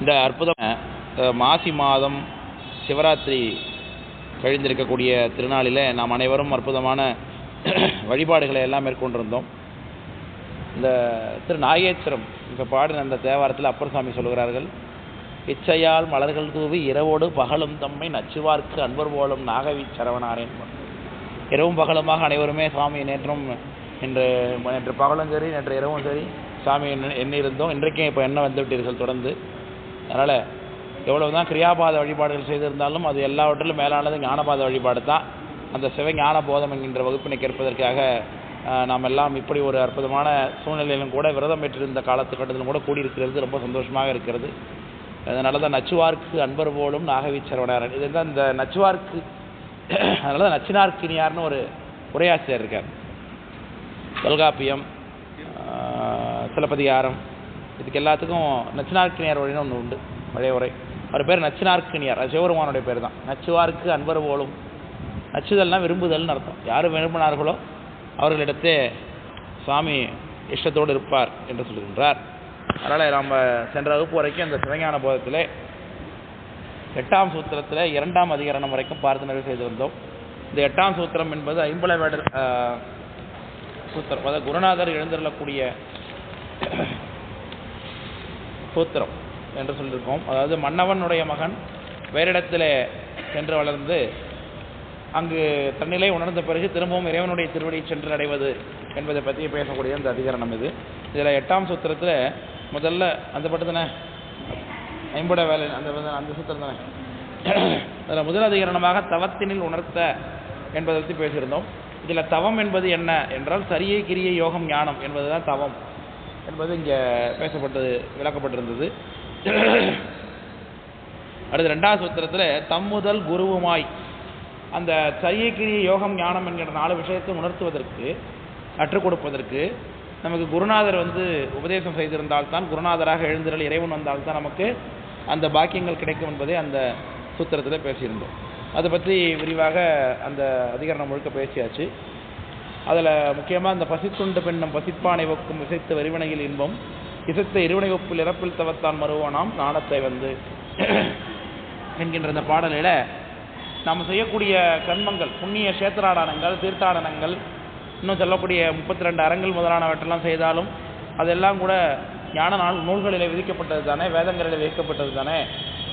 இந்த அற்புதம் மாசி மாதம் சிவராத்திரி கழிந்திருக்கக்கூடிய திருநாளில் நாம் அனைவரும் அற்புதமான வழிபாடுகளை எல்லாம் மேற்கொண்டிருந்தோம். இந்த திரு நாகேஸ்வரம் இப்போ பாடின அந்த தேவாரத்தில் அப்பர் சாமி சொல்கிறார்கள், இச்சையால் மலர்கள் தூவி இரவோடு பகலும் தம்மை நச்சுவார்க்கு அன்பர் போலும் நாகவி சரவணாரேன். இரவும் பகலுமாக அனைவருமே சாமி நேற்று பகலும் சரி நேற்று இரவும் சரி சாமி என்ன இருந்தோம், இன்றைக்கும் இப்போ என்ன வந்துவிட்டீர்கள் தொடர்ந்து. அதனால் எவ்வளவு தான் கிரியாபாத வழிபாடுகள் செய்திருந்தாலும் அது எல்லாவற்றிலும் மேலானது ஞானபாத வழிபாடு தான். அந்த சிவஞான போதம் என்கின்ற வகுப்பினை கேட்பதற்காக நாம் எல்லாம் இப்படி ஒரு அற்புதமான சூழ்நிலையிலும் கூட விரதம் பெற்றிருந்த காலத்துக்கட்டத்திலும் கூட கூடியிருக்கிறது ரொம்ப சந்தோஷமாக இருக்கிறது. அதனால தான் நச்சுவார்க்கு அன்பர் போலும் நாகவீச்சரவனாரன். இதுதான் இந்த நச்சுவார்க்கு, அதனால தான் நச்சினார்க்கினியார்னு ஒரு உரையாசிரியர் இருக்கார். தொல்காப்பியம், சிலப்பதிகாரம், இதுக்கு எல்லாத்துக்கும் நச்சினார்க்கினியார் உரைன்னு ஒன்று உண்டு, பழைய உரை. அவர் பேர் நச்சினார்க்கினியார், அது சிவபெருமானுடைய பேர் தான். நச்சுவார்க்கு அன்பர் போலும், நச்சுதல்னால் விரும்புதல்னு அர்த்தம். யார் விரும்பினார்களோ அவர்களிடத்தே சுவாமி இஷ்டத்தோடு இருப்பார் என்று சொல்கின்றார். அதனால் நாம் சென்ற வகுப்பு வரைக்கும் அந்த சிவஞான போதத்தில் 8ஆம் சூத்திரத்தில் 2ஆம் அதிகரணம் வரைக்கும் பார்த்து நிறைவு செய்திருந்தோம். இந்த 8ஆம் சூத்திரம் என்பது ஐம்பலவேடர் சூத்திரம், அதாவது குருநாதர் எழுந்தருளக்கூடிய சூத்திரம் என்று சொல்லியிருக்கோம். அதாவது மன்னவனுடைய மகன் வேறிடத்தில் சென்று வளர்ந்து அங்கு தன்னிலை உணர்ந்த பிறகு திரும்பவும் இறைவனுடைய திருவடியை சென்று அடைவது என்பதை பற்றி பேசக்கூடிய அந்த அதிகரணம் இது. இதில் 8ஆம் சூத்திரத்தில் முதல்ல அந்த பட்டு தானே ஐம்பட வேலை அந்த சூத்திரம் தானே. அதில் முதல் அதிகரணமாக தவத்தினில் உணர்த்த என்பதை பற்றி பேசியிருந்தோம். இதில் தவம் என்பது என்ன என்றால் சரியை கிரியை யோகம் ஞானம் என்பது தான் தவம் என்பது இங்கே விளக்கப்பட்டிருந்தது. அடுத்து 2ஆம் சூத்திரத்தில் தம்முதல் குருவுமாய் அந்த சரியை கிரியை யோகம் ஞானம் என்கிற 4 விஷயத்தை உணர்த்துவதற்கு கற்றுக் கொடுப்பதற்கு நமக்கு குருநாதர் உபதேசம் செய்திருந்தால்தான், குருநாதராக எழுந்திரல் இறைவன் வந்தால்தான் நமக்கு அந்த பாக்கியங்கள் கிடைக்கும் என்பதை அந்த சூத்திரத்தில் பேசியிருந்தோம். அதை பற்றி விரிவாக அந்த அதிகரணம் முழுக்க பேசியாச்சு. அதில் முக்கியமாக அந்த பசித்துண்டு பெண்ணும் பசிப்பானை ஒக்கும் இசைத்த வெறிவினையில் இன்பம் இசைத்த இருவினை ஒப்பில் இறப்பில் தவத்தான் மறுவானாம் நாணத்தை என்கின்ற இந்த பாடலில் நாம் செய்யக்கூடிய கர்மங்கள், புண்ணிய கஷேத்திராடனங்கள், தீர்த்தாடனங்கள், இன்னும் சொல்லக்கூடிய 32 அறங்கள் முதலானவற்றெல்லாம் செய்தாலும் அதெல்லாம் கூட ஞான நூல்களில் விதிக்கப்பட்டது தானே, வேதங்களில் விதிக்கப்பட்டது தானே.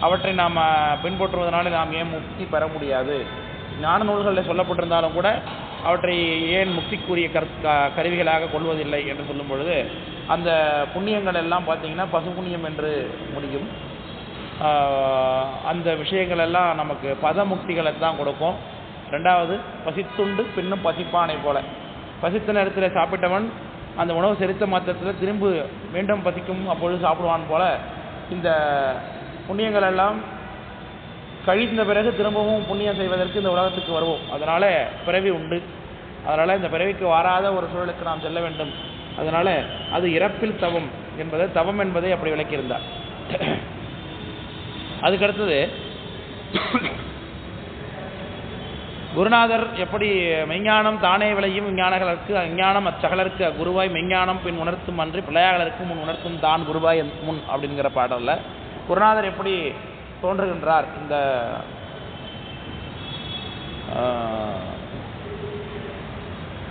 அவற்றை நாம் பின்பற்றுவதனால நாம் ஏன் முக்தி பெற முடியாது? ஞான நூல்களில் சொல்லப்பட்டிருந்தாலும் கூட அவற்றை ஏன் முக்திக்குரிய கருவிகளாக கொள்வதில்லை என்று சொல்லும் பொழுது அந்த புண்ணியங்கள் எல்லாம் பார்த்தீங்கன்னா பசு புண்ணியம் என்று முடியும். அந்த விஷயங்கள் எல்லாம் நமக்கு பத முக்திகளை தான் கொடுக்கும். 2வது பசித்துண்டு பின்னும் பசிப்பானை போல, பசித்த நேரத்தில் சாப்பிட்டவன் அந்த உணவு செரித்த மாத்திரத்தில் திரும்ப மீண்டும் பசிக்கும் அப்பொழுது சாப்பிடுவான் போல இந்த புண்ணியங்கள் எல்லாம் கழிந்த பிறகு திரும்பவும் புண்ணியம் செய்வதற்கு இந்த உலகத்துக்கு வருவோம். அதனால் பிறவி உண்டு. அதனால் இந்த பிறவிக்கு வாராத ஒரு சூழலுக்கு நாம் செல்ல வேண்டும். அதனால் அது இறப்பில் தவம் என்பதை தவம் என்பதை அப்படி விளக்கியிருந்தார். அதுக்கடுத்தது குருநாதர் எப்படி மெய்ஞானம் தானே விளையும் விஞ்ஞானங்களுக்கு அஞ்ஞானம் அச்சகலருக்கு குருவாய் மெய்ஞானம் பின் உணர்த்தும் அன்றி பிள்ளையாளருக்கு முன் உணர்த்தும் தான் குருவாய் முன் அப்படிங்கிற பாடலில் குருநாதர் எப்படி தோன்றுகின்றார் இந்த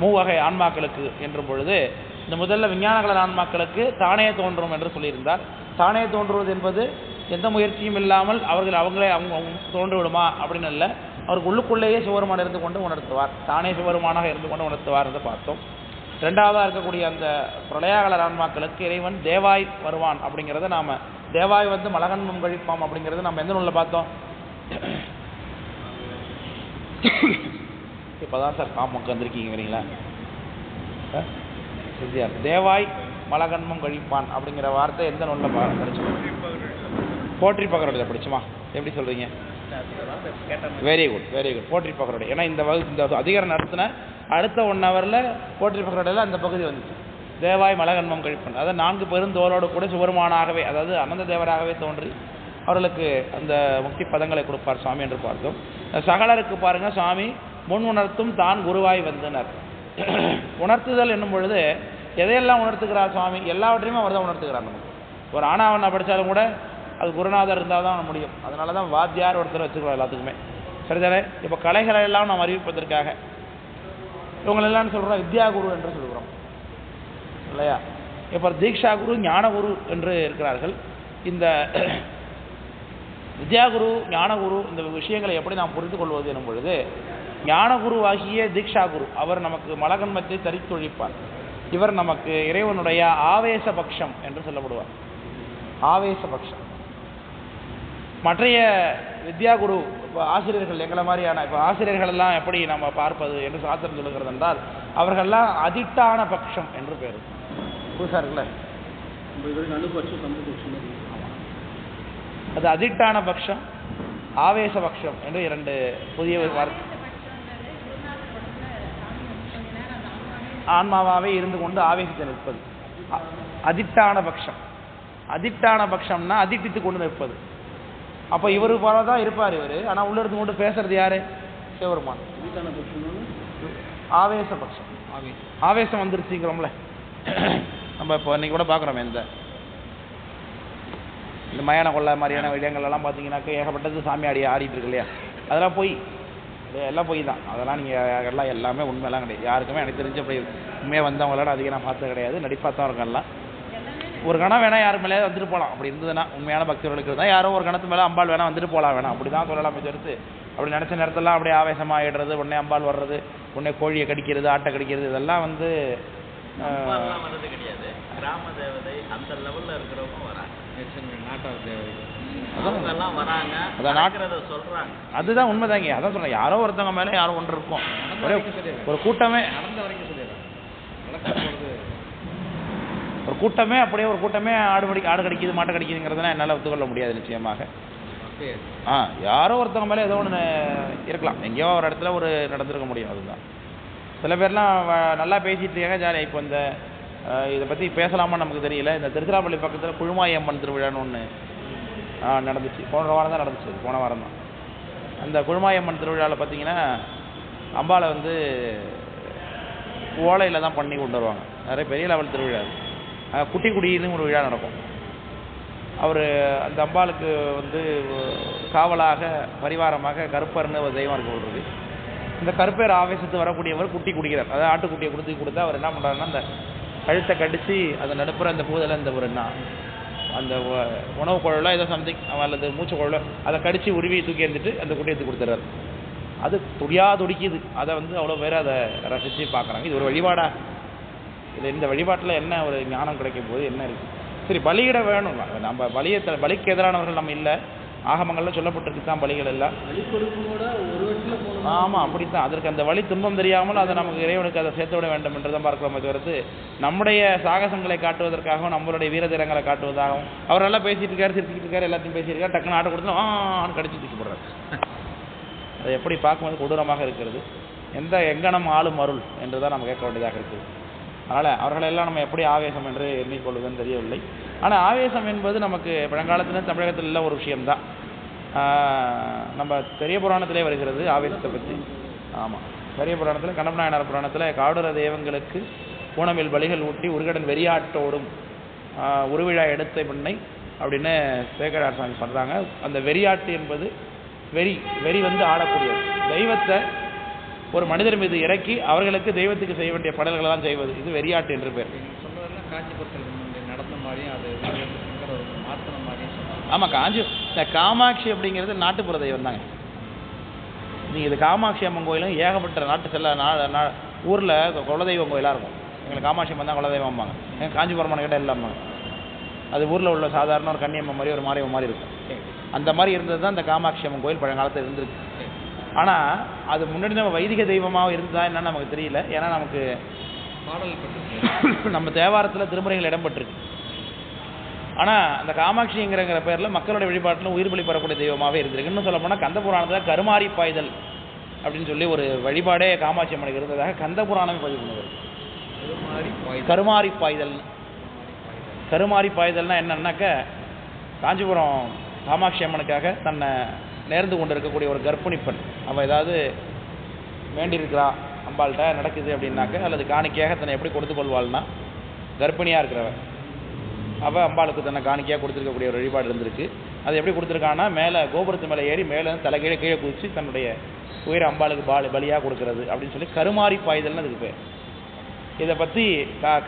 மூவகை ஆன்மாக்களுக்கு என்ற பொழுது இந்த முதல்ல விஞ்ஞானங்கள ஆன்மாக்களுக்கு தானே தோன்றும் என்று சொல்லியிருந்தார். தானே தோன்றுவது என்பது எந்த முயற்சியும் இல்லாமல் அவங்களே தோன்று விடுமா அப்படின்னு இல்லை. அவருக்கு உள்ளுக்குள்ளேயே சிவபெருமான் இருந்து கொண்டு உணர்த்துவார், தானே சிவபெருமானாக இருந்து கொண்டு உணர்த்துவார் என்று பார்த்தோம். 2வதாக இருக்கக்கூடிய அந்த பிரளயாகலர் ஆன்மாக்களுக்கு இறைவன் தேவாய் வருவான் அப்படிங்கிறத நாம் தேவாய் மலகன்மம் கழிப்பாம் அப்படிங்கிறது நம்ம எந்த நூலில் பார்த்தோம்? இப்போதான் சார் காமக்கு வந்திருக்கீங்கிறீங்களா? தேவாய் மலகன்மம் கழிப்பான் அப்படிங்கிற வார்த்தை எந்த நூலில் படிச்சோம்? போற்றி பகரோட படிச்சுமா? எப்படி சொல்கிறீங்க? வெரி குட் போற்றி பகரோட. ஏன்னா இந்த அதிகாரம் நடத்தின அடுத்த 1 ஹவரில் போற்றி பகரோடையில் அந்த பகுதி வந்துச்சு. தேவாய் மலகன்மம் கழிப்பான், அதாவது 4 பெருந்தோளோடு கூட சிவபெருமானாகவே, அதாவது அனந்த தேவராகவே தோன்றி அவர்களுக்கு அந்த முக்தி பதங்களை கொடுப்பார் சுவாமி என்று பார்த்தோம். சகலருக்கு பாருங்க, சுவாமி முன் உணர்த்தும் தான் குருவாய் வந்தனர். உணர்த்துதல் என்னும் பொழுது எதையெல்லாம் உணர்த்துகிறார் சுவாமி? எல்லாவற்றையுமே அவர் தான் உணர்த்துக்கிறார். நமக்கு ஒரு ஆனாவண்ணா படித்தாலும் கூட அது குருநாதர் இருந்தால் தான் முடியும். அதனால தான் வாத்தியார் ஒருத்தர் வச்சுக்கிறோம் எல்லாத்துக்குமே. சரிதானே? இப்போ கலைகளை எல்லாம் நாம் அறிவிப்பதற்காக இவங்களெல்லாம் சொல்கிறோம் வித்யா குரு என்று சொல்கிறோம் இல்லையா? இப்போ தீக்ஷா குரு, ஞானகுரு என்று இருக்கிறார்கள். இந்த வித்யாகுரு, ஞானகுரு இந்த விஷயங்களை எப்படி நாம் புரிந்து கொள்வது எனும் பொழுது, ஞானகுருவாகிய தீக்ஷா குரு அவர் நமக்கு மலகன்மத்தை தரித்தொழிப்பார். இவர் நமக்கு இறைவனுடைய ஆவேசபக்ஷம் என்று சொல்லப்படுவார். ஆவேசபக்ஷம். மற்றைய வித்யாகுரு ஆசிரியர்கள் எங்களை மாதிரியான இப்போ ஆசிரியர்கள் எல்லாம் எப்படி நம்ம பார்ப்பது என்று சாஸ்திரம் சொல்லுகிறது என்றால், அவர்கள்லாம் அதிட்டான பட்சம் என்று பேர். புதுசாக இருக்குல்ல, அது அதிட்டான பட்சம், ஆவேசபக்ஷம் என்று இரண்டு புதிய வார்த்தை. ஆன்மாவாகவே இருந்து கொண்டு ஆவேசித்து நிற்பது அதிட்டான பட்சம். அதிட்டான பட்சம்னா அதிட்டித்து கொண்டு நிற்பது. அப்போ இவரு போல தான் இருப்பார் இவர், ஆனால் உள்ள இருந்து கொண்டு பேசுறது யாரு? சிவபெருமான். ஆவேசபக்ஷம். ஆவேசம் வந்துருச்சுங்கிறோம்ல நம்ம இப்போ இன்னைக்கு கூட பார்க்குறோமே, இந்த மயான கொள்ளை மாதிரியான இடங்கள்லாம் பார்த்தீங்கன்னாக்க ஏகப்பட்டது சாமி ஆடிட்டு இருக்கு இல்லையா? அதெல்லாம் போய் எல்லாம் போய் தான். அதெல்லாம் நீங்கள் எல்லாமே உண்மையெல்லாம் கிடையாது. யாருக்குமே எனக்கு தெரிஞ்ச அப்படி உண்மையாக வந்தவங்களோட அதிகம் நான் பார்த்தது கிடையாது. நடிப்பாத்தான் இருக்கெல்லாம் ஒரு கணம் வேணால் யாருக்கு மேலே வந்துட்டு போகலாம். அப்படி இருந்ததுன்னா உண்மையான பக்தர்களுக்கு இருந்தால் யாரோ ஒரு கணத்து மேலே அம்பாள் வேணால் வந்துட்டு போகலாம், வேணாம் அப்படி தான் சொல்லலாமே தவிர்த்து, அப்படி நினச்ச நேரத்தெல்லாம் அப்படியே ஆவேசமாக ஆகிடுறது, உடனே அம்பாள் வர்றது, உடனே கோழியை கடிக்கிறது, ஆட்டை கடிக்கிறது, இதெல்லாம் வந்து வர்றது கிடையாது. கிராம தேவதை அந்த லெவலில் இருக்கிறவங்க வராங்க, நாட்டார் தேவதை அதெல்லாம் வராங்க, சொல்கிறாங்க. அதுதான் உண்மைதாங்க. அதான் சொல்கிறேன், யாரோ ஒருத்தவங்க மேலே யாரோ ஒன்று இருக்கும். ஒரு கூட்டமே நடந்த வரைக்கும் சொல்லிடுறாங்க. ஒரு கூட்டமே அப்படியே ஒரு கூட்டமே ஆடு கடிக்குது, மாட்டை கடிக்குதுங்கிறதுனா என்னால் ஒத்துக்கொள்ள முடியாது நிச்சயமாக. யாரோ ஒருத்தவங்க மேலே ஏதோ ஒன்று இருக்கலாம், எங்கேயோ ஒரு இடத்துல ஒரு நடந்திருக்க முடியும். அதுதான் சில பேர்லாம் நல்லா பேசிகிட்டு இருக்காங்க, ஜாலியாக. இப்போ இந்த இதை பற்றி பேசலாமான்னு நமக்கு தெரியல. இந்த திருச்சிராப்பள்ளி பக்கத்தில் குழுமாயம்மன் திருவிழான்னு ஒன்று நடந்துச்சு. போன வாரம் தான் நடந்துச்சு, போன வாரம் தான். அந்த குழுமாயம்மன் திருவிழாவில் பார்த்தீங்கன்னா அம்பாளை வந்து ஓலையில் தான் பண்ணி கொண்டு வருவாங்க. நிறைய பெரிய லெவல் திருவிழா. குட்டி குடின்னு ஒரு விழா நடக்கும். அவர் அந்த அம்பாளுக்கு வந்து காவலாக பரிவாரமாக கருப்பர்னு ஒரு தெய்வம் இருக்கு. இந்த கருப்பேர் ஆவேசத்து வரக்கூடியவர் குட்டி குடிக்கிறார். அதாவது ஆட்டுக்குட்டியை கொடுத்தா அவர் என்ன பண்ணுறாருன்னா, அந்த கழுத்தை கடித்து அதை நடுப்புற அந்த பூதலை இந்த ஒரு அந்த உணவு குழலோ ஏதோ சம்திங் அல்லது மூச்சு குழலோ அதை கடித்து உருவி தூக்கி இருந்துட்டு அந்த குட்டியை எடுத்து கொடுத்துறாரு. அது துடிக்குது. அதை வந்து அவ்வளோ பேர் அதை ரசித்து பார்க்குறாங்க. இது ஒரு வழிபாடா? இது இந்த வழிபாட்டில் என்ன ஒரு ஞானம் கிடைக்கும் போது என்ன இருக்குது? சரி, பலியிட வேணும். நம்ம பலிக்கு எதிரானவர்கள் நம்ம இல்லை. ஆகமங்கள்ல சொல்லப்பட்டிருக்கு தான் பலிகள் எல்லாம். ஆமாம், அப்படித்தான். அதற்கு அந்த வழி துன்பம் தெரியாமல் அதை நமக்கு இறைவனுக்கு அதை சேர்த்து விட வேண்டும் என்றுதான் பார்க்கிறோமே தவிர்த்து, நம்முடைய சாகசங்களை காட்டுவதற்காகவும் நம்மளுடைய வீரதீரங்களை காட்டுவதாகவும் அவர் நல்லா பேசிட்டு இருக்காரு, சிரிச்சுட்டு இருக்காரு, எல்லாத்தையும் பேசியிருக்காரு, டக்குன்னு ஆட்டை கொடுத்து ஆன்னு கடிச்சு தூக்கி போடுறாரு. அதை எப்படி பார்க்கும்போது கொடூரமாக இருக்கிறது. எங்கனம் ஆளும் அருள் என்று தான் நம்ம கேட்க வேண்டியதாக இருக்குது. அதனால் அவர்களெல்லாம் நம்ம எப்படி ஆவேசம் என்று எண்ணிக்கொள்வதுன்னு தெரியவில்லை. ஆனால் ஆவேசம் என்பது நமக்கு பழங்காலத்தில் தமிழகத்தில் உள்ள ஒரு விஷயம்தான். நம்ம பெரிய புராணத்திலே வருகிறது ஆவேசத்தை பற்றி. ஆமாம், பெரிய புராணத்தில் கண்ணப்ப நாயனார் புராணத்தில் காடுற தெய்வங்களுக்கு பூனமில் பலிகள் ஊட்டி உருகடன் வெறியாட்டோடும் உருவிழா எடுத்த பின்னை அப்படின்னு சேகரார் சாமி பண்ணுறாங்க. அந்த வெறியாட்டு என்பது வெறி வந்து ஆடக்கூடியது. தெய்வத்தை ஒரு மனிதர் மீது இறக்கி அவர்களுக்கு தெய்வத்துக்கு செய்ய வேண்டிய படல்களை தான் செய்வது. இது வெறியாட்டு என்று பேர். சொல்றதெல்லாம் காஞ்சிபுரத்தில் நடந்த மாதிரியும் அது மாத்தின மாதிரியும். ஆமாம், இந்த காமாட்சி அப்படிங்கிறது நாட்டுப்புற தெய்வம் தாங்க. நீங்கள் இது காமாட்சி அம்மன் கோயிலும் ஏகப்பட்ட நாட்டு செல்ல ஊரில் குலதெய்வம் கோயிலாக இருக்கும். எங்களுக்கு காமாட்சி அம்மன் தான் குலதெய்வம்பாங்க. எங்கள் காஞ்சிபுரமான கிட்ட இல்லாமல் அது ஊரில் உள்ள சாதாரண ஒரு கன்னியம்மன் மாதிரி ஒரு மாரியம்மன் மாதிரி இருக்கும். அந்த மாதிரி இருந்தது தான் இந்த காமாட்சி அம்மன் கோயில் பழங்காலத்தில் இருந்திருக்கு. ஆனால் அது முன்னாடி நம்ம வைதிக தெய்வமாக இருந்ததா என்னன்னு நமக்கு தெரியல. ஏன்னா நமக்கு நம்ம தேவாரத்தில் திருமுறைகள் இடம்பெற்றிருக்கு. ஆனால் அந்த காமாட்சிங்கிற பேரில் மக்களுடைய வழிபாட்டில் உயிர் பலி பெறக்கூடிய தெய்வமாகவே இருந்திருக்கு. இன்னும் சொல்ல போனால் கந்த புராணத்தில் கருமாரி பாய்தல் அப்படின்னு சொல்லி ஒரு வழிபாடே காமாட்சி அம்மனுக்கு இருந்ததாக கந்த புராணமே பதிவு பண்ணுவார். கருமாரி பாய்தல்னா என்னன்னாக்க, காஞ்சிபுரம் காமாட்சி அம்மனுக்காக தன்னை நேர்ந்து கொண்டு இருக்கக்கூடிய ஒரு கர்ப்பிணி பெண், அவள் ஏதாவது வேண்டியிருக்கிறா அம்பாள்கிட்ட நடக்குது அப்படின்னாக்க, அல்லது காணிக்கையாக தன்னை எப்படி கொடுத்து கொள்வாள்னா, கர்ப்பிணியாக இருக்கிறவன் அவள் அம்பாளுக்கு தன்னை காணிக்கையாக கொடுத்துருக்கக்கூடிய ஒரு வழிபாடு இருந்திருக்கு. அது எப்படி கொடுத்துருக்கான்னா, மேலே கோபுரத்து மேலே ஏறி மேலே தலைகீழே கீழே குதித்து தன்னுடைய உயிரை அம்பாளுக்கு பலியாக கொடுக்கறது அப்படின்னு சொல்லி கருமாரி பாய்தல்னு அதுக்கு பேர். இதை பற்றி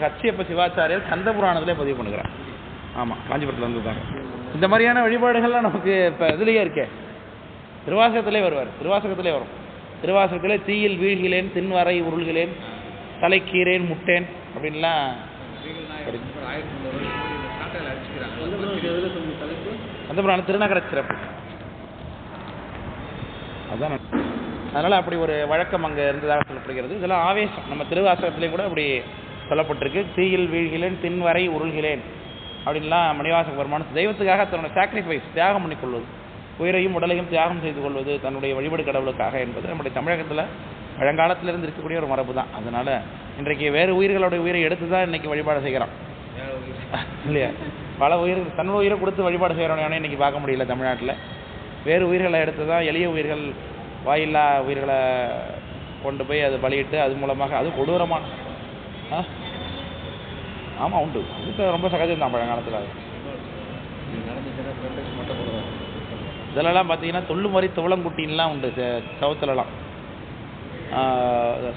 கச்சியப்ப சிவாச்சாரியர் கந்த புராணத்திலே பதிவு பண்ணுகிறார். ஆமாம், காஞ்சிபுரத்தில் வந்துருந்தாங்க. இந்த மாதிரியான வழிபாடுகள்லாம் நமக்கு இப்போ இதுலேயே இருக்கே, திருவாசகத்திலே வருவார். திருவாசகத்திலே வரும். திருவாசகத்திலே தீயில் வீழ்கிலேன், தின்வரை உருள்கிலேன், தலைக்கீரேன், முட்டேன் அப்படின்லாம். அந்த புராணம் திருநகர சிறப்பு அதான். அதனால் அப்படி ஒரு வழக்கம் அங்கே இருந்ததாக சொல்லப்படுகிறது. இதெல்லாம் ஆவேசம். நம்ம திருவாசகத்திலேயும் கூட அப்படி சொல்லப்பட்டிருக்கு. தீயில் வீழ்கிலேன், தின்வரை உருள்கிலேன் அப்படின்லாம் மணிவாசக பெருமான் தெய்வத்துக்காக தன்னோட சாக்ரிஃபைஸ் தியாகம் பண்ணிக்கொள்வது, உயிரையும் உடலையும் தியாகம் செய்து கொள்வது தன்னுடைய வழிபாடு கடவுளுக்காக என்பது நம்முடைய தமிழகத்தில் பழங்காலத்திலிருந்து இருக்கக்கூடிய ஒரு மரபு தான். அதனால் இன்றைக்கு வேறு உயிர்களுடைய உயிரை எடுத்து தான் இன்றைக்கி வழிபாடு செய்கிறோம் இல்லையா? பல உயிர்கள் தன்னோட உயிரை கொடுத்து வழிபாடு செய்கிறவனே இன்றைக்கி பார்க்க முடியல தமிழ்நாட்டில். வேறு உயிர்களை எடுத்து தான், எளிய உயிர்கள், வாயில்லா உயிர்களை கொண்டு போய் அது பலியிட்டு அது மூலமாக, அது கொடூரமான. ஆமாம், உண்டு. அது ரொம்ப சகஜம் தான் பழங்காலத்தில். அது இதிலெல்லாம் பார்த்தீங்கன்னா தொல்லுமறி துவளங்குட்டின்லாம் உண்டு. சவுத்துலலாம்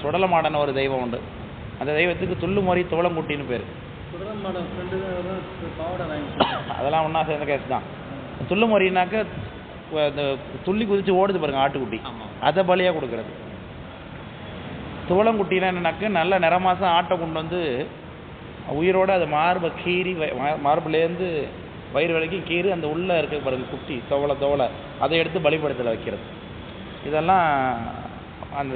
சுடலமாடன் ஒரு தெய்வம் உண்டு. அந்த தெய்வத்துக்கு துள்ளுமறி துவளங்குட்டின்னு பேர். அதெல்லாம் ஒன்றா சேர்ந்த கேஸ் தான். துள்ளுமறினாக்க இந்த துள்ளி குதித்து ஓடுது பாருங்க ஆட்டுக்குட்டி, அதை பலியாக கொடுக்கறது. துவளங்குட்டினா என்னன்னாக்க நல்ல நிறமாசம் ஆட்டை கொண்டு வந்து உயிரோடு அது மார்பை கீறி, மார்புலேருந்து வயிறு வரைக்கும் கீறி அந்த உள்ளே இருக்க பாருங்க குட்டி தோலை அதை எடுத்து பலிபடத்தில் வைக்கிறது. இதெல்லாம் அந்த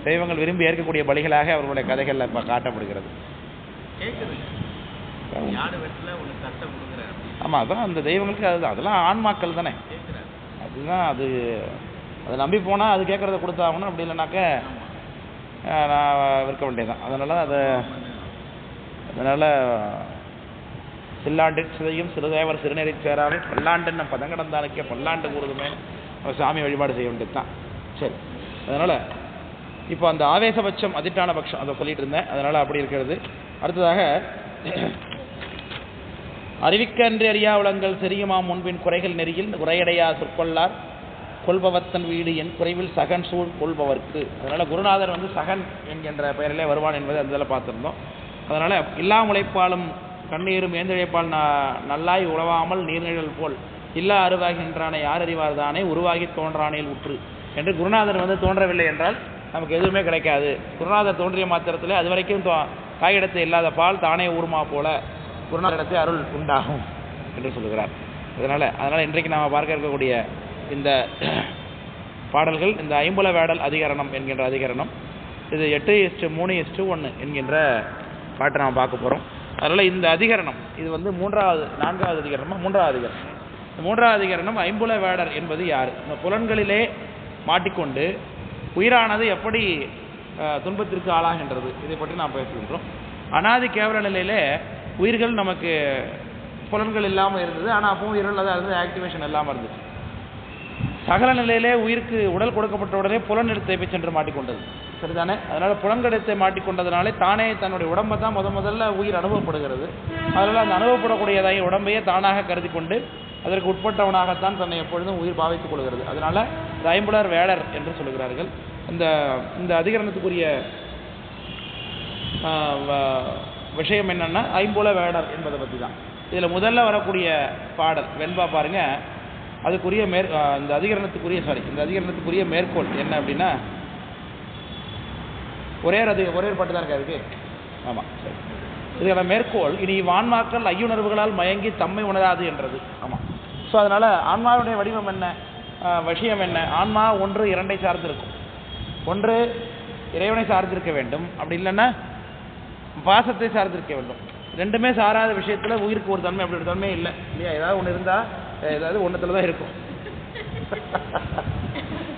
தெய்வங்கள் விரும்பி ஏற்கக்கூடிய பலிகளாக அவர்களுடைய கதைகளில் இப்போ காட்டப்படுகிறது. ஆமாம், அதான் அந்த தெய்வங்களுக்கு அதுதான். அதெல்லாம் ஆன்மாக்கள் தானே, அதுதான். அதை நம்பி போனால் அது கேட்குறத கொடுத்தாகணும். அப்படி இல்லைனாக்க நான் விற்க வேண்டியதான். அதனால் சில்லாண்டு சிதையும் சிறுதேவர் சிறுநெறி சேராலே பல்லாண்டு நம்ம பதங்கடந்தானுக்கே பல்லாண்டு கூறுதுமே சாமி வழிபாடு செய்ய வேண்டியது தான். சரி, அதனால் இப்போ அந்த ஆவேசபட்சம் அதிட்டான பட்சம் அதை சொல்லிட்டு இருந்தேன். அதனால் அப்படி இருக்கிறது. அடுத்ததாக அறிவிக்கன்றி அறியாவுலங்கள் செரியுமாம் முன்பின் குறைகள் நெறியில் உரையடையா சொற்கொள்ளார் கொள்பவத்தன் வீடு என் குறைவில் சகன் சூழ் கொள்பவர்க்கு. அதனால் குருநாதர் சகன் என்கின்ற பெயரிலே வருவான் என்பதை அந்த இதில் பார்த்துருந்தோம். அதனால் இல்லா முளைப்பாலும் கண்ணீரும் ஏந்திழைப்பால் நல்லாய் உழவாமல் நீர்நிழல் போல் இல்லா அருவாகின்றானே யார் அறிவார் தானே உருவாகி தோன்றானேல் உற்று என்று குருநாதர் தோன்றவில்லை என்றால் நமக்கு எதுவுமே கிடைக்காது. குருநாதர் தோன்றிய மாத்திரத்தில் அது வரைக்கும் காகிடத்தை இல்லாத பால் தானே ஊர்மா போல குருநாதரிடத்தை அருள் உண்டாகும் என்று சொல்லுகிறார். அதனால் இன்றைக்கு நாம் பார்க்க இருக்கக்கூடிய இந்த பாடல்கள் இந்த ஐம்புல வேடல் அதிகரணம் என்கின்ற அதிகரணம். இது 8:3:1 என்கின்ற பாட்டை நாம் பார்க்க போகிறோம். அதனால் இந்த அதிகரணம் இது 4வது அதிகரணம். 3வது அதிகரணம். இந்த 3வது அதிகரணம் ஐம்புல வேடர் என்பது யார்? இந்த புலன்களிலே மாட்டிக்கொண்டு உயிரானது எப்படி துன்பத்திற்கு ஆளாகின்றது, இதை பற்றி நாம் பேசுகின்றோம். அனாதி கேவல நிலையிலே உயிர்கள் நமக்கு புலன்கள் இல்லாமல் இருந்தது. ஆனால் அப்பவும் உயிர்கள் அதாவது ஆக்டிவேஷன் இல்லாமல் இருந்துச்சு. சகல நிலையிலே உயிருக்கு உடல் கொடுக்கப்பட்ட உடனே புலனிடத்தை போய் சென்று மாட்டிக்கொண்டது. சரிதானே? அதனால் புலன்கடத்தை மாட்டிக்கொண்டதுனாலே தானே தன்னுடைய உடம்பை தான் முதல்ல உயிர் அனுபவப்படுகிறது. அதனால் அந்த அனுபவப்படக்கூடியதாய் உடம்பையே தானாக கருதி கொண்டு அதற்கு உட்பட்டவனாகத்தான் தன்னை எப்பொழுதும் உயிர் பாவித்துக் கொள்கிறது. அதனால் இந்த ஐம்புலர் வேடர் என்று சொல்கிறார்கள். இந்த அதிகரணத்துக்குரிய விஷயம் என்னன்னா ஐம்புல வேடர் என்பதை பற்றி தான். இதில் முதல்ல வரக்கூடிய பாடல் வெண்பா பாருங்க. அதுக்குரிய இந்த அதிகரணத்துக்குரிய மேற்கோள் என்ன அப்படின்னா, ஒரே பாட்டு தான் இருக்கா இருக்கு. ஆமாம், சரி. இதுக்கான மேற்கோள் இனி ஆன்மாக்கள் ஐயுணர்வுகளால் மயங்கி தம்மை உணராது என்றது. ஆமாம். ஸோ அதனால் ஆன்மாவுடைய வடிவம் என்ன, விஷயம் என்ன? ஆன்மா 1-2 சார்ந்து இருக்கும். 1 இறைவனை சார்ந்திருக்க வேண்டும், அப்படி இல்லைன்னா பாசத்தை சார்ந்திருக்க வேண்டும். 2மே சாராத விஷயத்தில் உயிருக்கு ஒரு தன்மை அப்படி ஒரு தன்மை இல்லை இல்லையா? ஏதாவது ஒன்று இருந்தால் ஏதாவது ஒன்றத்தில் தான் இருக்கும்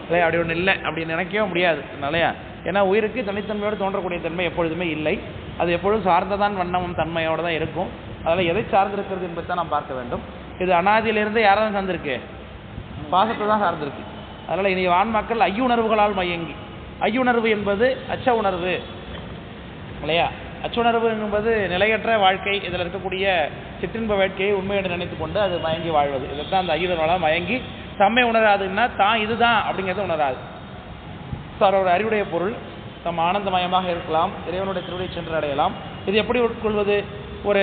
இல்லையா? அப்படி ஒன்று இல்லை அப்படின்னு நினைக்கவே முடியாது இல்லையா? ஏன்னா உயிருக்கு தனித்தன்மையோடு தோன்றக்கூடிய தன்மை எப்பொழுதுமே இல்லை. அது எப்பொழுதும் சார்ந்ததான் வண்ணமும் தன்மையோடு தான் இருக்கும். அதனால் எதை சார்ந்திருக்கிறது என்பதை தான் நாம் பார்க்க வேண்டும். இது அனாதியிலிருந்து யாராவது சார்ந்திருக்கு? பாசத்தை தான் சார்ந்திருக்கு. அதனால் இனி ஆன்மாக்கள் ஐயுணர்வுகளால் மயங்கி, ஐயுணர்வு என்பது அச்ச உணர்வு இல்லையா? அச்சுணர்வு என்பது நிலையற்ற வாழ்க்கை, இதில் இருக்கக்கூடிய சிற்றின்ப வாழ்க்கையை உண்மை என்று நினைத்து கொண்டு அது மயங்கி வாழ்வது. இதில் தான் அந்த ஐயுதனால மயங்கி தம்மை உணராதுன்னா தான் இதுதான் அப்படிங்கிறத உணராது. சார் ஒரு அறிவுடைய பொருள் தம் ஆனந்தமயமாக இருக்கலாம், இறைவனுடைய திருவிடை சென்று அடையலாம். இது எப்படி உட்கொள்வது? ஒரு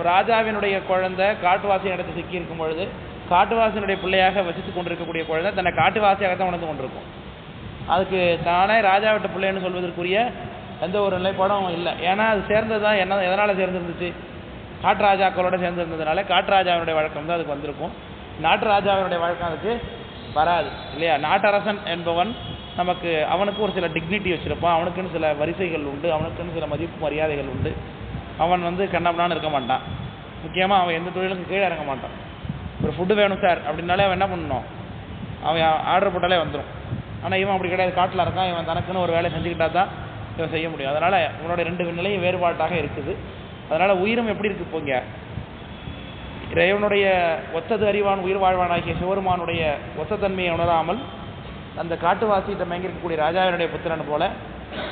ராஜாவினுடைய குழந்தை காட்டுவாசியின் இடத்தை சிக்கி இருக்கும் பொழுது காட்டுவாசியினுடைய பிள்ளையாக வசித்து கொண்டிருக்கக்கூடிய குழந்தை தன்னை காட்டுவாசியாகத்தான் உணர்ந்து கொண்டிருக்கும். அதுக்கு தானே ராஜா விட்ட பிள்ளைன்னு சொல்வதற்குரிய எந்த ஒரு நிலைப்பாடும் இல்லை. ஏன்னா அது சேர்ந்தது தான் என்ன எதனால் சேர்ந்துருந்துச்சு? காட்டு ராஜாக்களோட சேர்ந்துருந்ததுனால காட்டு ராஜாவினுடைய வழக்கம் தான் அதுக்கு வந்திருக்கும். நாட்டு ராஜாவினுடைய வழக்கம் அதுக்கு வராது இல்லையா? நாட்டரசன் என்பவன் நமக்கு அவனுக்கு ஒரு சில டிக்னிட்டி வச்சுருப்பான், அவனுக்குன்னு சில வரிசைகள் உண்டு, அவனுக்குன்னு சில மதிப்பு மரியாதைகள் உண்டு. அவன் கண்ணாமண்ணான்னு இருக்க மாட்டான். முக்கியமாக அவன் எந்த தொழிலுக்கும் கீழே இறங்க மாட்டான். ஒரு ஃபுட்டு வேணும் சார் அப்படின்னாலே அவன் என்ன பண்ணணும்? அவன் ஆர்டர் போட்டாலே வந்துடும். ஆனால் இவன் அப்படி கிடையாது, காட்டில் இருக்கான், இவன் தனக்குன்னு ஒரு வேலை செஞ்சுக்கிட்டா தான் இவன் செய்ய முடியும். அதனால் இவனுடைய ரெண்டு நிலையும் வேறுபாட்டாக இருக்குது. அதனால் உயிரும் எப்படி இருக்குது? போங்க இறைவனுடைய ஒத்தது அறிவான் உயிர் வாழ்வானாகிய சிவருமானுடைய ஒத்த தன்மையை உணராமல் அந்த காட்டுவாசியிட்ட மயங்கிருக்கக்கூடிய ராஜாவினுடைய புத்திரன் போல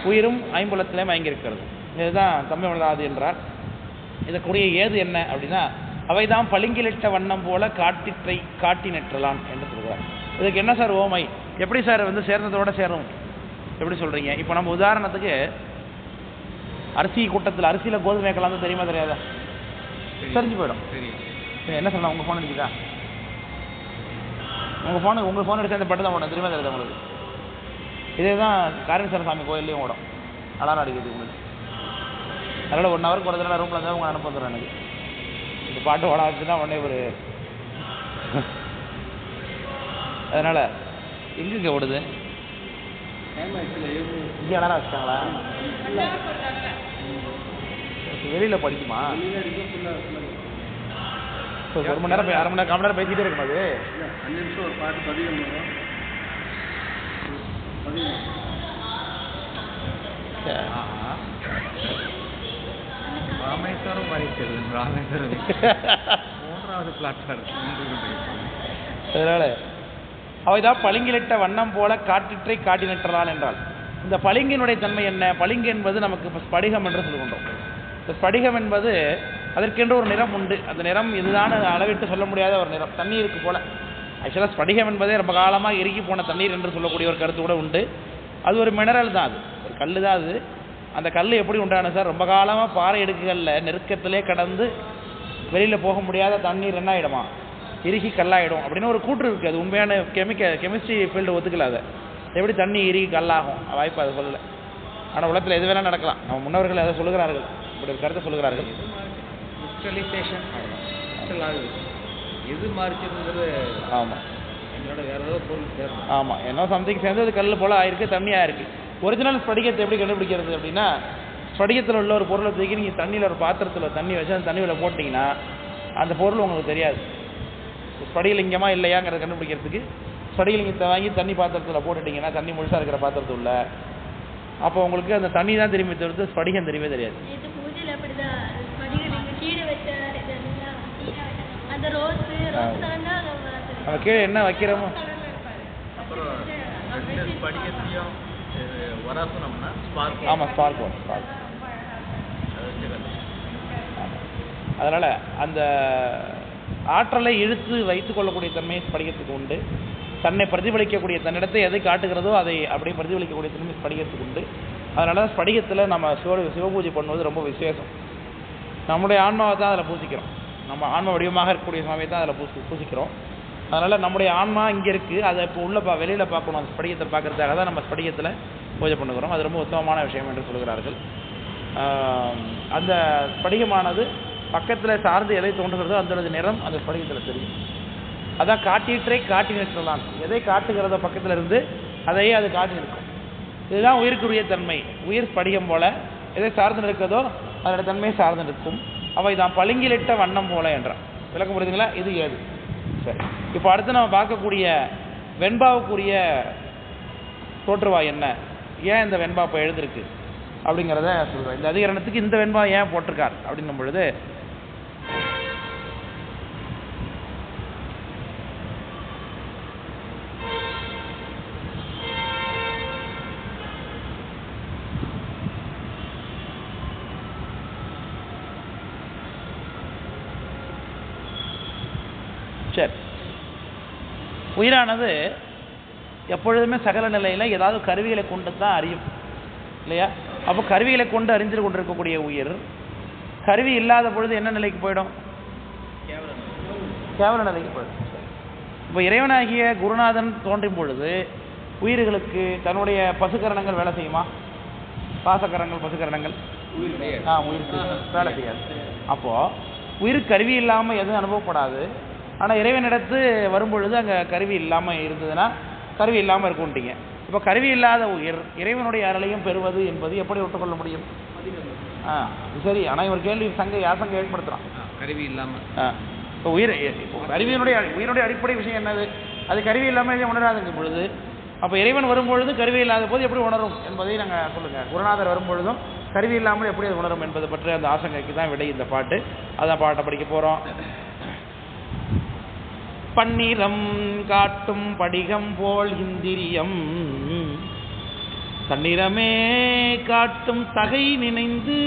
உயிரும் ஐம்புலத்திலே மயங்கியிருக்கிறது. இதுதான் தம்மை உணராது என்றார். இதற்குரிய ஏது என்ன அப்படின்னா, அவைதான் பளிங்கிலிட்ட வண்ணம் போல காட்டிற்றை காட்டி நெற்றலான் என்று சொல்கிறார். இதுக்கு என்ன சார் ஓமை? எப்படி சார் சேர்ந்ததோட சேரும் எப்படி சொல்கிறீங்க? இப்போ நம்ம உதாரணத்துக்கு அரிசி கூட்டத்தில் அரிசியில் கோதுமை வைக்கலாம் தெரியுமா தெரியாதா? தெரிஞ்சு போயிடும். என்ன சொன்னா உங்கள் ஃபோன் அடிக்குதா? உங்கள் ஃபோன் அடிச்சா அந்த பட்டு தான் ஓடும், தெரியுமா தெரியாது உங்களுக்கு? இதே தான் காரணேஸ்வர சாமி கோயில்லையும் ஓடும், அலாரம் அடிக்கிறது உங்களுக்கு. அதனால் 1 ஹவருக்கு ஒரு தடவை ரூமில் இருந்தால் உங்களை அனுப்ப வந்துடும். எனக்கு இந்த பாட்டு ஓட வச்சுன்னா உடனே ஒரு அதனால் எங்கே ஓடுது? இங்கே அலாரம் வச்சுட்டாங்களா? வெளியில் படிக்குமா? ஒரு மணி நேரம் 1/2 மணி நேரம் 1/4 மணி நேரம் பேசிகிட்டே இருக்கும். அது 5 நிமிஷம் ஒரு பாட்டு பதிவு. ராமேஸ்வரம் வரைக்கிறது, ராமேஸ்வரம் 3வது பிளாட்ஃபார்ம். அதனால் அவைதான் பளிங்கிலிட்ட வண்ணம் போல காட்டிற்றை காட்டி நிற்றலான் என்றால், இந்த பளிங்கினுடைய தன்மை என்ன? பளிங்கு என்பது நமக்கு இப்போ ஸ்படிகம் என்று சொல்கின்றோம். இந்த ஸ்படிகம் என்பது அதற்கென்று ஒரு நிறம் உண்டு. அந்த நிறம் இதுதான் அளவிட்டு சொல்ல முடியாத ஒரு நிறம், தண்ணீருக்கு போல. ஆக்சுவலாக ஸ்படிகம் என்பதே ரொம்ப காலமாக இறுகி போன தண்ணீர் என்று சொல்லக்கூடிய ஒரு கருத்து கூட உண்டு. அது ஒரு மினரல் தான், அது ஒரு கல் தான். அது அந்த கல் எப்படி உண்டான சார்? ரொம்ப காலமாக பாறை இடுக்குகளில் நெருக்கத்திலே கடந்து வெளியில் போக முடியாத தண்ணீர் என்ன ஆகிடுமா? இறுகி கல்லாகிடும் அப்படின்னு ஒரு கூற்று இருக்குது. அது உண்மையான கெமிஸ்ட்ரி ஃபீல்டு ஒத்துக்கல. அதை எப்படி தண்ணி இறுகி கல்லாகும் வாய்ப்பு அதை சொல்லலை. ஆனால் உலகத்தில் எது வேணால் நடக்கலாம். நம்ம முன்னவர்கள் அதை சொல்லுகிறார்கள், இப்படி ஒரு கருத்தை சொல்லுகிறார்கள். எது மாறிச்சிருந்தது? ஆமாம், எங்களோட வேறு ஏதோ பொருள் சேரும். ஆமாம், என்ன சம்திங் சேர்ந்து அது கல் போல் ஆயிருக்கு, தண்ணியாக இருக்குது. ஒரிஜினல் ஸ்படிகத்தை எப்படி கண்டுபிடிக்கிறது அப்படின்னா, ஸ்படிகத்தில் உள்ள ஒரு பொருளை தூக்கி நீங்கள் தண்ணியில் ஒரு பாத்திரத்தில் தண்ணி வச்சு அந்த தண்ணியில் போட்டிங்கன்னா அந்த பொருள் உங்களுக்கு தெரியாது. ஸ்படிகலிங்கமாக இல்லையாங்கிறத கண்டுபிடிக்கிறதுக்கு ஸ்படிகலிங்கத்தை வாங்கி தண்ணி பாத்திரத்தில் போட்டுட்டிங்கன்னா, தண்ணி முழுசாக இருக்கிற பாத்திரத்துள்ள, அப்போ உங்களுக்கு அந்த தண்ணி தான் திரும்பி தவிர்த்து ஸ்படிகம் தெரியவே தெரியாது. நம்ம கீழே என்ன வைக்கிறோமோ ஆமாம், ஸ்பார்க் வரும். அதனால் அந்த ஆற்றலை இழுத்து வைத்துக் கொள்ளக்கூடிய தன்மை ஸ்படிகத்துக்கு உண்டு. தன்னை பிரதிபலிக்கக்கூடிய தன்னிடத்தை எதை காட்டுகிறதோ அதை அப்படியே பிரதிபலிக்கக்கூடிய தன்மை ஸ்படிகத்துக்கு உண்டு. அதனால தான் ஸ்படிகத்தில் நம்ம சிவபூஜை பண்ணுவது ரொம்ப விசேஷம். நம்முடைய ஆன்மாவை தான் அதில் பூசிக்கிறோம். நம்ம ஆன்மா வடிவமாக இருக்கக்கூடிய சுவாமியை தான் அதில் பூசிக்கிறோம். அதனால் நம்முடைய ஆன்மா இங்கே இருக்குது, அதை இப்போ உள்ள வெளியில் பார்க்கணும். அந்த ஸ்படிகத்தை பார்க்குறதுக்காக தான் நம்ம ஸ்படிகத்தில் பூஜை பண்ணுகிறோம். அது ரொம்ப உத்தமமான விஷயம் என்று சொல்கிறார்கள். அந்த ஸ்படிகமானது பக்கத்தில் சார்ந்து எதை தோன்றுகிறதோ அந்த நிறம் அந்த ஸ்படிகத்தில் தெரியும். அதான் காட்டிற்றை காட்டி நிற்கலாம். எதை காட்டுகிறதோ பக்கத்தில் இருந்து அதையே அது காட்டி நிற்கும். இதுதான் உயிருக்குரிய தன்மை. உயிர் ஸ்படிகம் போல எதை சார்ந்து நிற்கிறதோ அதோட தன்மையை சார்ந்து நிற்கும். அவை தான் பளிங்கிலிட்ட வண்ணம் போல என்றான். விளக்கம் புரியுதுங்களா? இது ஏது? சரி, இப்போ அடுத்து நம்ம பார்க்கக்கூடிய வெண்பாவுக்குரிய தோற்றுவாய் என்ன, ஏன் இந்த வெண்பா இப்போ எழுதிருக்கு அப்படிங்கிறத சொல்கிறேன். இந்த அதிகரணத்துக்கு இந்த வெண்பா ஏன் போட்டிருக்கார் அப்படின்னும் பொழுது, உயிரானது எப்பொழுதுமே சகல நிலையில் ஏதாவது கருவிகளை கொண்டு தான் அறியும் இல்லையா? அப்போ கருவிகளை கொண்டு அறிந்து கொண்டிருக்கக்கூடிய உயிர் கருவி இல்லாத பொழுது என்ன நிலைக்கு போயிடும்? கேவல நிலைக்கு போயிடும். இப்போ இறைவனாகிய குருநாதன் தோன்றும் பொழுது உயிர்களுக்கு தன்னுடைய பசுக்கரணங்கள் வேலை செய்யுமா? பாசக்கரங்கள் பசுக்கரணங்கள் உயிருக்கு வேலை செய்யாது. அப்போது உயிருக்கு கருவி இல்லாமல் எதுவும் அனுபவப்படாது. ஆனால் இறைவனிடத்து வரும்பொழுது அங்கே கருவி இல்லாமல் இருந்ததுன்னா கருவி இல்லாமல் இருக்கும்ட்டீங்க. இப்போ கருவி இல்லாத உயிர் இறைவனுடைய அருளையும் பெறுவது என்பது எப்படி ஒட்டுக்கொள்ள முடியும்? சரி. ஆனால் இவர் கேள்வி யாசங்க ஏற்படுத்துகிறான் கருவி இல்லாமல். இப்போ உயிருடைய அடிப்படை விஷயம் என்னது? அது கருவி இல்லாமல் உணராதுங்க பொழுது அப்போ இறைவன் வரும்பொழுது கருவி இல்லாத போது எப்படி உணரும் என்பதை நாங்கள் சொல்லுங்கள். குருநாதர் வரும்பொழுதும் கருவி இல்லாமல் எப்படி அது உணரும் என்பதை பற்றி அந்த ஆசங்கைக்கு தான் விடை இந்த பாட்டு. அதான் பாட்டை படிக்க போகிறோம். பன்னிரம் காட்டும் படிகம் போல் இந்திரியம் தன்னிறமே காட்டும் தகை நினைந்து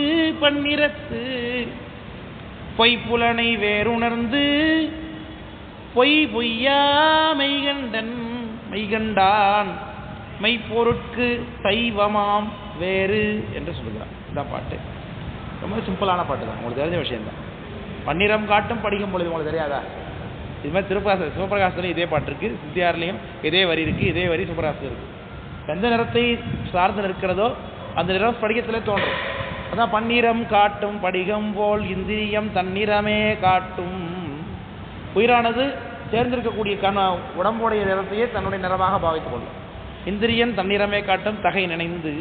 பன்னிரத்து பொய்ப்புலனை வேறுணர்ந்து பொய்யா மெய்கண்டான் மெய்ப்பொருட்கு சைவமாம் வேறு என்று சொல்லுகிறார். இந்த பாட்டு ரொம்ப சிம்பிளான பாட்டு தான், உங்களுக்கு தெரிஞ்ச விஷயம்தான். பன்னிரம் காட்டும் படிக்கும் பொழுது உங்களுக்கு தெரியாதா? இது மாதிரி சிவபிரகாசத்துலையும் இதே பாட்டு இருக்குது, சித்தியார்லையும் இதே வரி இருக்குது, இதே வரி சிவபிரகாசத்தில் இருக்குது. எந்த நிறத்தை சார்ந்து இருக்கிறதோ அந்த நிறம் படிக்கத்திலே தோன்றும். அதான் பன்னிரம் காட்டும் படிகம் போல் இந்திரியம் தன்னிறமே காட்டும். உயிரானது தேர்ந்தெடுக்கக்கூடிய உடம்புடைய நிறத்தையே தன்னுடைய நிறமாக பாவித்துக் கொள்ளும். இந்திரியன் தன்னிறமே காட்டும் தகை நினைந்து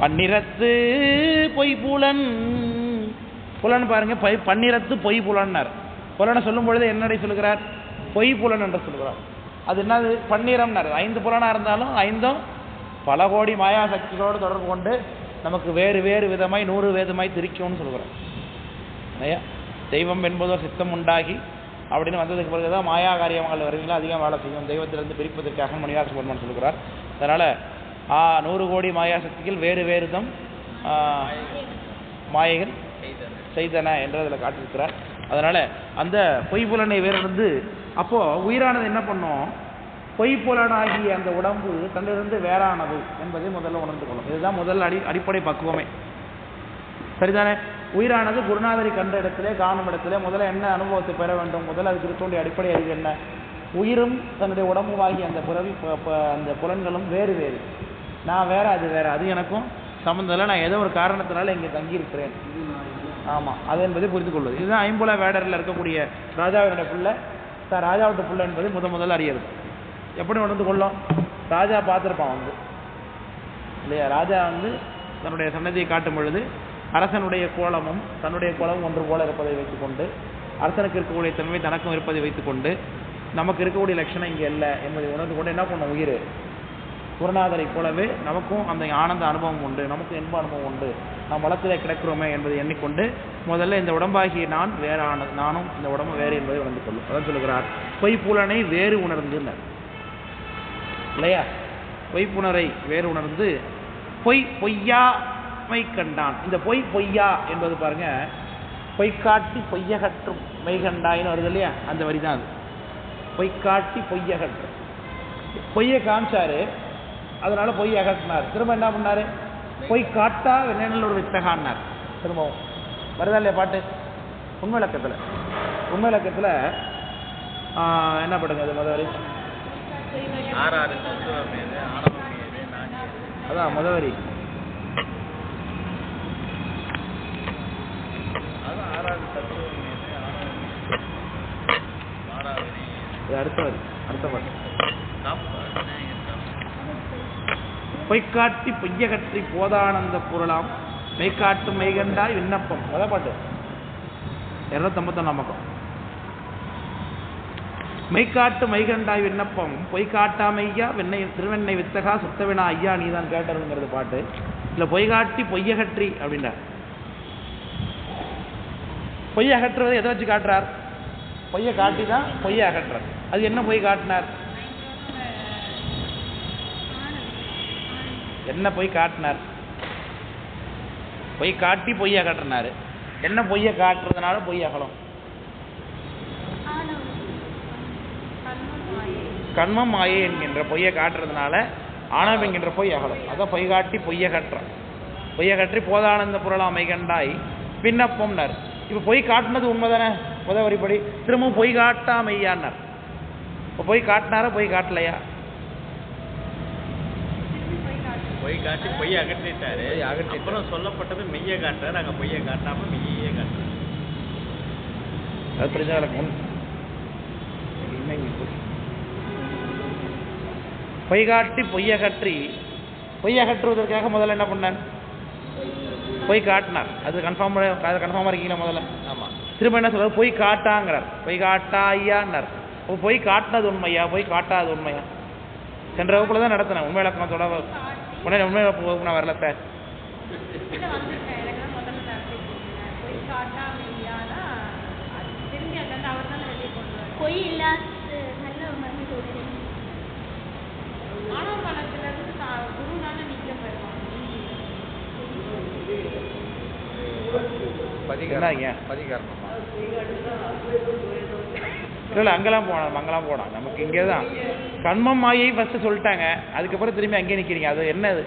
பன்னிரத்து பொய் புலன். புலன் பாருங்க, பன்னிரத்து பொய் புலன்னார். புலனை சொல்லும் பொழுது என்னடை சொல்லுகிறார்? பொய் புலன் என்று சொல்லுகிறார். அது என்னது? பன்னிரம்னார். 5 புலனாக இருந்தாலும் 5ம் பல கோடி மாயா சக்திகளோடு தொடர்பு கொண்டு நமக்கு வேறு வேறு விதமாய் 100 வேதமாய் திரிக்கும்னு சொல்லுகிறோம் இல்லையா? தெய்வம் என்பதோ சித்தம் உண்டாகி அப்படின்னு வந்ததுக்கு பிறகு தான் மாயா காரியங்கள் வருவீங்களா அதிகம் வேலை செய்யும். தெய்வத்திலிருந்து பிரிப்பதற்காக மணிவாச பெருமான் சொல்லுகிறார். அதனால் 100 கோடி மாயா சக்திகள் வேறு வேறுதம் மாயைகள் செய்தன என்று அதில் காட்டியிருக்கிறார். அதனால் அந்த பொய்ப்புலனை வேறு அப்போது உயிரானது என்ன பண்ணும்? பொய்ப்புலனாகிய அந்த உடம்பு தன்னிலிருந்து வேறானது என்பதை முதல்ல உணர்ந்து கொள்ளும். இதுதான் முதல் அடிப்படை பக்குவமே. சரிதானே? உயிரானது குருநாதரை கண்ட இடத்திலே காணும் இடத்திலே முதல்ல என்ன அனுபவத்தை பெற வேண்டும்? முதல்ல அதுக்கு இருக்க வேண்டிய அடிப்படை அறிவு என்ன? உயிரும் தன்னுடைய உடம்புவாகி அந்த அந்த புலன்களும் வேறு வேறு. நான் வேற, அது வேற, அது எனக்கும் சம்மந்தம் இல்லை. நான் ஏதோ ஒரு காரணத்தினால இங்கே தங்கியிருக்கிறேன். ஆமாம், அது என்பதை புரிந்து கொள்வது. இதுதான் ஐம்புல வேடரில் இருக்கக்கூடிய ராஜாவினுடைய பிள்ளை ராஜாவுடைய பிள்ளை என்பதை முதல்ல அறியறது. எப்படி உணர்ந்து கொள்ளும்? ராஜா பார்த்துருப்பான் இல்லையா? ராஜா தன்னுடைய சன்னதியை காட்டும் பொழுது அரசனுடைய கோலமும் தன்னுடைய கோலமும் ஒன்று போல இருப்பதை வைத்துக்கொண்டு, அரசனுக்கு இருக்கக்கூடிய தன்மை தனக்கும் இருப்பதை வைத்துக்கொண்டு, நமக்கு இருக்கக்கூடிய லட்சணம் இங்கே இல்லை என்பதை உணர்ந்து கொண்டு என்ன பண்ணும்? உயிர் குருநாதரை போலவே நமக்கும் அந்த ஆனந்த அனுபவம் உண்டு, நமக்கும் இன்ப அனுபவம் உண்டு, நாம் வளத்திலே கிடக்கிறோமே என்பதை எண்ணிக்கொண்டு முதல்ல இந்த உடம்பாகிய நான் வேறானது, நானும் இந்த உடம்பு வேறு என்பதை உணர்ந்து கொள்ளும். அதான் சொல்லுகிறார், பொய்ப்புலனை வேறு உணர்ந்து இல்லையா? பொய்ப்புணரை வேறு உணர்ந்து பொய்யாமை கண்டான். இந்த பொய்யா என்பது பாருங்க, பொய்காட்டி பொய்யகற்றும் மெய்கண்டாயின்னு வருது இல்லையா? அந்த வரி தான் அது. பொய்காட்டி பொய்யகற்றும். பொய்யை காமிச்சாரு, அதனால பொய் அகற்றினார். திரும்ப என்ன பண்ணாரு? பொய் காட்டா வெண்ணெயில் ஒரு வித்தகான்னார். திரும்பவும் வருதா இல்லையா பாட்டு? உண்மை இலக்கத்தில் என்ன பண்ணுங்க? அது முதல் வரி அதான் முதல் வரி. அடுத்த பாட்டு பொய்காட்டி பொய்யகற்றி போதானந்த பொருளாம் மெய்காட்டும் மெய்கண்டாய் விண்ணப்பம். அதான் பாட்டு 251 பக்கம். மெய்காட்டு மெய்கண்டாய் விண்ணப்பம் பொய்காட்டாமையா திருவெண்ணை வித்தகா சுத்தவினா ஐயா நீதான் கேட்டதுங்கிறது பாட்டு. இல்லை பொய்காட்டி பொய்யகற்றி அப்படின்றார். பொய்யை அகற்றுவது எதை வச்சு காட்டுறார்? பொய்யை காட்டி தான் பொய்யை அகற்றுறார். அது என்ன பொய் காட்டினார்? என்ன பொய் காட்டினார்? பொய் காட்டி பொய் அகற்றினார். என்ன பொய்யை காட்டுறதுனால பொய் அகலும்? கண்மம் மாயை என்கின்ற பொய்யை காட்டுறதுனால ஆணவம் என்கின்ற பொய் அகலும். அதான் பொய் காட்டி பொய்யை கட்டுறான். பொய்யை கற்றி போதானந்த பொருளாம் மெய்கண்டாய் பின்னப்பம்னார். இப்போ பொய் காட்டினது உண்மை தானே? முதல் வரிப்படி திரும்பவும் பொய் காட்டா மெய்யான்னார். இப்போ பொய் காட்டினாரா பொய் காட்டலையா? பொய் காட்டி பொய்யை அகற்றிட்டாரு. அப்புறம் சொல்லப்பட்டது மெய்யை காட்டுறாரு. அங்கே பொய்யை காட்டாம மெய்யே காட்டுறாரு. அது புரிஞ்சா பொய் காட்டி பொய்யை கற்றி பொய் அகற்றுவதற்காக முதல்ல என்ன பண்ணார்? பொய் காட்டினார். அது கன்ஃபார்மாக இருக்கீங்களா? முதல்ல ஆமாம். திரும்ப என்ன சொல்றாரு? பொய் காட்டாங்கிறார். பொய் காட்டா ஐயான்னார். இப்போ பொய் காட்டினது உண்மையா பொய் காட்டாது உண்மையா? சென்ற வகுப்புல தான் நடத்தினேன். உண்மை இலக்கணத்தோட உடனே உண்மை வகுப்பு நான் வரல சார். பொய் இல்லாத இல்லை அங்கெல்லாம் போனான் நமக்கு இங்கே தான் கண்மம் மாயை ஃபஸ்ட்டு சொல்லிட்டாங்க. அதுக்கப்புறம் திரும்பி அங்கேயே நிற்கிறீங்க. அது என்னது?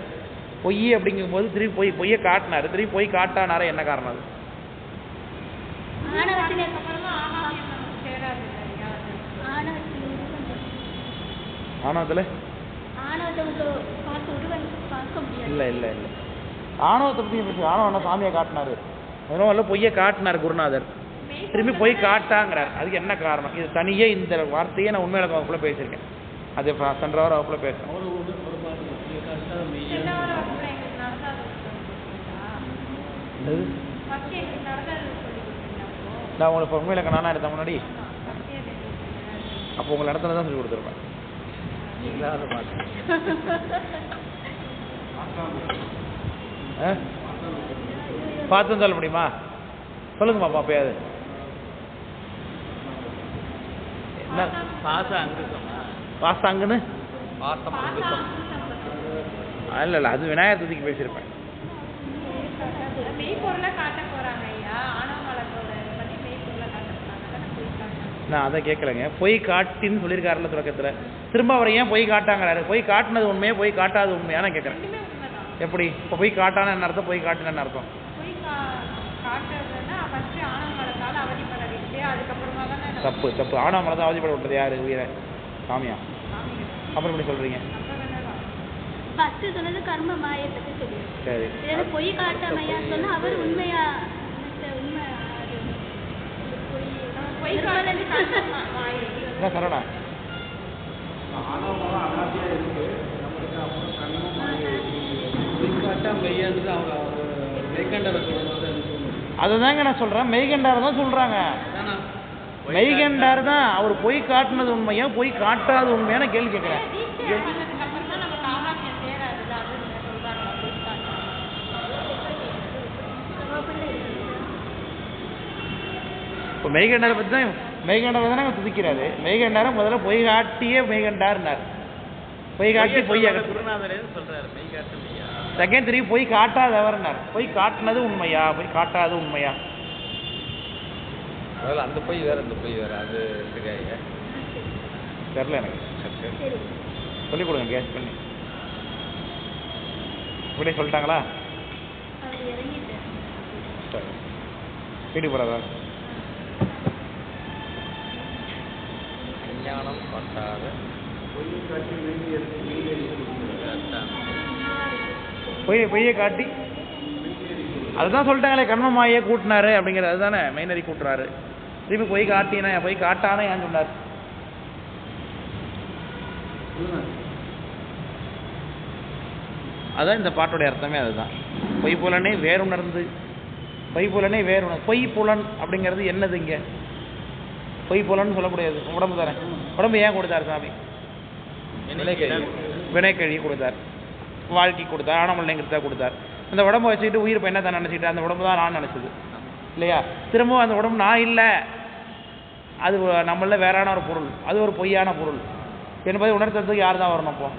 பொய் அப்படிங்கும்போது திரும்பி பொய்யை காட்டினாரு. திரும்பி பொய் காட்டானார என்ன காரணம்? அது ஆணவத்தில் இல்லை இல்லை இல்லை ஆணவத்தை பற்றி பேசு. ஆணவம் என்ன சாமியை காட்டினாரு? அதனால இல்லை பொய்யை காட்டினார் குருநாதர். திரும்பி பொய் காட்டாங்கிறார். அதுக்கு என்ன காரணம்? இது தனியே இந்த வார்த்தையே நான் உண்மையில வகுப்புல பேசியிருக்கேன். அது சென்ற வாரம் வகுப்புல பேசுறேன். நான் உங்களுக்கு உண்மையில நானா எடுத்த முன்னாடி அப்போ உங்களை இடத்துல தான் சொல்லி கொடுத்துருப்பேன். பார்த்து சொல்ல முடியுமா? சொல்லுங்க பாப்பா. அப்பயாவது என்ன பாசாங்குன்னு? இல்லை இல்லை அது விநாயகர் சதுர்த்திக்கு பேசியிருப்பேன். நான் அதை கேட்கலைங்க. பொய் காட்டின்னு சொல்லியிருக்காருல தொடக்கத்தில். திரும்ப அவரை ஏன் பொய் காட்டாங்கிறாரு? பொய் காட்டினது உண்மையா பொய் காட்டாது உண்மையா நான் கேட்குறேன். எப்படி? இப்போ பொய் காட்டான என்ன அர்த்தம்? பொய் காட்டின என்ன அர்த்தம்? தப்பு தப்பு. ஆணவமலை தான் அவதிப்பட விட்டது யாரு? உயிரை சாமியா? அப்புறம் எப்படி சொல்றீங்க? சரி பொய் காட்டாமையா சொன்னா அவர் உண்மையா என்ன சரணா? அதுதாங்க நான் சொல்றேன். மெய்கண்டார் தான் சொல்றாங்க. மெய்கண்டார் தான் அவர் பொய் காட்டினது உண்மையா பொய் காட்டாது உண்மையான கேள்வி கேட்கிறேன். இப்போ மெய்கண்டாரை பற்றி தான் மெய்கண்டாரை தானே துதிக்கிறாரு. மெய்கண்டாரை முதல்ல பொய் காட்டியே மெய்கண்டார்னார். பொய் காட்டி பொய் செகண்ட் திரும்பி பொய் காட்டாதவர்னார். பொய் காட்டினது உண்மையா பொய் காட்டாது உண்மையா? அந்த பொய் வேற அந்த பொய் வேற. அது தெரியல எனக்கு. சொல்லிக் கொடுங்க கேஸ் பண்ணி. இப்படியே சொல்லிட்டாங்களா? சரி வீட்டுக்கு போகிறதா? அஞ்ஞானம் காட்டாத பொய்யை காட்டி அதுதான் சொல்லிட்டாங்களே கண்மமாயே கூட்டினாரு அப்படிங்கிறது. அதுதானே மெயினரி கூட்டுறாரு. திரும்பி பொய் காட்டினா பொய் காட்டானே ஏன் சொன்னார்? அதான் இந்த பாட்டுடைய அர்த்தமே அதுதான். பொய் புலனே வேறுணர்ந்து பொய் புலனே வேறுணர். பொய் புலன் அப்படிங்கிறது என்னது? இங்கே பொய் புலன்னு சொல்ல முடியாது. உடம்பு தானே. உடம்பு ஏன் கொடுத்தார் சாமி? வினைக்கழி கொடுத்தார், வாழ்க்கை கொடுத்தார், ஆணவமலைங்கிறத கொடுத்தார். அந்த உடம்பை வச்சுக்கிட்டு உயிர் இப்போ என்ன தான் நினச்சிக்கிட்டு அந்த உடம்பு தான் நான் நினச்சிது இல்லையா? திரும்பவும் அந்த உடம்பு நான் இல்லை, அது நம்மள வேறான ஒரு பொருள், அது ஒரு பொய்யான பொருள் என்பதை உணர்த்துறதுக்கு யார் தான் வரணும்? அப்போ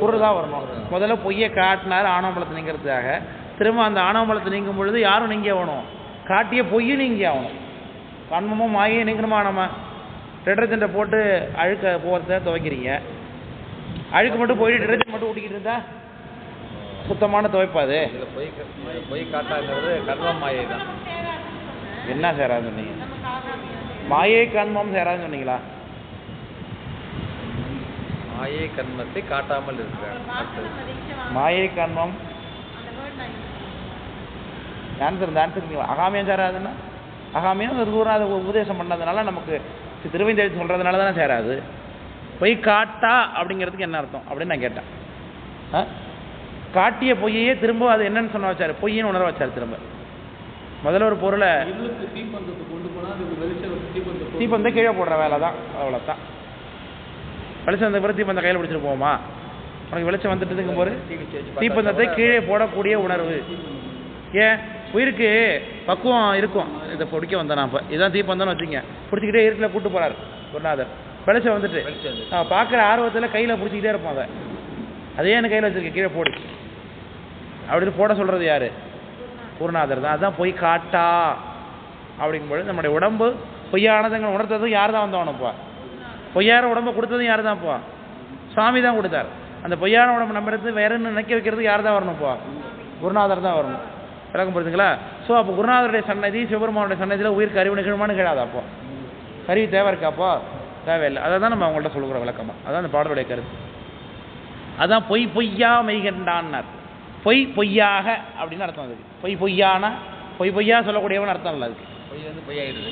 குரு தான் வரணும். முதல்ல பொய்யை காட்டினார் ஆணவமலத்தை நீங்கிறதுக்காக. திரும்ப அந்த ஆணவமலத்தை நீங்கும் பொழுது யாரும் நீங்க ஆகணும்? காட்டிய பொய்யும் நீங்க ஆகணும். கண்மமும் மாயை நீங்கணுமா? நம்ம டிட்டர்ஜெண்ட்டை போட்டு அழுக்க போகிறத துவைக்கிறீங்க. அழுக்கு மட்டும் போயிட்டு டிட்டர்ஜெண்ட் மட்டும் ஊட்டிக்கிட்டு இருந்தா சுத்தமான துவைப்பாது. பொய் காட்டாங்கிறது கர்ம மாயை தான். என்ன சேராதுன்னு சொன்னீங்க? மாயை கர்மம் சேராதுன்னு சொன்னீங்களா? மாயை கர்மத்தை காட்டாமல் இருக்கிறார். மாயை கர்மம் ஆன்சர் அகாமியம் சேராதுன்னா அகாமியம் ஒரு குருநாத உபதேசம் பண்ணதுனால நமக்கு திருவைந்தெழுத்து சொல்கிறதுனால தானே சேராது. பொய் காட்டா அப்படிங்கிறதுக்கு என்ன அர்த்தம் அப்படின்னு நான் கேட்டேன். காட்டிய பொய்யையே திரும்ப அது என்னன்னு சொன்ன வச்சார், பொய்யின்னு உணர வச்சார். திரும்ப முதல்ல ஒரு பொருளை தீப்பந்தை கீழே போடுற வேலை தான், அவ்வளோதான். வெளிச்சம் வந்த பிறகு தீப்பந்த கையில் பிடிச்சிட்டு போவோமா? உனக்கு வெளிச்சம் வந்துட்டுக்கும் போது தீப்பந்தத்தை கீழே போடக்கூடிய உணர்வு. ஏன் உயிருக்கு பக்குவம் இருக்கும். இதை பிடிக்க வந்தேன் நான் இப்போ இதான் தீப்பந்தம்னு வச்சுங்க, பிடிச்சிக்கிட்டே இருட்டில் கூப்பிட்டு போகிறார் குருநாதர். வெளிச்சம் வந்துட்டு பார்க்குற ஆர்வத்தில் கையில் பிடிச்சிக்கிட்டே இருப்போம். அதை அதே எனக்கு கையில் வச்சுருக்கேன், கீழே போடு அப்படின்னு போட சொல்கிறது யார்? குருநாதர் தான். அதுதான் பொய் காட்டா அப்படிங்கும்போது நம்முடைய உடம்பு பொய்யானதுங்க உணர்த்ததும் யார் தான் வந்தவனுப்பா? பொய்யார உடம்பை கொடுத்ததும் யார் தான்ப்பா? சுவாமி தான் கொடுத்தார். அந்த பொய்யான உடம்பு நம்ம எடுத்து வேறுன்னு நினைக்க வைக்கிறது யார் தான் வரணும்ப்பா? குருநாதர் தான் வரணும். விளக்கம் புரியுதுங்களா? ஸோ அப்போ குருநாதருடைய சன்னதி சிவபெருமானுடைய சன்னதியில் உயிருக்கு அறிவு நிகழ்மானு கேடாதா? அப்போ கருவி தேவை இருக்காப்போ? தேவையில்லை. அதை தான் நம்ம அவங்கள்ட்ட சொல்லுகிறோம் விளக்கமாக. அதான் அந்த பாடலுடைய கருத்து. அதான் பொய் பொய்யா மெய்கண்டான்னார். பொய் பொய்யாக அப்படின்னு அர்த்தம். அதுக்கு பொய் பொய்யானா பொய் பொய்யா சொல்லக்கூடியவன் அர்த்தம் இல்லை. அதுக்கு பொய் வந்து பொய்யாயிடுது.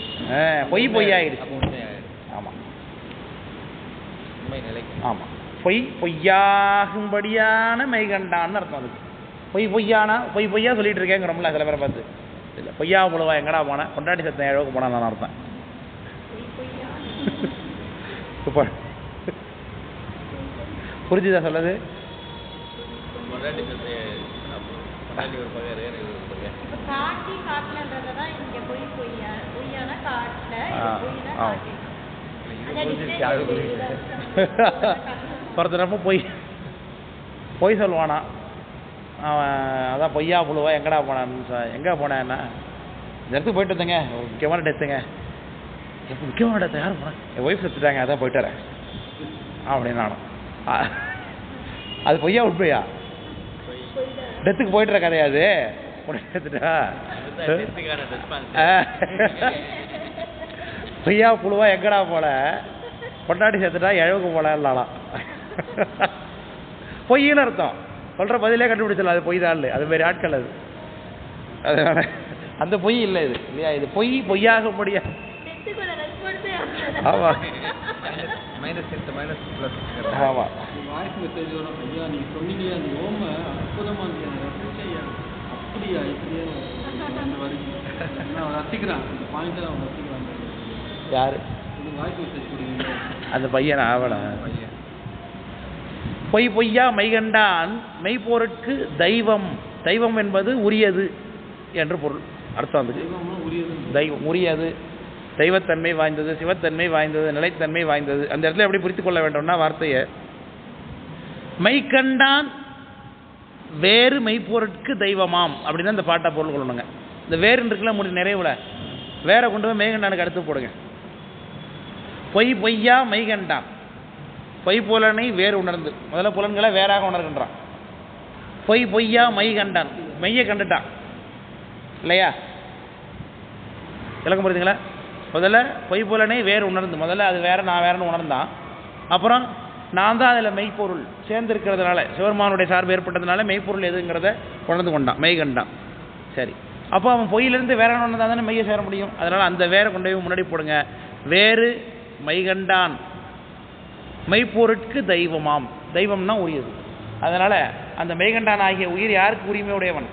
பொய் பொய்யாயிடுச்சு. ஆமாம் உண்மை நிலை. ஆமாம் பொய் பொய்யாகும்படியான மெய்கண்டான்னு அர்த்தம். அதுக்கு பொய் பொய்யானா பொய் பொய்யா சொல்லிட்டு இருக்கேங்கிறோம்ல சில பேரை பார்த்து. இல்லை பொய்யா புழுவா எங்கடா போனேன், கொண்டாடி சத்தம் 7 போனா நான் அர்த்தம். சூப்பர். புரிஞ்சுதா சொல்லது? ஒருத்தரப்ப பொய் பொய் சொல்லுவானா அவன். அதான் பொய்யா புழுவா எங்கடா போனான்னு. எங்கே போனேன் என்ன இந்த இடத்துக்கு போயிட்டு வந்தேங்க, முக்கியமான டெத்துங்க. எப்போ முக்கியமான டெத்து யாரும் போனேன், என் ஒய்ஃப் செத்துட்டாங்க, அதான் போயிட்டு வரேன் அப்படின்னு நானும். அது பொய்யா உண்மையா? டெத்துக்கு போயிட்டுற கதையாது. எடுத்துட்டா பொய்யா புழுவா எங்கடா போல, கொண்டாடி சேர்த்துட்டா 7க்கு போலாம். பொய்ன்னு அர்த்தம். சொல்கிற பதிலே கண்டுபிடிச்சல அது பொய் தான் இல்லை. அது மாதிரி ஆட்கள் அது. அதனால அந்த பொய் இல்லை இது இல்லையா? இது பொய் பொய்யாக முடியாது. ஆமாம் ஆமாம். வாய்ஸ் மெசேஜ் வரும். ஐயா நீங்கள் சொன்னீங்களே அந்த ஓம அற்புதமாக இருந்துச்சு. அப்படியா இப்படியே நான் ரசிக்கிறேன். அந்த பாயிண்ட்டை அவன் ரசிக்கிறாங்க. யார் வாய்ஸ் மெசேஜ் கொடுங்க? அந்த பையன் ஆவணா? பொய் பொய்யா மெய்கண்டான் மெய்ப்பொருட்கு தெய்வம். தெய்வம் என்பது உரியது என்று பொருள் அர்த்தம். அதுக்கு தெய்வம் உரியது, தெய்வத்தன்மை வாய்ந்தது, சிவத்தன்மை வாய்ந்தது, நிலைத்தன்மை வாய்ந்தது. அந்த இடத்துல எப்படி புரித்து கொள்ள வேண்டும்னா வார்த்தையை மெய்கண்டான் வேறு மெய்ப்பொருட்கு தெய்வமாம் அப்படின்னு அந்த பாட்டை பொருள் கொள்ளணுங்க. இந்த வேறுன்னு இருக்குல்ல முடி நிறைவுல வேற கொண்டு போய் மெய்கண்டானுக்கு அடுத்து போடுங்க. பொய் பொய்யா மெய்கண்டான். பொய் புலனை வேறு உணர்ந்து, முதல்ல புலன்களை வேறாக உணர்கின்றான். பொய் பொய்யா மெய் கண்டான், மெய்யை கண்டுட்டான் இல்லையா? விளக்கம் புரியுதுங்களா? முதல்ல பொய் புலனை வேறு உணர்ந்து, முதல்ல அது வேற நான் வேறன்னு உணர்ந்தான். அப்புறம் நான் தான் அதில் மெய்ப்பொருள் சேர்ந்திருக்கிறதுனால, சிவபெருமானுடைய சார்பு ஏற்பட்டதுனால மெய்ப்பொருள் எதுங்கிறத உணர்ந்து கொண்டான், மெய் கண்டான். சரி, அப்போ அவன் பொய்யிலிருந்து வேற உணர்ந்தா தானே மெய்யை சேர முடியும். அதனால் அந்த வேற கொண்டு போய் முன்னாடி போடுங்க. வேறு மெய்கண்டான் மெய்ப்பொருட்கு தெய்வமாம். தெய்வம்னா உரியது. அதனால் அந்த மெய்கண்டான் ஆகிய உயிர் யாருக்கு உரிமை உடையவன்?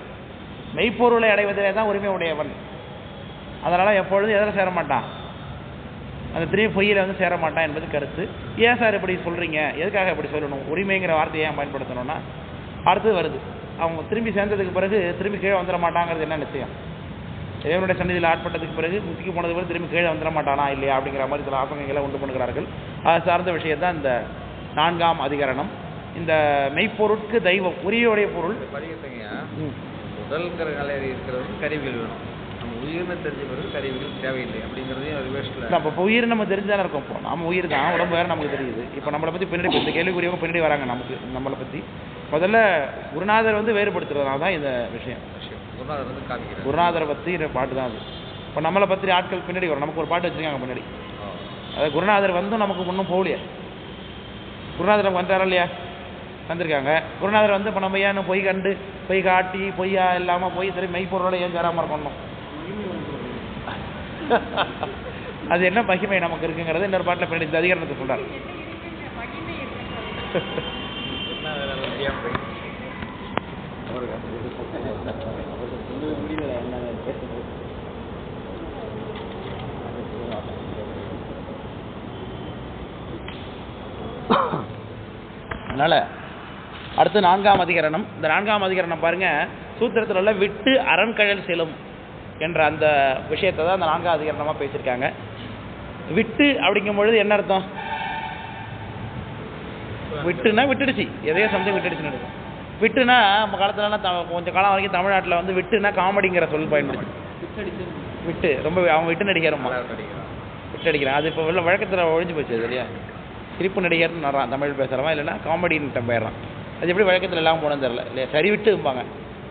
மெய்ப்பொருளை அடைவதிலே தான் உரிமை உடையவன். அதனால் எப்பொழுதும் எதில் சேர மாட்டான்? அந்த திரும்பி பொய்யில் வந்து சேர மாட்டான் என்பது கருத்து. ஏன் சார் இப்படி சொல்கிறீங்க, எதுக்காக இப்படி சொல்லணும், உரிமைங்கிற வார்த்தையை ஏன் பயன்படுத்தணும்னா அடுத்தது வருது. அவங்க திரும்பி சேர்ந்ததுக்கு பிறகு திரும்பி கீழே வந்துட மாட்டாங்கிறது என்ன நிச்சயம்? இறைவனுடைய சன்னிதியில் ஆட்பட்டதுக்கு பிறகு முத்திக்கு போனது பிறகு திரும்பி கீழே வந்துட மாட்டானா இல்லையா அப்படிங்கிற மாதிரி சில ஆசங்கங்களை உண்டு பண்ணுகிறார்கள். அது சார்ந்த விஷயத்தான் இந்த 4ஆம் அதிகரணம். இந்த மெய்ப்பொருட்கு தெய்வம் உரியோடைய பொருள் உடல்ங்கிற நிலையில் இருக்கிறவங்க கருவிகள் வேணும். நம்ம உயிர்னு தெரிஞ்ச பிறகு கருவிகள் தேவையில்லை அப்படிங்கிறதையும் ரிவர்ஸில் நம்ம இப்போ உயிர் நம்ம தெரிஞ்சானே இருக்கோம். இப்போ நம்ம உயிர் தான், உடம்பு வேறு நமக்கு தெரியுது. இப்போ நம்மளை பற்றி பின்னாடி இந்த கேள்விக்குரியவங்க பின்னாடி வராங்க நம்மளை பற்றி. முதல்ல குருநாதர் வந்து வேறுபடுத்துறதுனால தான் இந்த விஷயம். குருநாதர் வந்து காமிக்கிறார். குருநாதரை பற்றி பாட்டு தான் அது. இப்போ நம்மளை பற்றி ஆட்கள் பின்னாடி வரும். நமக்கு ஒரு பாட்டு வச்சுருக்காங்க பின்னாடி. அதாவது குருநாதர் வந்து நமக்கு முன்னும் போகலையே. குருநாதர் நமக்கு வந்துட்டாரா இல்லையா? வந்திருக்காங்க. குருநாதர் வந்து இப்போ நம்ம ஏன் பொய் கண்டு பொய் காட்டி பொய்யா இல்லாமல் போய் சரி மெய்ப்பொருளோட ஏன் சேராமல் இருக்கணும்? அது என்ன மகிமை நமக்கு இருக்குங்கிறது இன்னொரு பாட்டில் பின்னாடி இந்த அதிகாரத்தை சொல்கிறார். அதனால் அடுத்து 4ஆம் அதிகரணம். இந்த 4ஆம் அதிகரணம் பாருங்கள், சூத்திரத்தில் உள்ள விட்டு அரண்கழல் செல்லும் என்ற அந்த விஷயத்தை தான் அந்த 4ஆம் அதிகரணமாக பேசியிருக்காங்க. விட்டு அப்படிங்கும் பொழுது என்ன அர்த்தம்? விட்டுனா விட்டுடுச்சு, எதையோ சம்திங் விட்டுடுச்சுன்னு இருக்கும். விட்டுனா நம்ம காலத்துலலாம் கொஞ்சம் காலம் வரைக்கும் தமிழ்நாட்டில் வந்து விட்டுனா காமெடிங்கிற சொல் பயன்படுச்சு. விட்டு ரொம்ப அவன் விட்டு நடிகரம்மா, விட்டு அடிக்கிறான். அது இப்போ வழக்கத்தில் ஒழிஞ்சு போச்சு இல்லையா? சிரிப்பு நடிகர்னு வர்றான், தமிழ் பேசுகிறவன், இல்லைன்னா காமெடின்னு போயிடுறான். அது எப்படி வழக்கத்தில் எல்லாம் போனது தெரில இல்லையா? சரி விட்டும்பாங்க,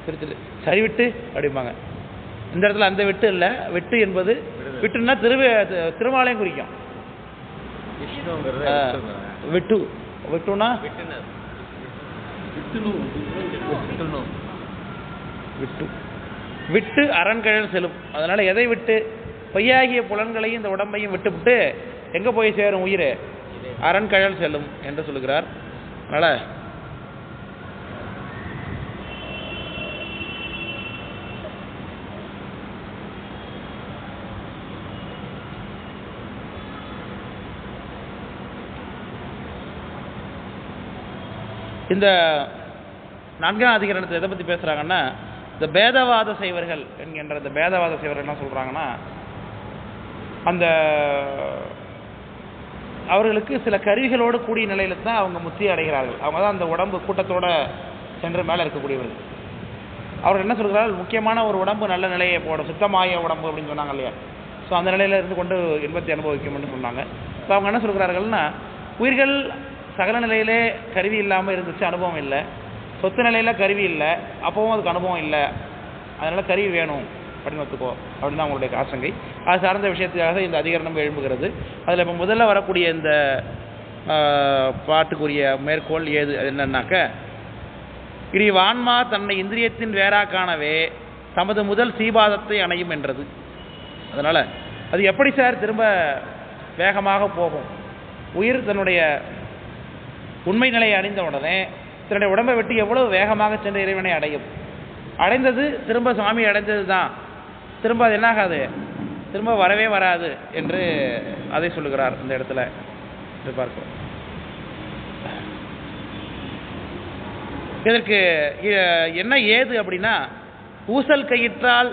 திருச்சிட்டு சரி விட்டு அப்படிம்பாங்க. இந்த இடத்துல அந்த விட்டு இல்லை. விட்டு என்பது விட்டுன்னா திருமாலையும் குறிக்கும். விட்டு விட்டுனா விட்டு விட்டு அரண்கழல் செல்லும். அதனால எதை விட்டு? பொய்யாகிய புலன்களையும் இந்த உடம்பையும் விட்டுவிட்டு எங்கே போய் சேரும் உயிர்? அரண்கழல் செல்லும் என்று சொல்லுகிறார். அதனால இந்த 4ஆம் அதிகரணத்தை எதை பற்றி பேசுகிறாங்கன்னா, இந்த பேதவாத செய்வர்கள் என்கின்ற இந்த பேதவாத செய்வர்கள் என்ன சொல்கிறாங்கன்னா, அந்த அவர்களுக்கு சில கருவிகளோடு கூடிய நிலையில தான் அவங்க முத்தி அடைகிறார்கள். அவங்க தான் அந்த உடம்பு கூட்டத்தோடு சென்று மேலே இருக்கக்கூடியவர்கள். அவர் என்ன சொல்கிறார்கள்? முக்கியமான ஒரு உடம்பு நல்ல நிலையை போடும், சுத்தமாய உடம்பு அப்படின்னு சொன்னாங்க இல்லையா? ஸோ அந்த நிலையில் இருந்து கொண்டு இன்பத்தை அனுபவிக்கும்னு சொன்னாங்க. ஸோ அவங்க என்ன சொல்கிறார்கள்னா, உயிர்கள் சகல நிலையிலே கருவி இல்லாமல் இருந்துச்சு, அனுபவம் இல்லை. சொத்து நிலையில் கருவி இல்லை, அப்போவும் அதுக்கு அனுபவம் இல்லை. அதனால் கருவி வேணும் அப்படின்னு ஒத்துக்கோ அப்படின்னு தான் அவங்களுடைய ஆசங்கை. அது சார்ந்த விஷயத்துக்காக இந்த அதிகரணம் எழும்புகிறது. அதில் இப்போ முதல்ல வரக்கூடிய இந்த பாட்டுக்குரிய மேற்கோள் ஏது என்னன்னாக்க, இனி வான்மா தன்னை இந்திரியத்தின் வேறாக்கானவே தமது முதல் சீபாதத்தை அணையும் என்றது. அதனால் அது எப்படி சார் திரும்ப வேகமாக போகும்? உயிர் தன்னுடைய உண்மை நிலையை அடைந்த உடனே தன்னுடைய உடம்பை விட்டு எவ்வளவு வேகமாக சென்ற இறைவனை அடையும். அடைந்தது திரும்ப சுவாமி அடைந்தது தான், திரும்ப அது என்னாகாது, திரும்ப வரவே வராது என்று அதை சொல்லுகிறார் இந்த இடத்துல பார்க்கிறோம். இதற்கு என்ன ஏது அப்படின்னா, ஊசல் கயிற்றால்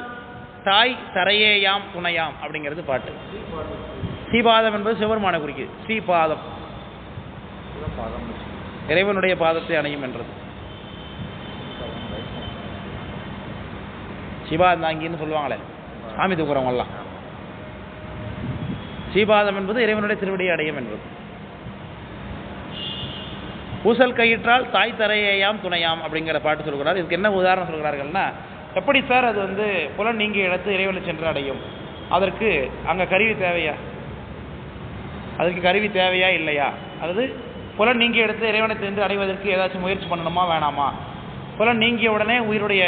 தாய் தரையேயாம் துணையாம் அப்படிங்கிறது பாட்டு. ஸ்ரீபாதம் என்பது சிவபெருமான குறிக்குது. ஸ்ரீபாதம் இறைவனுடைய பாதத்தை அணையும் என்றது. சிவாந்தாங்கின்னு சொல்லுவாங்களே சாமி தூக்குறவங்கெல்லாம். ஸ்ரீபாதம் என்பது இறைவனுடைய திருவடியை அடையும் என்பது. ஊசல் கயிற்றால் தாய் தரையேயாம் துணையாம் அப்படிங்கிற பாட்டு சொல்கிறார். இதுக்கு என்ன உதாரணம் சொல்கிறார்கள்னா, எப்படி சார் அது வந்து புலன் நீங்கி எடுத்து இறைவனை சென்று அடையும்? அதற்கு அங்கே கருவி தேவையா? அதற்கு கருவி தேவையா இல்லையா? அதாவது புலன் நீங்கி எடுத்து இறைவனை சென்று அடைவதற்கு ஏதாச்சும் முயற்சி பண்ணணுமா வேணாமா? புலன் நீங்கிய உடனே உயிருடைய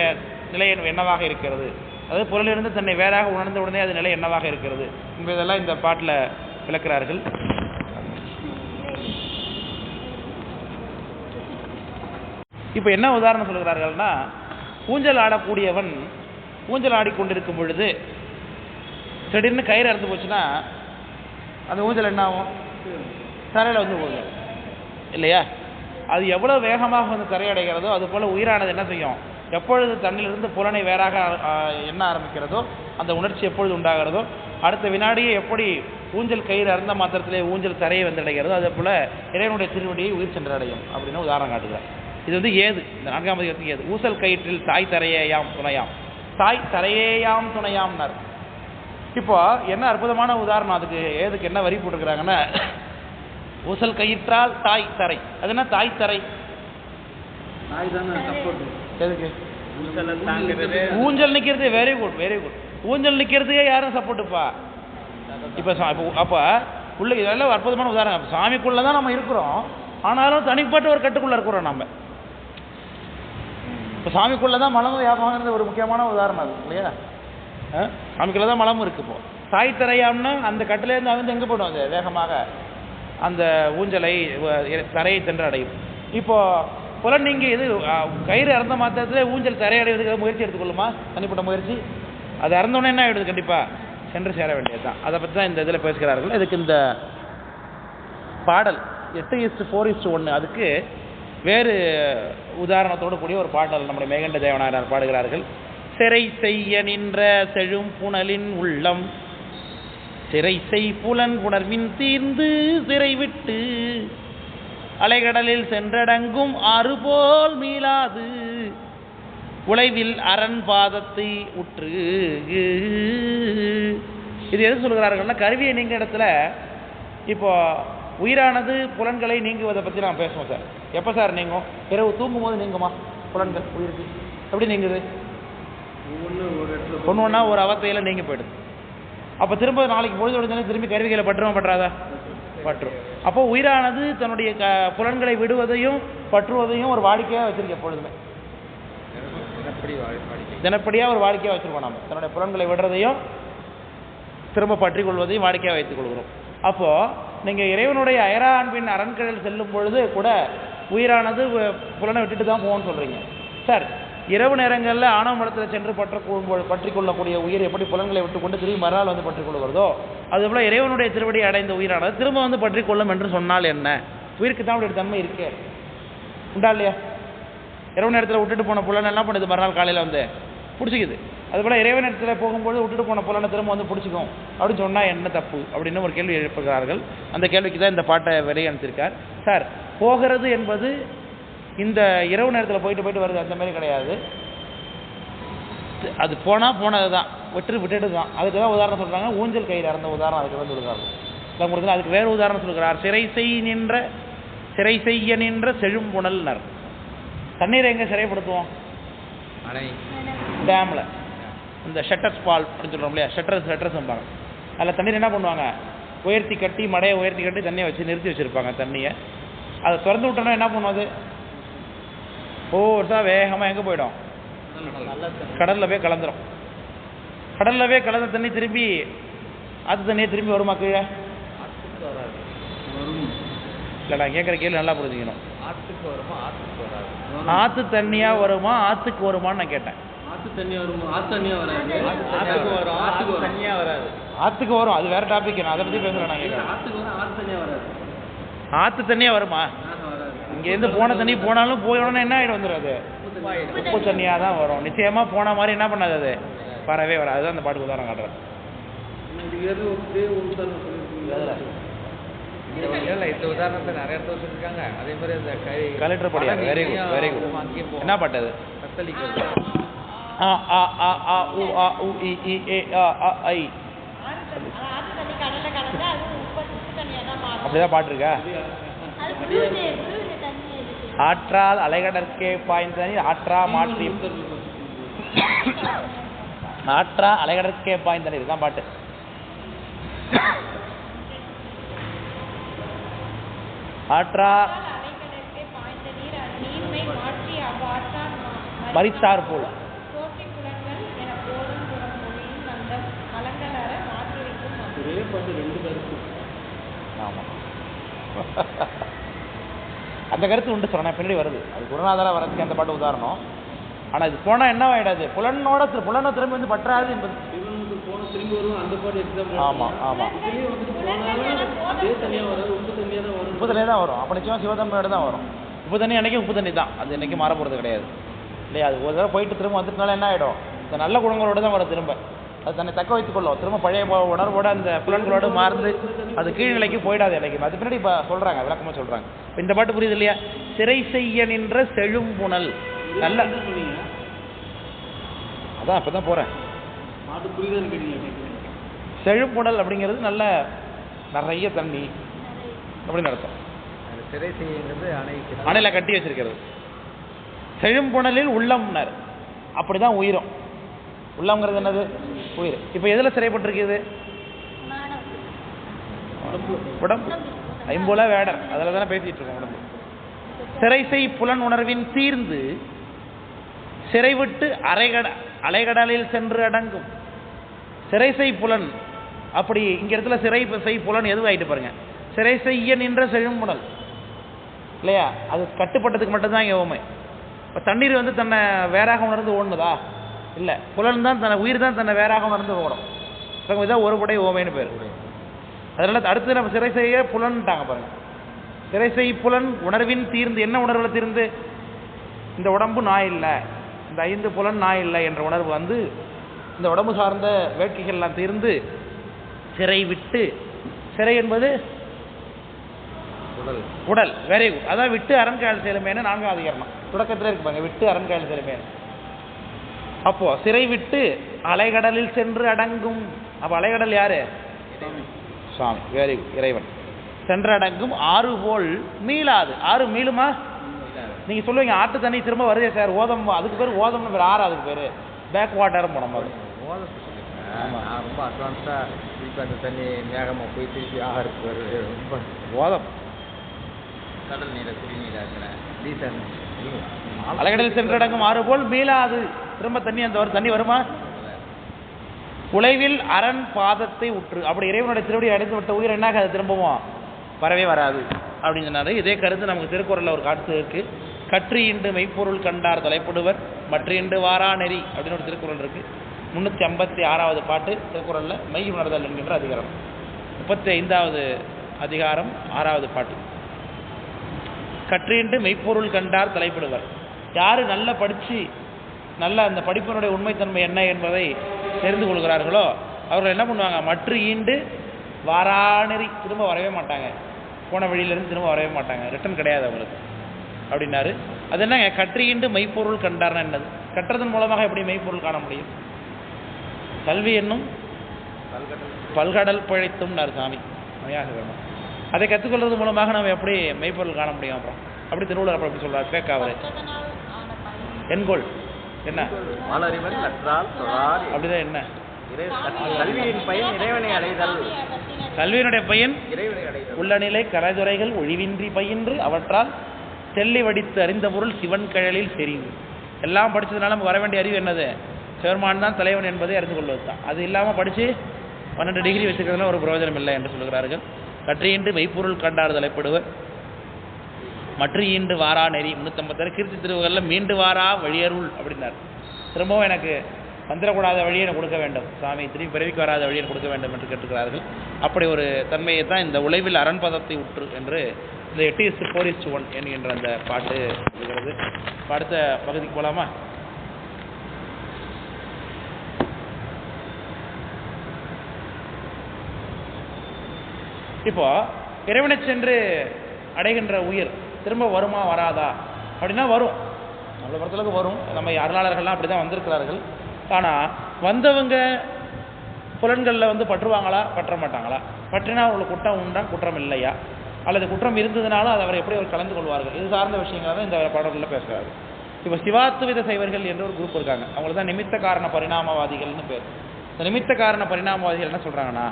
நிலை என்னவாக இருக்கிறது? அதாவது புலனிலிருந்து தன்னை வேறாக உணர்ந்த உடனே அது நிலை என்னவாக இருக்கிறது என்பதெல்லாம் இந்த பாட்டில் விளக்கிறார்கள். இப்போ என்ன உதாரணம் சொல்கிறார்கள்னா, ஊஞ்சல் ஆடக்கூடியவன் ஊஞ்சல் ஆடிக்கொண்டிருக்கும் பொழுது திடீர்னு கயிறு அறுந்து போச்சுன்னா அந்த ஊஞ்சல் என்ன ஆகும்? தரையில் வந்து போகும் இல்லையா? அது எவ்வளோ வேகமாக வந்து தரையடைகிறதோ அதுபோல் உயிரானது என்ன செய்யும்? எப்பொழுது தன்னிலிருந்து புலனை வேறாக எண்ண ஆரம்பிக்கிறதோ, அந்த உணர்ச்சி எப்பொழுது உண்டாகிறதோ, அடுத்த வினாடியே எப்படி ஊஞ்சல் கயிறு அறுந்த மாத்திரத்திலே ஊஞ்சல் தரையை வந்து அடைகிறதோ, அதே போல் இறைவனுடைய திருவடியை உயிர் சென்று அடையும் அப்படின்னு உதாரணம் காட்டுகிறார். இது வந்து ஏது, இந்த 4ஆம் அதிகாரத்துக்கு ஏது. ஊசல் கயிற்றில் தாய் தரையேயாம் துணையாம். தாய் தரையேயாம் துணையாம்னார். இப்போ என்ன அற்புதமான உதாரணம் அதுக்கு ஏதுக்கு என்ன வரி போட்டுருக்குறாங்கன்னா, ஊசல் கயிற்றால் தாய் தரை. அது என்ன தாய் தரை? தாய் தானே சப்போர்ட். எதுக்கு? ஊசலை தாங்கிறது. ஊஞ்சல் நிற்கிறது. Very good very good. ஊஞ்சல் நிற்கிறதுக்கே யாரும் சப்போர்ட்டுப்பா? இப்போ அப்போ உள்ள இதெல்லாம் அற்புதமான உதாரணம். சாமிக்குள்ளே தான் நம்ம இருக்கிறோம், ஆனாலும் தனிப்பட்ட ஒரு கட்டுக்குள்ளே இருக்கிறோம் நம்ம. இப்போ சாமிக்குள்ளே தான் மலமும் வியாபாரங்கிறது ஒரு முக்கியமான உதாரணம் அது இல்லையா? சாமிக்குள்ளே தான் மலமும் இருக்குது. இப்போ தாய் தரையாம்னா அந்த கட்டிலேருந்து வந்து எங்கே போய்டும்? அது வேகமாக அந்த ஊஞ்சலை தரையை சென்று அடையும். இப்போது புலன் நீங்கள் இது கயிறு இறந்த மாத்திரத்தில் ஊஞ்சல் தரையடைவதுக்கு முயற்சி எடுத்துக்கொள்ளுமா? தனிப்பட்ட முயற்சி. அது இறந்தோடனே என்ன ஆகிடுது? கண்டிப்பாக சென்று சேர வேண்டியது தான். அதை பற்றி தான் இந்த இதில் பேசுகிறார்கள். இதுக்கு இந்த பாடல் 8:4:1 அதுக்கு வேறு உதாரணத்தோடு கூடிய ஒரு பாடல் நம்முடைய மேகண்ட தேவனார் பாடுகிறார்கள். சிறை செய்ய நின்ற செழும் புனலின் உள்ளம் சிறை செய் புலன் புணர்வின் தீர்ந்து சிறை விட்டு அலைகடலில் சென்றடங்கும் ஆறு போல் மீளாது உழைவில் அரண் பாதத்தை உற்று. இது எது சொல்கிறார்கள்னா, கருவியை நீங்க இடத்துல இப்போ உயிரானது புலன்களை நீங்குவதை பற்றி நான் பேசுவோம் சார். எப்போ சார் நீங்கும்? இரவு தூங்கும் போது நீங்குமா புலன்கள் உயிருக்கு? எப்படி நீங்குது? ஒன்று ஒன்றா ஒரு அவத்தையில் நீங்கி போயிடுது. அப்போ திரும்ப நாளைக்கு பொழுது உடனே திரும்பி கருவிகளை பற்றுமா பற்றாதா? பற்றும். அப்போ உயிரானது தன்னுடைய புலன்களை விடுவதையும் பற்றுவதையும் ஒரு வாடிக்கையாக வச்சிருக்க எப்பொழுதுமே. தினப்படியாக ஒரு வாடிக்கையாக வச்சிருக்கோம். நம்ம தன்னுடைய புலன்களை விடுறதையும் திரும்ப பற்றி கொள்வதையும் வாடிக்கையாக வைத்துக் கொள்கிறோம். அப்போது நீங்கள் இறைவனுடைய அயரா அன்பின் அரண்களில் செல்லும் பொழுது கூட உயிரானது புலனை விட்டுட்டு தான் போகணும்னு சொல்கிறீங்க சார். இரவு நேரங்களில் ஆணவ மடத்தில் சென்று பற்றி கொள்ளக்கூடிய உயிர் எப்படி புலன்களை விட்டுக்கொண்டு திரும்பி மறுநாள் வந்து பற்றி கொள்கிறதோ, அதுபோல் இறைவனுடைய திருவடியை அடைந்த உயிரானது திரும்ப வந்து பற்றி கொள்ளும் என்று சொன்னால் என்ன? உயிருக்கு தான் அப்படி தன்மை இருக்கே, உண்டா இல்லையா? இரவு நேரத்தில் விட்டுட்டு போன புலனை என்ன பண்ணுது? மறுநாள் காலையில் வந்து பிடிச்சிக்குது. அதுபோல் இறைவன் இடத்துல போகும்போது விட்டுட்டு போன புலனை திரும்ப வந்து பிடிச்சிக்கும் அப்படின்னு சொன்னால் என்ன தப்பு அப்படின்னு ஒரு கேள்வி எழுப்புகிறார்கள். அந்த கேள்விக்கு தான் இந்த பாட்டை வெளியே அனுப்பிச்சிருக்கார் சார். போகிறது என்பது இந்த இரவு நேரத்தில் போயிட்டு வருது அந்த மாதிரி கிடையாது. அது போனது தான், விட்டுட்டு தான். அதுக்கு தான் உதாரணம் சொல்கிறாங்க. ஊஞ்சல் கயிறு இறந்த உதாரணம் அதுக்கு தான் சொல்கிறாங்க. அதுக்கு வேறு உதாரணம் சொல்கிறார். சிறை செய்ய நின்ற செழும்புணல்னர். தண்ணீரை எங்கே சிறைப்படுத்துவோம்? டேமில் இந்த ஷட்டர்ஸ் பால் அப்படின்னு சொல்கிறோம் இல்லையா? ஷட்டர்ஸ் வைப்பாங்க. அதில் தண்ணீர் என்ன பண்ணுவாங்க? உயர்த்தி கட்டி மடையை உயர்த்தி கட்டி தண்ணியை வச்சு நிறுத்தி வச்சுருப்பாங்க. தண்ணியை அதை திறந்து விட்டோன்னா என்ன பண்ணும்? அது ஒவ்வொருத்தான் வேகமாக எங்கே போயிடும்? கடலில் போய் கலந்துரும். கடலில் போய் கலந்த தண்ணி திரும்பி ஆற்று தண்ணியை திரும்பி வருமா கீழே? இல்லை, நான் கேட்குற கேள்வி நல்லா புரிஞ்சுக்கணும். ஆற்று தண்ணியாக வருமா ஆற்றுக்கு வருமானு நான் கேட்டேன். ஆற்றுக்கு வரும், அது வேற டாபிக். நான் அதை பற்றி பேசுகிறேன். நான் கேட்குறேன், ஆற்று தண்ணியாக வருமா? இங்கேருந்து போன தண்ணி போனாலும் போயணும்னா என்ன ஆகிடும்? வந்துடும். அது உப்பு தண்ணியாக தான் வரும். நிச்சயமாக போன மாதிரி என்ன பண்ணாது? அது வரவே வராது. அதுதான் அந்த பாட்டுக்கு உதாரணம் காட்டுறேன். இந்த உதாரணத்தை நிறைய இடத்துல சொல்லியிருக்காங்க. அதே மாதிரி இந்த கலெக்டர் படியா? Very good very good. என்ன பாட்டு அது? அப்படிதான் பாட்டு இருக்கா? ஆற்றால் அலைகடற்கே பாய்ந்த தண்ணீர் ஆற்றா மாற்றி ஆற்றா அலைகடற்கே பாய்ந்த தண்ணீர் தான் பாட்டு. ஆற்றா மரித்தார் போல். ஆமாம், அந்த கருத்து உண்டு சொன்ன பின்னாடி வருது. அது குருநாதராக வரதுக்கு அந்த பாட்டு உதாரணம். ஆனால் இது போனால் என்ன ஆகிடாது? புலனை திரும்பி வந்து பற்றாது என்பது. ஆமாம் ஆமாம், உப்பு தண்ணி தான் வரும். அப்போ நிச்சயமாக சிவதன்மையோட தான் வரும். உப்பு தண்ணி அன்றைக்கும் உப்பு தண்ணி தான், அது என்றைக்கும் மாற போகிறது கிடையாது இல்லையா? அது ஒரு தடவை போயிட்டு திரும்ப வந்துட்டுனால என்ன ஆகிடும்? இந்த நல்ல குணங்களோடு தான் வரும். திரும்ப அது தன்னை தக்க வைத்துக்கொள்ளும். திரும்ப பழைய உணர்வோட அந்த புலன்களோடு மாறுந்து அது கீழ்நிலைக்கு போயிடாது இலைக்கும். அது பின்னாடி இப்போ சொல்கிறாங்க, விளக்கமாக சொல்கிறாங்க. இப்போ இந்த பாட்டு புரியுது இல்லையா? சிறை செய்ய நின்ற செழும்புணல். நல்ல அதான் இப்போ தான் போகிறேன். செழும்புணல் அப்படிங்கிறது நல்ல நிறைய தண்ணி அப்படின்னு அர்த்தம். சிறை செய்யுங்கிறது அணையில கட்டி வச்சிருக்கிறது. செழும்புணலில் உள்ளம்னர், அப்படிதான் உயிரும். உள்ளம்ங்கிறது என்னது? உயிர். இப்போ எதில் சிறைப்பட்டிருக்குது? உடம்பு. ஐம்புல வேடர், அதில் தானே பேசிட்டு இருக்கோம். உடம்பு சிறை செய் புலன் உணர்வின் தீர்ந்து சிறை விட்டு அலைகடலில் சென்று அடங்கும். சிறை செய் புலன், அப்படி இங்க இடத்துல சிறை செய் புலன் எதுவும் ஆயிட்டு பாருங்க. சிறை செய்ய நின்ற செழும்புணல் இல்லையா, அது கட்டுப்பட்டதுக்கு மட்டும்தான் இங்கே ஓமை. இப்போ தண்ணீர் வந்து தன்னை வேறாக உணர்ந்து ஓடுனதா? இல்லை, புலன் தான் தன்னை, உயிர் தான் தன்னை வேறாக உணர்ந்து ஓடும். இதான் ஒரு படை ஓமைன்னு பேர். அதனால அடுத்து நம்ம சிறை செய்ய புலன்ட்டாங்க பாருங்க. சிறை செய் புலன் உணர்வின் தீர்ந்து, என்ன உணர்வுல தீர்ந்து? இந்த உடம்பு நான் இல்லை, இந்த 5 புலன் நான் இல்லை என்ற உணர்வு வந்து இந்த உடம்பு சார்ந்த வேட்கைகள்லாம் தீர்ந்து சிறை விட்டு, சிறை என்பது உடல், வெரி குட். அதான் விட்டு அரண்காயல் செலுமேன்னு 4ஆம் அதிகாரம் தொடக்கத்தில் இருக்கு பாருங்க, விட்டு அரண்காயல் செலுமேன்னு. அப்போ சிறை விட்டு அலைகடலில் சென்று அடங்கும். அப்போ அலைகடல் யாரு? சுவாமி, வெரி குட், இறைவன். சென்று அடங்கும் ஆறு போல் மீளாது. ஆறு மீளுமா? நீங்க சொல்லுவீங்க ஆட்டு தண்ணி திரும்ப வருதே சார், ஓதம், அதுக்கு பேர் ஓதம்னு பேர். ஆறு அதுக்கு பேர் பேக் வாட்டர் போனோம். அது நான் ரொம்ப அட்வான்ஸா திருப்பி அந்த தண்ணி மேகமாக போய் திருப்பி ஆகிறதுக்கு வருது. ரொம்ப ஓதம். கடல் நீரை குடிநீர் அலைகடலில் சென்றடங்கும் ஆறு போல் மீளாது. திரும்ப தண்ணி அந்த ஒரு தண்ணி வருமா? குலைவில் அரண் பாதத்தை உற்று. அப்படி இறைவனுடைய திருவடி அடைந்து விட்ட உயிர் என்னாக அது திரும்பவும் வரவே வராது அப்படின்னு சொன்னாரு. இதே கருத்து நமக்கு திருக்குறளில் ஒரு காட்டு இருக்கு. கற்று இண்டு மெய்ப்பொருள் கண்டார் தலைப்படுவர் மற்ற இண்டு வாரா நெறி அப்படின்னு ஒரு திருக்குறள் இருக்கு. 356வது பாட்டு திருக்குறளில் மெய் உணர்தல் என்கின்ற அதிகாரம். 35வது அதிகாரம் 6வது பாட்டு. கற்றின்று மெய்ப்பொருள் கண்டார் தலைப்படுவர். யாரு நல்லா படிச்சு நல்ல அந்த படிப்பினுடைய உண்மைத்தன்மை என்ன என்பதை தெரிந்து கொள்கிறார்களோ அவர்கள் என்ன பண்ணுவாங்க? மற்ற ஈண்டு வாராநெறி, திரும்ப வரவே மாட்டாங்க. போன வழியிலிருந்து திரும்ப வரவே மாட்டாங்க. ரிட்டர்ன் கிடையாது அவங்களுக்கு அப்படின்னாரு. அது என்னங்க? கற்றியின்று மெய்ப்பொருள் கண்டார்னா என்னது? கற்றதன் மூலமாக எப்படி மெய்ப்பொருள் காண முடியும்? கல்வி என்னும் பல்கடல் பிழைத்தும்னார் சாமி. அதை கற்றுக்கொள்வது மூலமாக நம்ம எப்படி மெய்ப்பொருள் காண முடியும்? அப்புறம் அப்படி திருவள்ளுவர் அப்புறம் எப்படி சொல்றாரு? கேட்காவரே என்கோள் என்ன? அப்படிதான் என்ன? கல்வியின் பயன் இறைவனை அடைதல். கல்வியினுடைய பயன் உள்ள நிலை கரைதுரைகள் ஒழிவின்றி பயின்று அவற்றால் தெள்ளி வடித்து அறிந்த பொருள் சிவன் கழலில் தெரியுது. எல்லாம் படிச்சதுனால நமக்கு வர வேண்டிய அறிவு என்னது? சிவருமான் தான் தலைவன் என்பதை அறிந்து கொள்வது தான். அது இல்லாமல் படித்து 12 டிகிரி வச்சுக்கிறதுல ஒரு பிரயோஜனம் இல்லை என்று சொல்கிறார்கள். கற்றியின்று மெய்ப்பொருள் கண்டார் தலைப்படுவர் மற்ற ஈண்டு வாரா நெறி. 356 கீர்த்தி திருவுகளில் மீண்டு வாரா வழியருள் அப்படின்னார். திரும்பவும் எனக்கு வந்துடக்கூடாத வழியை எனக்கு கொடுக்க வேண்டும் சாமி, திரும்பி பிறவிக்கு வராத வழியை கொடுக்க வேண்டும் என்று கேட்டுக்கிறார்கள். அப்படி ஒரு தன்மையை தான் இந்த உழைவில் அரண்பதத்தை உற்று என்று இந்த 8:4:1 என்கின்ற அந்த பாட்டு இருக்கிறது. அடுத்த பகுதிக்கு போகலாமா? இப்போ இறைவனை சென்று அடைகின்ற உயிர் திரும்ப வருமா வராதா அப்படின்னா வரும். நம்மளை பொறுத்தளவுக்கு வரும். நம்ம அருளாளர்கள்லாம் அப்படி தான் வந்திருக்கிறார்கள். ஆனால் வந்தவங்க புலன்களில் வந்து பற்றுவாங்களா பற்ற மாட்டாங்களா? பற்றினா அவங்களுக்கு குற்றம் உண்டா குற்றம் இல்லையா? அல்லது குற்றம் இருந்ததுனாலும் அதை அவர் எப்படி அவர் கலந்து கொள்வார்கள்? இது சார்ந்த விஷயங்கள் தான் இந்த பாடல்களில் பேசுகிறாரு. இப்போ சிவாத்வித சைவர்கள் என்ற ஒரு குரூப் இருக்காங்க. அவங்களுக்கு தான் நிமித்த காரண பரிணாமவாதிகள்னு பேர். இந்த நிமித்த காரண பரிணாமவாதிகள் என்ன சொல்கிறாங்கன்னா,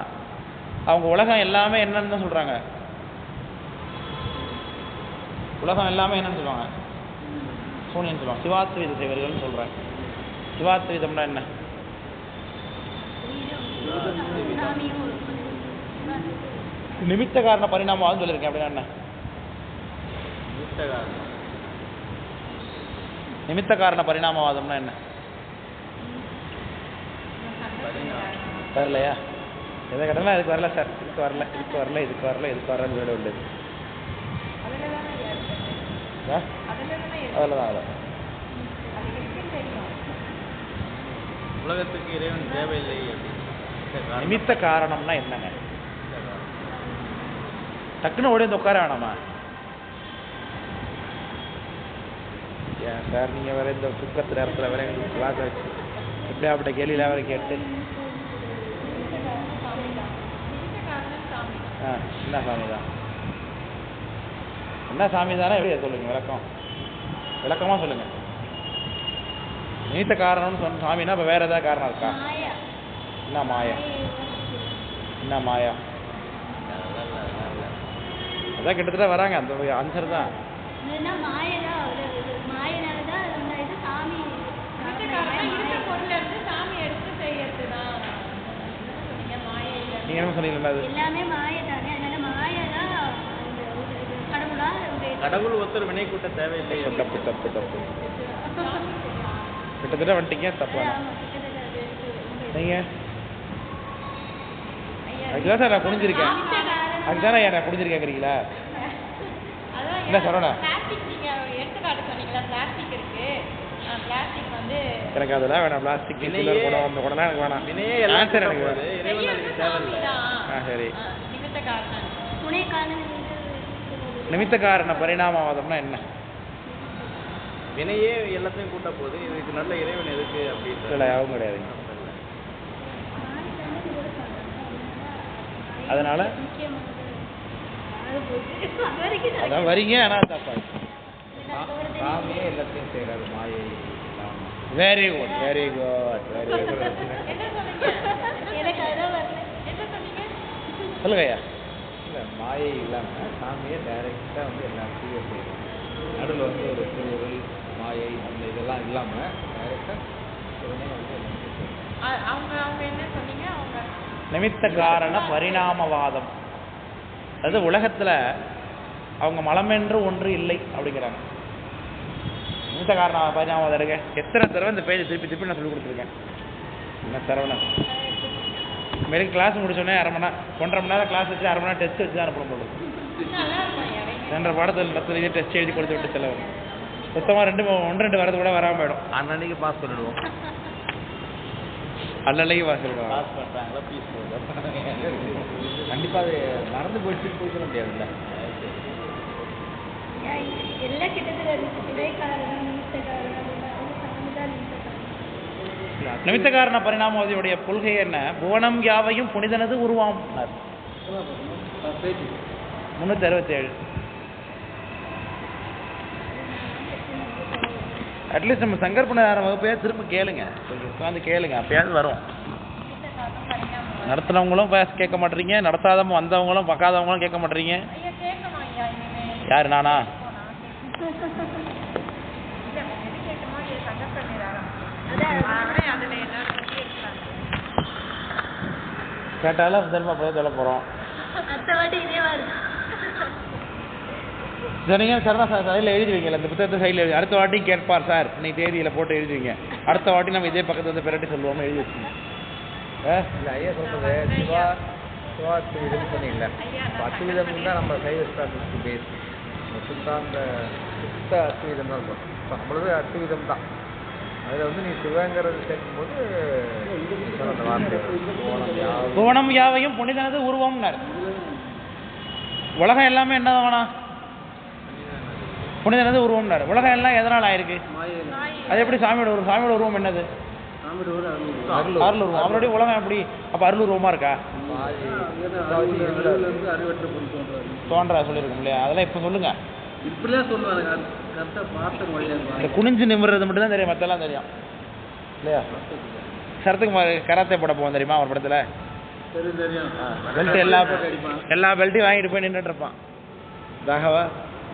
அவங்க உலகம் எல்லாமே என்னன்னு தான் சொல்கிறாங்க. உலகம் எல்லாமே என்னன்னு சொல்லுவாங்க? சூனியன்னு சொல்லுவாங்க. சிவாத்வித சைவர்கள்னு சொல்கிறாங்க. சிவாத்விதம்னா என்ன? நிமித்த காரண பரிணாமம் சொல்லியிருக்கேன். அப்படின்னா என்ன? நிமித்த காரண பரிணாமவாதம்னா என்ன? வரலையா? எதை கேட்டாலும் அதுக்கு வரல சார், இதுக்கு வரல, இதுக்கு வரல, இதுக்கு வரல, இதுக்கு வரலன்னு சொல்ல வேண்டியது. அதில் தான் அதில் உலகத்துக்கு இறைவன் தேவையில்லை. நிமித்த காரணம்னா என்னங்க? டக்குன்னு ஓடி வந்து உட்கார வேணாமா? ஏன் சார் நீங்கள் வேற இந்த தூக்கத்து நேரத்தில் வேற எங்களுக்கு கிளாஸ் வச்சு இப்படியே அப்படி கேள்வியில் வேற கேட்டு என்ன சாமி தான்? என்ன சாமி தானே எப்படி சொல்லுங்க, விளக்கமாக சொல்லுங்க. நிமித்த காரணம்னு சொன்ன சாமின்னா இப்போ வேற ஏதாவது காரணம் இருக்கா? என்ன மாயா? என்ன மாயா? அதான் கிட்டத்தட்ட வராங்க, அந்த ஆன்சர் தான். நீங்க என்ன சொன்னீங்க? எல்லாமே மாயை தானே, அதனால மாயை தான் கடவுளா? கடவுள் ஒருத்தர் வினை கூட்ட தேவையில்லை. தப்பு தப்பு தப்பு, கிட்டத்தட்ட வந்துட்டீங்க. தப்பா நீங்க அதுதான் சார் நான் குடிஞ்சிருக்கேன், அதுதானே நான் குடிஞ்சிருக்கேன் கேக்குறீங்களா? என்ன சொல்லணும்? எனக்கு அதெல்லாம் வேணாம், பிளாஸ்டிக் கூட அந்த கூடலாம் எனக்கு வேணாம். ஆன்சர் எனக்கு வேணும். சரி, நிமித்த காரண பரிணாமவாதம்னா என்ன? வினையே எல்லாத்தையும் கூட்ட போகுது, இதுக்கு நல்ல இறைவன் எதுக்கு அப்படின்னு இல்லை, அவங்க கிடையாது. அதனால அதான் வரீங்க, ஆனால் தப்பா சாமியே எல்லாத்தையும் செய்யறாரு, மாயை. Very good very good very good. சொல்லுங்க ஐயா. இல்லை, மாயை இல்லாமல் சாமியே டைரெக்டாக வந்து எல்லாத்தையும் செய்யறாரு. நடுவில் வந்து ஒரு திருவுருள் மாயை அந்த இதெல்லாம் இல்லாமல் டைரெக்டாக உடனே வந்து அவங்க என்ன சொன்னீங்க? அவங்க நிமித்த காரண பரிணாமவாதம், அதாவது உலகத்தில் அவங்க மலமென்று ஒன்று இல்லை அப்படிங்கிறாங்க. நிமித்த காரண பரிணாமவாதம் இருக்க எத்தனை தடவை இந்த பேஜை திருப்பி நான் சொல்லி கொடுத்துருக்கேன். என்ன சரவணன் மேலும் கிளாஸ் முடிச்சோடனே 1.5 மணி நேரம் கிளாஸ் வச்சு 1/2 மணி நேரம் டெஸ்ட் வச்சு தான் அனுப்பணும் போது. 2 பாடத்தில் நடத்துறீங்க, டெஸ்ட் எழுதி கொடுத்து விட்டு செலவு சுத்தமாக 1-2 வரது கூட வராமல் போயிடும். அன்னன்னைக்கு பாஸ் பண்ணிடுவோம். அன்னன்னைக்கு பாஸ் பண்ணிடுவோம். பாஸ் பண்ணுறாங்களா பீஸ் கண்டிப்பாக அது மறந்து போயிட்டு போய் சொல்ல முடியாதுல்ல. எல்லாம் கிட்டத்தட்ட நிமித்த காரண பரிணாமவாதியுடைய கொள்கை என்ன? புவனம் யாவையும் புனிதனது உருவாம். 367. அட்லீஸ்ட் நம்ம சங்கற்பனார வகுப்பையா திரும்ப கேளுங்க, கொஞ்சம் உட்காந்து கேளுங்க, அப்பயாவது வரும். நடத்துனவங்களும் கேட்க மாட்டீங்க, நடத்தாதவங்க வந்தவங்களும் பார்க்காதவங்களும் கேட்க மாட்டீங்க. யாரு, நானா? கேட்டாலும் திரும்ப போய் சொல்ல போகிறோம். சொன்னீங்க சரணா சார் சைடில் எழுதி வைங்கல, இந்த புத்தகத்தை சைடில் எழுதி, அடுத்த வாட்டி கேட்பார் சார், இன்னைக்கு தேதியில் போட்டு எழுதிவிங்க, அடுத்த வாட்டி நம்ம இதே பக்கத்தில் வந்து பெரட்டி சொல்லுவோம்னு எழுதி வச்சுங்க. இல்லை ஐயா சொல்கிறது சிவா இதுன்னு சொன்னீங்கல்ல, 10 விதம் தான் நம்ம சைவ ஸ்டாண்டர்ட்ஸ்க்கு பேஸ். சுத்த அத்விதம் தான் இருக்கும். இப்போ நம்மளது அத்விதம் தான். அதில் வந்து நீ சிவங்கிறது சேர்க்கும்போது அந்த வார்த்தை புவனம் யாவையும் புனிதனது உருவம்னார். உலகம் எல்லாமே என்ன வேணா புனிதனது உருவம்னார். உலகம் எல்லாம் எதனால் ஆயிருக்கு? அது எப்படி சாமியோட உருவம்? சாமியோட உருவம் என்னது? அருள் உருவம். அவருடைய உலகம் எப்படி அப்போ அருள் உருவமாக இருக்கா? தோன்றா சொல்லியிருக்கோம் இல்லையா? அதெல்லாம் இப்போ சொல்லுங்க. இப்படிலாம் சொல்லுவாங்க, இந்த குனிஞ்சு நிமிடுறது மட்டும் தான் தெரியும், மற்றெல்லாம் தெரியும் இல்லையா? சரத்துக்கு கராத்தே போட போவோம் தெரியுமா ஒரு படத்தில்? பெல்ட் எல்லா பெல்ட்டையும் வாங்கிட்டு போய் நின்றுட்டு இருப்பான் தாகவா.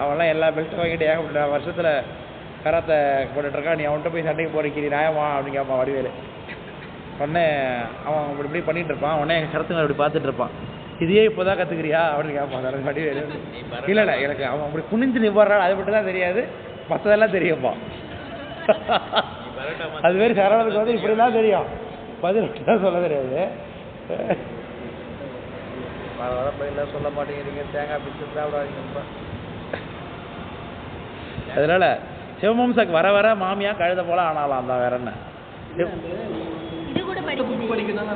அவன்லாம் எல்லா பெல்ட்டும் வாங்கிட்டு ஏகப்பட்ட வருஷத்தில் கராத்தை போட்டுட்ருக்கான். நீ அவன்கிட்ட போய் சண்டைக்கு போறீங்க நியாயமா அப்படின்னு கேட்பான் வடிவேலு. உடனே அவன் இப்படி பண்ணிட்டு இருப்பான். உடனே எங்கள் சரத்துங்க அப்படி பார்த்துட்டு இருப்பான். இதையே இப்போதான் கற்றுக்கிறியா அப்படின்னு கேட்பான் வடிவேலு. இல்லை எனக்கு அவன் அப்படி குனிஞ்சு நிவாடுறான் அதை மட்டும் தான் தெரியாது, மற்றதெல்லாம் தெரியும்ப்பா. அது மாரி சரவணனுக்கு வந்து இப்படிலாம் தெரியும், பதில் தான் சொல்ல தெரியாது. வர பயிலாம் சொல்ல மாட்டேங்கிறீங்க, தேங்காய் பிச்சு சாப்பிடாதீங்கப்பா. அதனால சிவமம்சக்கு வர வர மாமியா கழுத போல ஆனாலாம் தான். வேற என்ன இது கூட படிக்கணும்.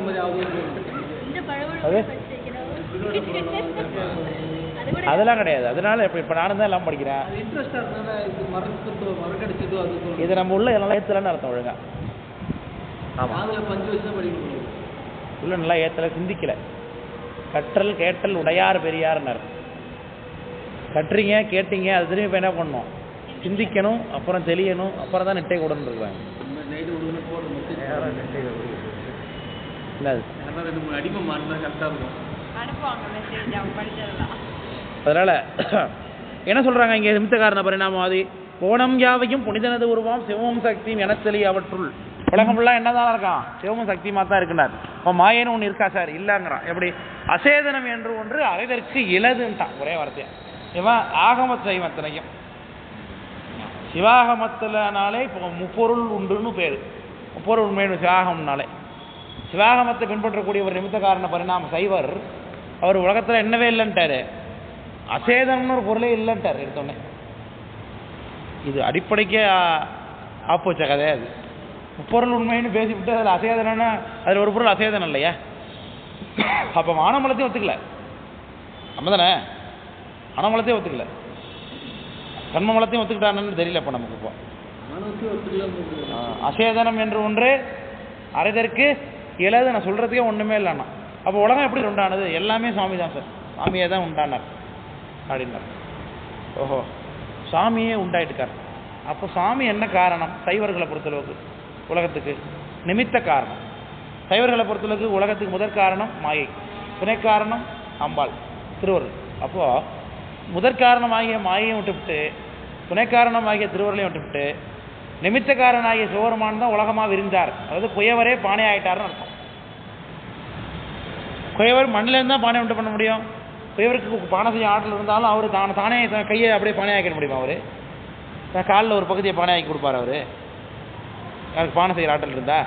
அதெல்லாம் கிடையாது. அதனால இப்போ நானும் தான் எல்லாம் படிக்கிறேன். இது நம்ம உள்ள நல்லா ஏற்றலன்னு அர்த்தம். ஒழுங்கா ஆமாம், உள்ள நல்லா ஏற்றலை, சிந்திக்கலை. கற்றல் கேட்டல் உடையார் பெரியார்னர். கற்றீங்க கேட்டீங்க, அது திரும்பி இப்போ என்ன பண்ணணும்? சிந்திக்கணும், அப்புறம் தெளியணும், அப்புறம் தான் நெட்டை கூடன்னு இருக்கிறாங்க. நைட்டு உடனே போடுற மெசேஜ் என்னது யாரா 2-3 அடிமை மாட்டினா கரெக்டாக இருக்கும். அனுப்புவாங்க மெசேஜ் அவங்க படிச்சதெல்லாம். அதனால் என்ன சொல்கிறாங்க இங்கே? நிமித்த காரண பரிணாமவாதி கோணம் யாவையும் புனிதனது உருவம் சிவமும் சக்தியும் எனத்தெளி அவற்றுள். உலகம் ஃபுல்லாக என்ன தான் இருக்கான்? சிவமும் சக்தியுமாக தான் இருக்குனார். இப்போ மாயன்னு ஒன்று இருக்கா சார்? இல்லைங்கிறான். எப்படி? அசேதனம் என்று ஒன்று அரைதற்கு இலதுன்ட்டான் ஒரே வார்த்தையா. இவன் ஆகம சைவத்தினையும் சிவாகமத்தினாலே இப்போ முப்பொருள் உண்டுன்னு பேர். முப்பொருள் உண்மைன்னு சிவாகம்னாலே சிவாகமத்தை பின்பற்றக்கூடிய ஒரு நிமித்த காரண பரிணாம சைவர் அவர் உலகத்தில் என்னவே இல்லைன்ட்டாரு. அசேதனம்னு ஒரு பொருளே இல்லைன்ட்டார் எடுத்தோடனே. இது அடிப்படைக்கே ஆப்போச்ச கதை. அது முப்பொருள் உண்மைன்னு பேசிவிட்டு அதில் அசேதனம்னா அதில் ஒரு பொருள் அசேதனம் இல்லையா? அப்போ ஆனமலத்தையும் ஒத்துக்கல. நம்ம தானே ஆனமலத்தையும் ஒத்துக்கல, கண்மமலத்தையும் ஒத்துக்கிட்டானு தெரியல. இப்போ நமக்கு இப்போ அசேதனம் என்று ஒன்று அரைதற்கு இலது நான் சொல்கிறதுக்கே ஒன்றுமே இல்லைண்ணா. அப்போ உலகம் எப்படி உண்டானது? எல்லாமே சாமி தான் சார், சாமியே தான் உண்டானார் அப்படின்னார். ஓஹோ, சாமியே உண்டாயிட்டுக்கார். அப்போ சாமி என்ன காரணம்? சைவர்களை பொறுத்தளவுக்கு உலகத்துக்கு நிமித்த காரணம். சைவர்களை பொறுத்தளவுக்கு உலகத்துக்கு முதற் காரணம் மாயை, துணை காரணம் அம்பாள் திருவருள். அப்போது முதற் காரணமாகிய மாயையும் விட்டுவிட்டு துணை காரணமாகிய திருவருளையும் விட்டுவிட்டு நிமித்த காரணமாகிய சிவபெருமான் தான் உலகமாக விரிந்தார். அதாவது குயவரே பானை ஆகிட்டார்னு அர்த்தம். குயவர் மண்ணிலேருந்து தான் பானை உண்டு பண்ண முடியும். குயவருக்கு பானை செய்ய ஆற்றல் இருந்தாலும் அவர் தானே கையை அப்படியே பானை ஆக்கிட முடியுமா? அவர் காலில் ஒரு பகுதியை பானை ஆக்கி கொடுப்பார். அவர் எனக்கு பானை செய்கிற ஆற்றல் இருந்தா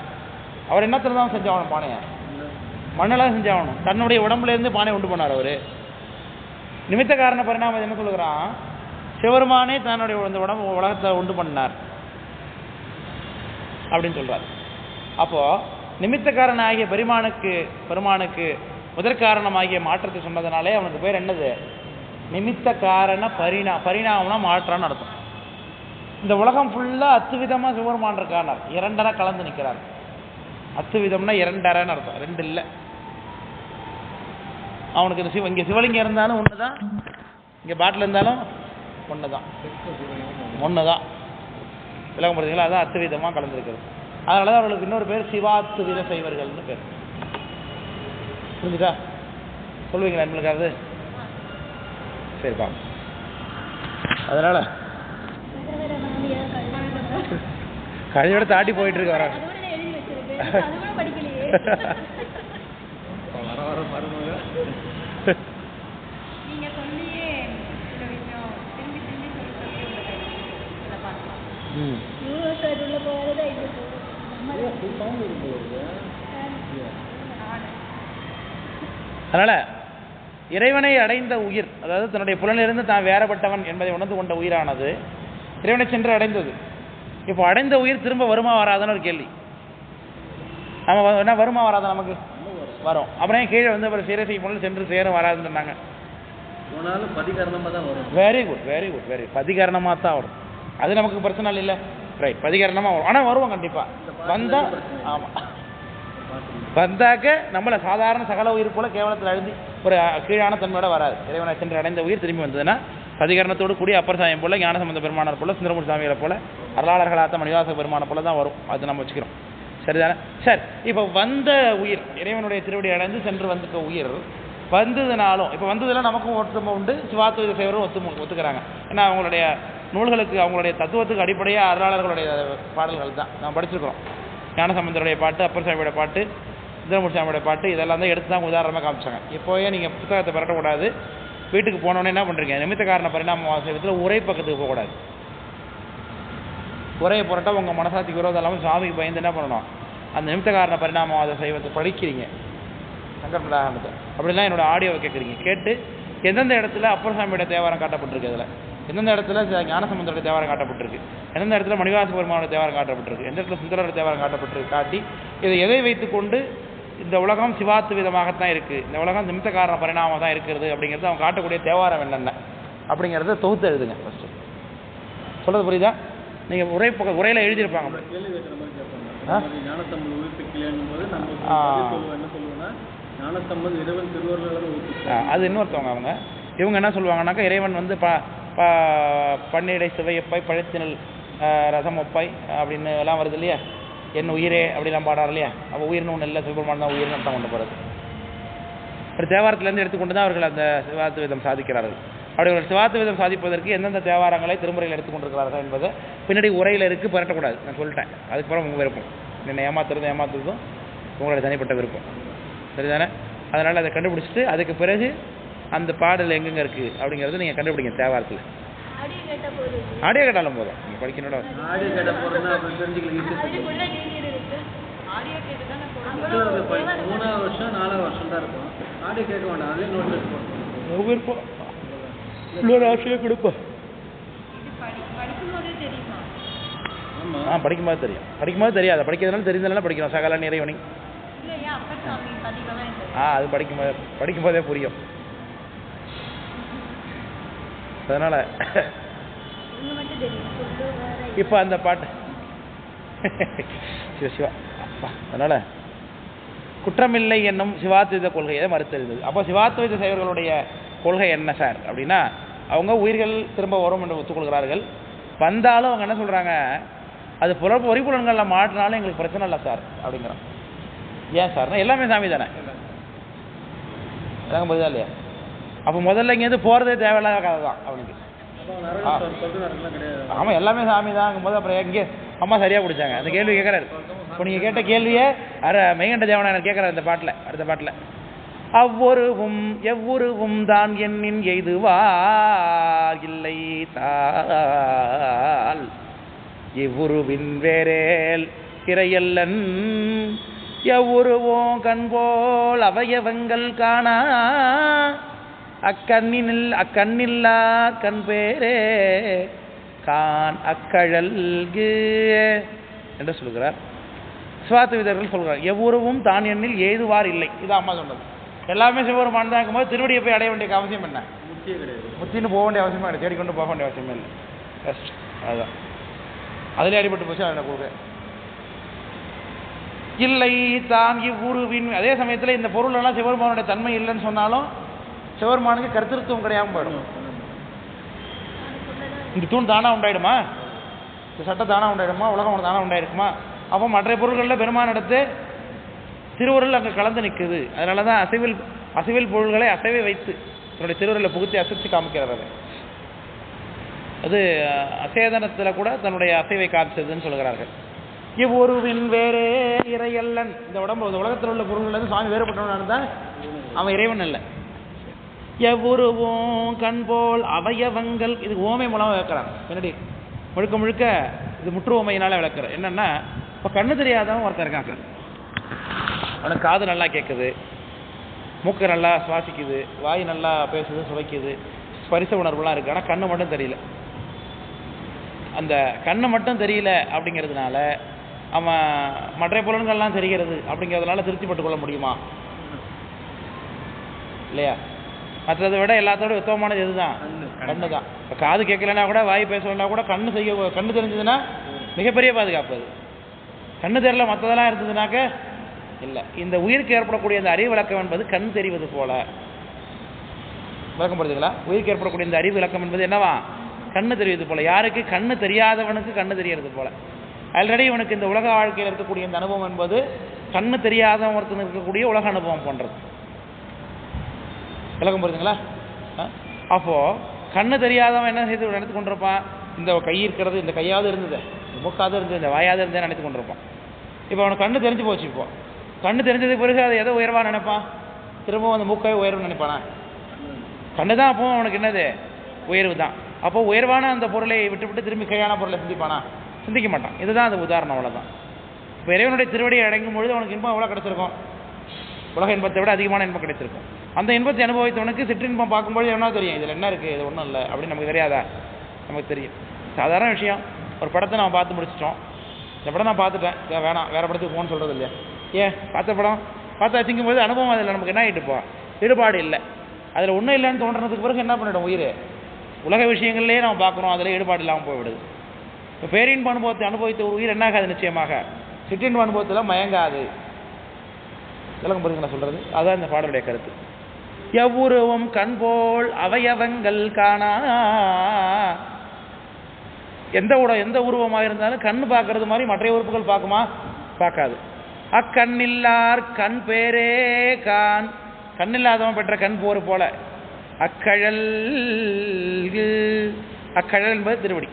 அவர் என்னத்தில் தான் செஞ்சாகணும்? பானையை மண்ணெல்லாம் செஞ்சாகணும். தன்னுடைய உடம்புலேருந்து பானை உண்டு பண்ணார். அவர் நிமித்த காரண பரிணாமம் என்ன சொல்லுகிறான்? சிவபெருமானே தன்னுடைய உடம்பு உலகத்தை உண்டு பண்ணார் அப்படின்னு சொல்றார். அப்போ நிமித்த காரணம் ஆகிய பெருமானுக்கு முதற் காரணமாகிய மாற்றத்தை சொன்னதுனாலே அவனுக்கு பேர் என்னது? நிமித்த காரண பரிணாமம்னா மாற்றான்னு அர்த்தம். இந்த உலகம் ஃபுல்லாக அத்துவிதமாக சிவபெருமான் இருக்கானார். இரண்டரை கலந்து நிற்கிறார். அத்துவிதம்னா இரண்டரைன்னு அர்த்தம், ரெண்டு இல்லை. அவனுக்கு இந்த இங்கே சிவலிங்கம் இருந்தாலும் ஒன்று தான், இங்கே பாட்டில் இருந்தாலும் ஒன்று தான், விளக்கம் பார்த்தீங்களா? அதான் அத்துவிதமாக கலந்துருக்கிறது. அதனால தான் அவர்களுக்கு இன்னொரு பேர் சிவாத்துவித சைவர்கள்னு பேர். புரிஞ்சுட்டா? சொல்லுவீங்களா நம்மளுக்கு? அது சரிப்பா. அதனால கழிவோட தாட்டி போயிட்டு இருக்கு. வர அதனால இறைவனை அடைந்த உயிர், அதாவது தன்னுடைய புலனிலிருந்து தான் வேறப்பட்டவன் என்பதை உணர்ந்து கொண்ட உயிரானது இறைவனை சென்று அடைந்தது. இப்போ அடைந்த உயிர் திரும்ப வருமா வராதுன்னு ஒரு கேள்வி. நம்ம என்ன வருமா வராது? நமக்கு வரும். அப்புறம் கீழே வந்து அப்புறம் சீரை செய்யும் பொழுது சென்று சேரும் வராதுன்னு சொன்னாங்க. Very good, very good, very பதிகரணமாக தான் வரும். அது நமக்கு பிரச்சனை இல்லை. ரைட், பதிகரணமாக வரும். ஆனால் வருவோம் கண்டிப்பாக வந்தால். ஆமாம், வந்தாக்க நம்மளை சாதாரண சகல உயிர் போல கேவலத்தில் அழுந்தி ஒரு கீழான தன்மையோட வராது. இறைவனை சென்று அடைந்த உயிர் திரும்பி வந்ததுன்னா பதிகரணத்தோடு கூடிய அப்பர் சாமியம் போல, ஞானசம்பந்த பெருமானார் போல, சுந்தரமூர்த்தி சாமிகளை போல, அருளாளர்களாத்த மணிவாச பெருமானை போல தான் வரும். அது நம்ம வச்சுக்கிறோம். சரிதானே? சரி, இப்போ வந்த உயிர் இறைவனுடைய திருவடி அடைந்து சென்று வந்துக்க உயிர் வந்ததுனாலும், இப்போ வந்ததுலாம் நமக்கும் ஒத்துமை உண்டு, சிவாத்துவ சேவரும் ஒத்துக்கிறாங்க. ஏன்னா அவங்களுடைய நூல்களுக்கு அவங்களுடைய தத்துவத்துக்கு அடிப்படையாக அருளாளர்களுடைய பாடல்கள் தான் நம்ம படிச்சிருக்கிறோம். ஞானசம்பந்தருடைய பாட்டு, அப்பர் சாமியோட பாட்டு, சுந்தரமூர்த்தி சாமியோட பாட்டு, இதெல்லாம் தான் எடுத்து தான் உதாரணமாக காமிச்சாங்க. இப்போயே நீங்கள் புத்தகத்தை பெறக்கூடாது. வீட்டுக்கு போனோன்னே என்ன பண்ணுறீங்க? நிமித்த காரண பரிணாம வாசகத்தில் உரை பக்கத்துக்கு போகக்கூடாது. உரையை புரட்டா உங்கள் மனசாட்சிக்கு விரோதம் இல்லாமல் சாமிக்கு பயந்து என்ன பண்ணணும்? அந்த நிமித்த காரண பரிணாமவாத சைவத்தை படிக்கிறீங்க. சங்கரபிரதாகமத்தை அப்படிலாம் என்னோட ஆடியோவை கேட்குறீங்க. கேட்டு எந்தெந்த இடத்துல அப்பர் சாமியோட தேவாரம் காட்டப்பட்டிருக்கு, அதில் எந்தெந்த இடத்துல ஞானசம்பந்தரோட தேவாரம் காட்டப்பட்டிருக்கு, எந்தெந்த இடத்துல மணிவாச பெருமானோட தேவாரம் காட்டப்பட்டிருக்கு, எந்த இடத்துல சுந்தரரோட தேவாரம் காட்டப்பட்டிருக்கு காட்டி இதை எதை வைத்துக்கொண்டு இந்த உலகம் சிவாத்து விதமாகத்தான் இருக்குது, இந்த உலகம் நிமித்த காரண பரிணாமம் தான் இருக்கிறது அப்படிங்கிறது அவங்க காட்டக்கூடிய தேவாரம் என்னென்ன அப்படிங்கிறத தொகுத்து எழுதுங்க. ஃபஸ்ட்டு சொல்கிறது புரியுதா? நீங்கள் உரையில் எழுதியிருப்பாங்க. ஞானசம்பந்தர் இறைவன் திருவருளால் ஊற்றி. அது இன்னொருத்தவங்க. அவங்க இவங்க என்ன சொல்லுவாங்கன்னாக்கா, இறைவன் வந்து பன்னிடை சிவையப்பாய் பழத்தினல் ரசம் ஒப்பாய் அப்படின்னு எல்லாம் வருது இல்லையா, என் உயிரே அப்படிலாம் பாடுறாரு இல்லையா. அப்போ உயிர்னு ஒன்று இல்லை, சிவபெருமான் தான் உயிர்னு அர்த்தம் கொண்டு போகிறது. ஒரு தேவாரத்திலேருந்து எடுத்துக்கொண்டு தான் அவர்கள் அந்த சிவாத்வீதம் சாதிக்கிறார்கள். அப்படி ஒரு சிவாத்வீதம் சாதிப்பதற்கு எந்தெந்த தேவாரங்களை திருமுறையில் எடுத்துக்கொண்டிருக்கிறார்கள் என்பதை பின்னாடி உரையில் இருக்குது, புரட்டக்கூடாது. நான் சொல்லிட்டேன். அதுக்கப்புறம் உங்கள் விருப்பம். என்னை ஏமாத்துறதும் உங்களோட தனிப்பட்ட விருப்பம், சரிதானே? அதனால் அதை கண்டுபிடிச்சிட்டு அதுக்கு பிறகு அந்த பாடல் எங்கெங்கே இருக்குது அப்படிங்கிறத நீங்கள் கண்டுபிடிங்க. தேவாரத்தில் ஆடியோ கேட்டாலும் போதும், நீங்கள் படிக்கணும்னா ஆடியோ கேட்ட போகிறதுனா அப்படி தெரிஞ்சுக்கலாம். 3ஆவது வருஷம் 4ஆவது வருஷம் தான் இருக்கும். ஆடியோ கேட்க வேண்டாம், அதே நோட்டீஸ் போடணும். விருப்பம் இன்னொரு ஆசையாக கொடுப்பேன். படிக்கும்போது தெரியும், படிக்கும்போது தெரியாது. படிக்கிறதுனால தெரிஞ்சதுனால படிக்கணும். சகல நிறைவனி அது படிக்கும்போதே புரியும். அதனால இப்போ அந்த பாட்டு சிவா அப்பா. அதனால குற்றமில்லை என்னும் சிவாத்வைத கொள்கையை மறுத்தறிந்தது. அப்போ சிவாத்வைத சைவர்களுடைய கொள்கை என்ன சார் அப்படின்னா, அவங்க உயிர்கள் திரும்ப வரும் என்று ஒத்துக்கொள்கிறார்கள். வந்தாலும் அவங்க என்ன சொல்கிறாங்க, அது பொறிப்புலன்களில் மாற்றினாலும் எங்களுக்கு பிரச்சனை இல்லை சார் அப்படிங்கிறோம். ஏன் சார்னா எல்லாமே சாமி தானே, எல்லாம் புரியுதா இல்லையா? அப்போ முதல்ல இங்கேருந்து போகிறதே தேவையில்லாத கதை தான் அவனுக்கு. ஆமாம், எல்லாமே சாமி தான் போது அப்புறம் எங்கே அம்மா சரியாக பிடிச்சாங்க அந்த கேள்வி கேட்குறாரு. இப்போ நீங்கள் கேட்ட கேள்வியே மெய்கண்ட தேவனார் கேட்குறாரு இந்த பாட்டில். அடுத்த பாட்டில் அவ்வொருவும் எவ்வுருவும் தான் எண்ணின் எய்துவார் இல்லை தால் இவ்வுருவின் வேறேல் இறையல்லன் எவ்வுருவோம் கண்போல் அவயவங்கள் காணா அக்கண்ணில்லா கண் பேரே கான் அக்கழல்கு என்று சொல்கிறார். சிவாத்வைதர்கள் சொல்கிறார், எவ்வுருவும் தான் எண்ணில் ஏதுவார் இல்லை. இது அம்மா சொன்னது. எல்லாமே சிவபெருமான் தான் இருக்கும்போது திருவடியை போய் அடைய வேண்டிய அவசியம் என்ன? முத்தியே கிடையாது. முத்தின்னு போக வேண்டிய அவசியமே கிடையாது, தேடிக்கொண்டு போக வேண்டிய அவசியமே இல்லை. பெஸ்ட் அதுதான். அதிலே அடிபட்டு போச்சு. அதை கொடுக்குறேன் இல்லை தான் இவ்வுருவின். அதே சமயத்தில் இந்த பொருளெல்லாம் சிவபெருமானுடைய தன்மை இல்லைன்னு சொன்னாலும் சிவபெருமானுக்கு கருத்திருத்துவம் கிடையாமல் போயிடும். இந்த தூண் தானாக உண்டாயிடுமா, இந்த சட்டை தானாக உண்டாயிடுமா, உலகம் தானாக உண்டாயிருக்குமா? அப்போ மற்ற பொருள்களில் பெருமான் எடுத்து திருவுருள் அங்கே கலந்து நிற்குது. அதனால தான் அசைவில் பொருள்களை அசைவை வைத்து தன்னுடைய திருவுருளில் புகுத்தி அசைச்சு காமிக்கிறார். அது அசேதனத்தில் கூட தன்னுடைய அசைவை காமிச்சதுன்னு சொல்கிறார்கள். இவ்வுருவின் வேறே இறையல்லன். இந்த உலகத்தில் உள்ள பொருள்கள் சுவாமி வேறுபட்டவனாக இருந்தால் அவன் இறைவன் இல்லை. எவ்வுருவும் கண்போல் அவயவங்கள். இது ஓமை மூலமாக விளக்குறாங்க. என்னடி முழுக்க முழுக்க இது முற்று ஓமையினால விளக்குறேன். என்னன்னா, இப்போ கண்ணு தெரியாதவன் ஒருத்தர் இருக்காங்க, அவனுக்கு காது நல்லா கேட்குது, மூக்கு நல்லா சுவாசிக்குது, வாய் நல்லா பேசுது, சுவைக்குது, ஸ்பரிச உணர்வுலாம் இருக்குது. ஆனால் கண்ணு மட்டும் தெரியல. அந்த கண்ணு மட்டும் தெரியல அப்படிங்கிறதுனால அவன் மற்ற புலன்கள்லாம் தெரிகிறது அப்படிங்கிறதுனால திருப்திப்பட்டு கொள்ள முடியுமா? இல்லையா? மற்றதை விட எல்லாத்தோட உத்தமமானது எதுதான்? கண்ணு தான். இப்போ காது கேட்கலன்னா கூட, வாய் பேசலைன்னா கூட கண்ணு தெரிஞ்சதுன்னா மிகப்பெரிய பாதுகாப்பு. அது கண்ணு தெரியல மற்றதெல்லாம் இருந்ததுனாக்க இல்லை. இந்த உயிருக்கு ஏற்படக்கூடிய இந்த அறிவு விளக்கம் என்பது கண் தெரிவது போல விளக்கம் படுத்துங்களா? உயிருக்கு ஏற்படக்கூடிய இந்த அறிவு விளக்கம் என்பது என்னவா? கண்ணு தெரிவது போல. யாருக்கு? கண்ணு தெரியாதவனுக்கு கண்ணு தெரியறது போல. ஆல்ரெடி இவனுக்கு இந்த உலக வாழ்க்கையில் இருக்கக்கூடிய இந்த அனுபவம் என்பது கண்ணு தெரியாதவன் ஒருத்தனுக்கு இருக்கக்கூடிய உலக அனுபவம் போன்றது. விளக்கம் புரியுதுங்களா? அப்போது கண்ணு தெரியாதவன் என்ன செய்து நினைத்து கொண்டிருப்பான்? இந்த கை இருக்கிறது, இந்த கையாவது இருந்தது, இந்த மூக்காவது இருந்தது, இந்த வாயாவது இருந்தே நினைத்து கொண்டிருப்பான். இப்போ அவனுக்கு கண்ணு தெரிஞ்சு போச்சு. இப்போ கண்ணு தெரிஞ்சதுக்கு பிறகு அதை எதை உயர்வாக நினைப்பான்? திரும்பவும் அந்த மூக்கை உயர்வுன்னு நினைப்பானா? கண்ணு தான் அப்போ அவனுக்கு என்னது? உயர்வு தான். அப்போ உயர்வான அந்த பொருளை விட்டு திரும்பி கையான பொருளை சிந்திப்பானா? சிந்திக்க மாட்டான். இதுதான் அந்த உதாரணம். அவ்வளோதான். இப்போ இறைவனுடைய திருவடியை அடங்கும் பொழுது அவனுக்கு இன்பம் எவ்வளோ கிடைச்சிருக்கும்? உலக இன்பத்தை விட அதிகமான இன்பம் கிடைச்சிருக்கும். அந்த இன்பத்தை அனுபவித்தவனுக்கு சிற்றின்பம் பார்க்கும்போது என்ன தெரியும்? இதில் என்ன இருக்குது, இது ஒன்றும் இல்லை அப்படின்னு நமக்கு தெரியாதா? நமக்கு தெரியும். சாதாரண விஷயம். ஒரு படத்தை நம்ம பார்த்து முடிச்சிட்டோம். இந்த படம் நான் பார்த்துட்டேன், வேணாம் வேறு படத்துக்கு போகணும்னு சொல்கிறது இல்லையா? ஏன்? பார்த்த படம் பார்த்து வச்சுக்கும்போது அனுபவம் அதில் நமக்கு என்ன ஆகிட்டு போம்? ஈடுபாடு இல்லை. அதில் ஒன்றும் இல்லைன்னு தோன்றதுக்கு பிறகு என்ன பண்ணிடும்? உயிர் உலக விஷயங்கள்லேயே நம்ம பார்க்குறோம், அதில் ஈடுபாடு இல்லாமல் போய்விடுது. இப்போ பேரின்ப அனுபவத்தை அனுபவித்த ஒரு உயிர் என்ன ஆகாது? நிச்சயமாக சிற்றின்ப அனுபவத்தில் மயங்காது. விளக்கம் புரியுங்க நான் சொல்கிறது. அதுதான் இந்த பாடலுடைய கருத்து. எவ்வுருவம் கண்போல் அவயவங்கள் காணா, எந்த உருவமாக இருந்தாலும் கண் பார்க்கறது மாதிரி மற்ற உறுப்புகள் பார்க்குமா? பார்க்காது. அக்கண்ணில்லார் கண் பேரே கான், கண்ணில்லாதவன் பெற்ற கண் போரு போல. அக்கழல் என்பது திருவடி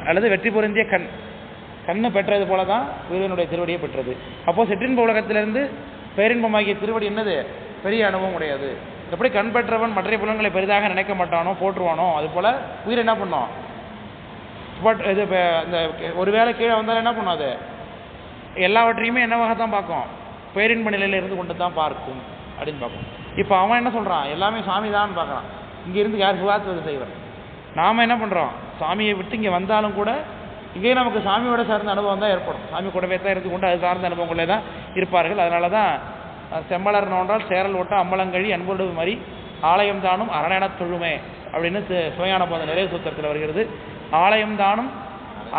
அல்லது வெற்றி பொருந்திய கண்ணு பெற்றது போல தான் வீரனுடைய திருவடியை பெற்றது. அப்போ சிற்றின்ப உலகத்திலிருந்து பேரின்பமாகிய திருவடி என்னது? பெரிய அனுபவம் உடையது. எப்படி கண் பெற்றவன் மற்ற புலன்களை பெரிதாக நினைக்க மாட்டானோ, போற்றுவானோ, அது போல உயிர் என்ன பண்ணோம்? இது இந்த ஒருவேளை கீழே வந்தாலும் என்ன பண்ணும்? அது எல்லாவற்றையுமே என்னவாகத்தான் பார்க்கும்? பேரின்ப நிலையில் இருந்து கொண்டு தான் பார்க்கும் அப்படின்னு பார்க்கும். இப்போ அவன் என்ன சொல்கிறான்? எல்லாமே சாமி தான் பார்க்குறான். இங்கேருந்து யார் சுகாத்துவது செய்வர்? நாம் என்ன பண்ணுறோம்? சாமியை விட்டு இங்கே வந்தாலும் கூட இங்கே நமக்கு சாமியோட சார்ந்த அனுபவம் தான் ஏற்படும். சாமி கூடவே தான் இருந்து கொண்டு அது சார்ந்த அனுபவங்களே தான் இருப்பார்கள். அதனால தான் செம்மலர் நோன்றால் சேரல் ஓட்ட அம்பலங்கழி அன்போடு மாதிரி ஆலயம் தானும் அரணெனத் தொழுமே அப்படின்னு சுவையான போத நிறைய சூத்திரத்தில் வருகிறது. ஆலயம் தானும்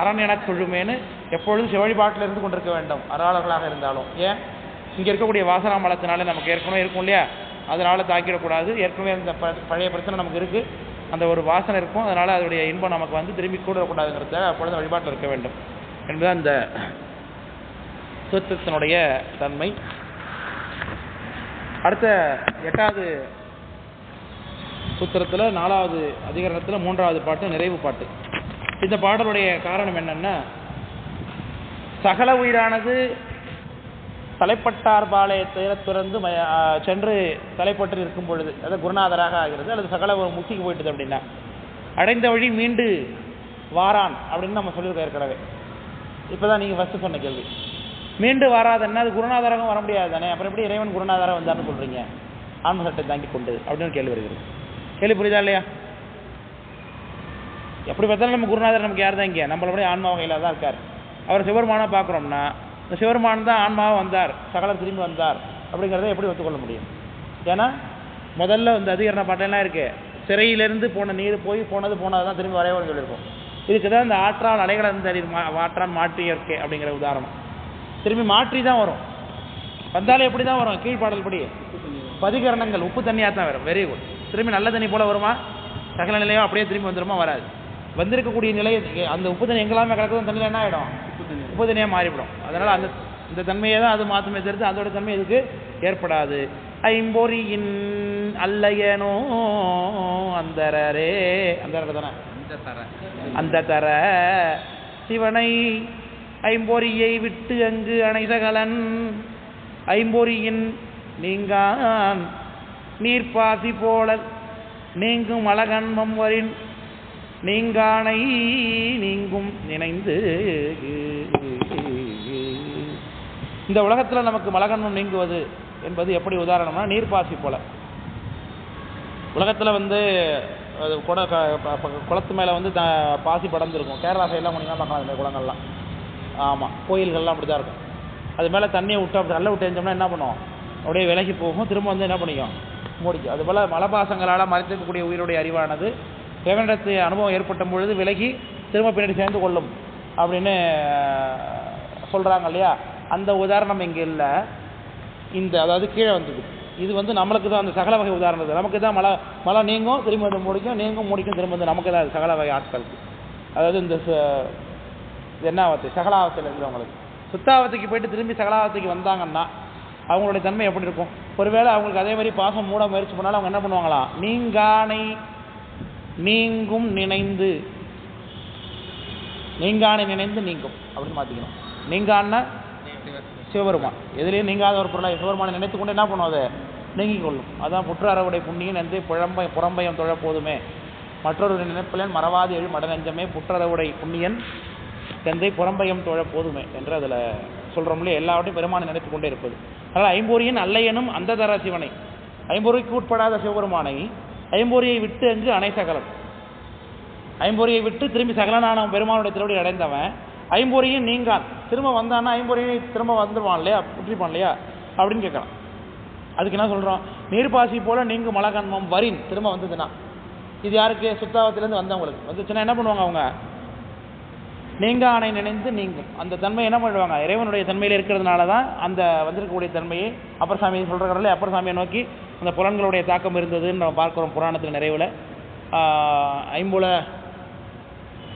அரண் எனத் தொழுமேன்னு எப்பொழுதும் சிவழிபாட்டில் இருந்து கொண்டிருக்க வேண்டும், அறாளர்களாக இருந்தாலும். ஏன்? இங்கே இருக்கக்கூடிய வாசனா மலத்தினால நமக்கு ஏற்கனவே இருக்கும் இல்லையா, அதனால் தாக்கிடக்கூடாது. ஏற்கனவே இந்த பழைய பிரச்சனை நமக்கு இருக்குது, அந்த ஒரு வாசனை இருக்கும், அதனால் அதோடைய இன்பம் நமக்கு வந்து திரும்பி கூடக்கூடாதுங்கிறத அப்பொழுது வழிபாட்டில் இருக்க வேண்டும் என்பதுதான் இந்த சூத்திரத்தினுடைய தன்மை. அடுத்த 8வது சூத்திரத்தில் 4வது அதிகரணத்தில் 3வது பாட்டு நிறைவு பாட்டு. இந்த பாடலுடைய காரணம் என்னன்னா, சகல உயிரானது தலைப்பட்டார் பாளையத்தை துறந்து சென்று தலைப்பட்டு இருக்கும் பொழுது, அதாவது குருநாதராக ஆகிறது, அல்லது சகல ஒரு முக்திக்கு போயிட்டுது அப்படின்னா அடைந்த வழி மீண்டு வாரான் அப்படின்னு நம்ம சொல்லியிருக்கோம் ஏற்கனவே. இப்போ தான் நீங்கள் ஃபஸ்ட்டு சொன்ன கேள்வி, மீண்டு வராதுன்னா அது குருநாதராகவும் வர முடியாது தானே, அப்புறம் எப்படி இறைவன் குருநாதராக வந்தார்னு சொல்கிறீங்க ஆன்ம சட்டை தாங்கி கொண்டு அப்படின்னு கேள்வி வருகிறது. கேள்வி புரியுதா இல்லையா? எப்படி பார்த்தாலும் நம்ம குருநாதர் நமக்கு யார் தான்? இங்கே நம்மளோட ஆன்மா வகையில் தான் இருக்கார். அவர் சிவருமானாக பார்க்குறோம்னா இந்த சிவருமான் தான் ஆன்மாவாக வந்தார், சகலர் திரும்பி வந்தார் அப்படிங்கிறத எப்படி ஒத்துக்கொள்ள முடியும்? ஏன்னா முதல்ல இந்த அதிகரண பாட்டெல்லாம் இருக்குது, சிறையிலேருந்து போன நீர் போனது தான் திரும்பி வரையவன்னு சொல்லியிருக்கோம். இதுக்கு தான் இந்த ஆற்றால் அலைகளந்தறி ஆற்றான் மாற்றி இயற்கை அப்படிங்கிற உதாரணம். திரும்பி மாற்றி தான் வரும், வந்தாலும் எப்படி தான் வரும்? கீழ்பாடல் படி பதிகரணங்கள் உப்பு தண்ணியாக தான் வரும். Very good. திரும்பி நல்ல தண்ணி போல் வருமா? சகல நிலையோ அப்படியே திரும்பி வந்துடுமா? வராது. வந்திருக்கக்கூடிய நிலை அந்த உப்பு தண்ணி எங்கெல்லாமே கலக்குது, தண்ணியில் என்ன ஆகிடும்? உப்பு தண்ணியாக மாறிவிடும். அதனால் இந்த தன்மையை தான் அது மாற்றமே தெரிஞ்சு அதோட தன்மை இதுக்கு ஏற்படாது. ஐம்பொறியின் அல்லையனோ அந்தரரே, அந்த தானே அந்த தர சிவனை ஐம்பொறியை விட்டு அங்கு அணைசகலன் ஐம்பொறியின் நீங்கான் நீர்ப்பாசி போல நீங்கும் அழகன்மம் வரின் நீங்கானை நீங்கும் நினைந்து. இந்த உலகத்தில் நமக்கு மலகன்மம் நீங்குவது என்பது எப்படி உதாரணம்னா, நீர்ப்பாசி போல. உலகத்தில் வந்து அது குளத்து மேலே வந்து பாசி படர்ந்துருக்கும். கேரளா சைடெலாம் போனீங்கன்னா பார்க்கலாம் இந்த குளங்கள்லாம். ஆமாம், கோயில்கள்லாம் அப்படி தான் இருக்கும். அது மேலே தண்ணியை விட்டு அப்படி நல்ல விட்டு எரிஞ்சோம்னா என்ன பண்ணும்? அப்படியே விலகி போகும், திரும்ப வந்து என்ன பண்ணிக்கும்? மூடிக்கும். அதுபோல் மலபாசங்களால் மறைத்திருக்கக்கூடிய உயிருடைய அறிவானது தேவனிடத்து அனுபவம் ஏற்பட்ட பொழுது விலகி திரும்ப பின்னாடி சேர்ந்து கொள்ளும் அப்படின்னு சொல்கிறாங்க இல்லையா? அந்த உதாரணம் இங்கே இல்லை. அதாவது கீழே வந்தது இது வந்து நம்மளுக்கு தான் அந்த சகல வகை உதாரணம். நமக்கு தான் மழை நீங்கும், திரும்ப வந்து முடிக்கும், நீங்கும் முடிக்கும், திரும்ப வந்து நமக்கு தான் அது சகல வகை ஆட்களுக்கு. அதாவது இந்த என்னாவத்து சகலாவத்தில் இருக்கிறவங்களுக்கு சுத்தாவத்துக்கு போயிட்டு திரும்பி சகலாவத்துக்கு வந்தாங்கன்னா அவங்களுடைய தன்மை எப்படி இருக்கும்? ஒருவேளை அவங்களுக்கு அதே மாதிரி பாசம் மூட முயற்சி பண்ணாலும் அவங்க என்ன பண்ணுவாங்களாம்? நீங்கானை நீங்கும் நினைந்து, நீங்கானை நினைந்து நீங்கும் அப்படின்னு மாற்றிக்கணும். நீங்கான்னா சிவபெருமான், எதுலேயும் நீங்காத ஒரு பொருளை சிவபெருமானை நினைத்து கொண்டு என்ன பண்ணும்? அதை நீங்கிக் கொள்ளும். அதான் புற்றறவுடைய புண்ணியன் என்று புறம்பயம் தொழ போதுமே மற்றொரு நினைப்பிலன் மறவாது எழு மடநெஞ்சமே புற்றறவுடை புண்ணியன் தந்தை புறம்பயம் தொழ போதுமே என்று அதில் சொல்கிறோம்லே. எல்லாவற்றையும் பெருமானை நினைத்து கொண்டே இருப்பது. அதனால் ஐம்பொறியின் அல்லையனும் அந்த தர சிவனை, ஐம்பொறிக்கு உட்படாத சிவபெருமானை ஐம்பொறியை விட்டு அங்கு அணை சகலம், ஐம்பொறியை விட்டு திரும்பி சகலனான பெருமானுடைய திருவடி அடைந்தவன் ஐம்பொறியும் நீங்கான் திரும்ப வந்தான்னா ஐம்பொறியை திரும்ப வந்துடுவான் இல்லையா, புற்றிப்பான் இல்லையா அப்படின்னு கேட்கலாம். அதுக்கு என்ன சொல்கிறோம்? நீர்ப்பாசி போல நீங்கும் மலகன்மம் வரின் திரும்ப வந்ததுன்னா இது யாருக்கு? சுத்தாவத்திலேருந்து வந்தவங்களுக்கு வந்துச்சுன்னா என்ன பண்ணுவாங்க? அவங்க நீங்கானை நினைந்து நீங்கும். அந்த தன்மை என்ன பண்ணுவாங்க, இறைவனுடைய தன்மையில் இருக்கிறதுனால தான் அந்த வந்திருக்கக்கூடிய தன்மையை அப்பர் சாமி சொல்கிறார்களே, அப்பர் சாமியை நோக்கி அந்த புலன்களுடைய தாக்கம் இருந்ததுன்னு நம்ம பார்க்குறோம் புராணத்தில் நிறைவில். ஐம்புல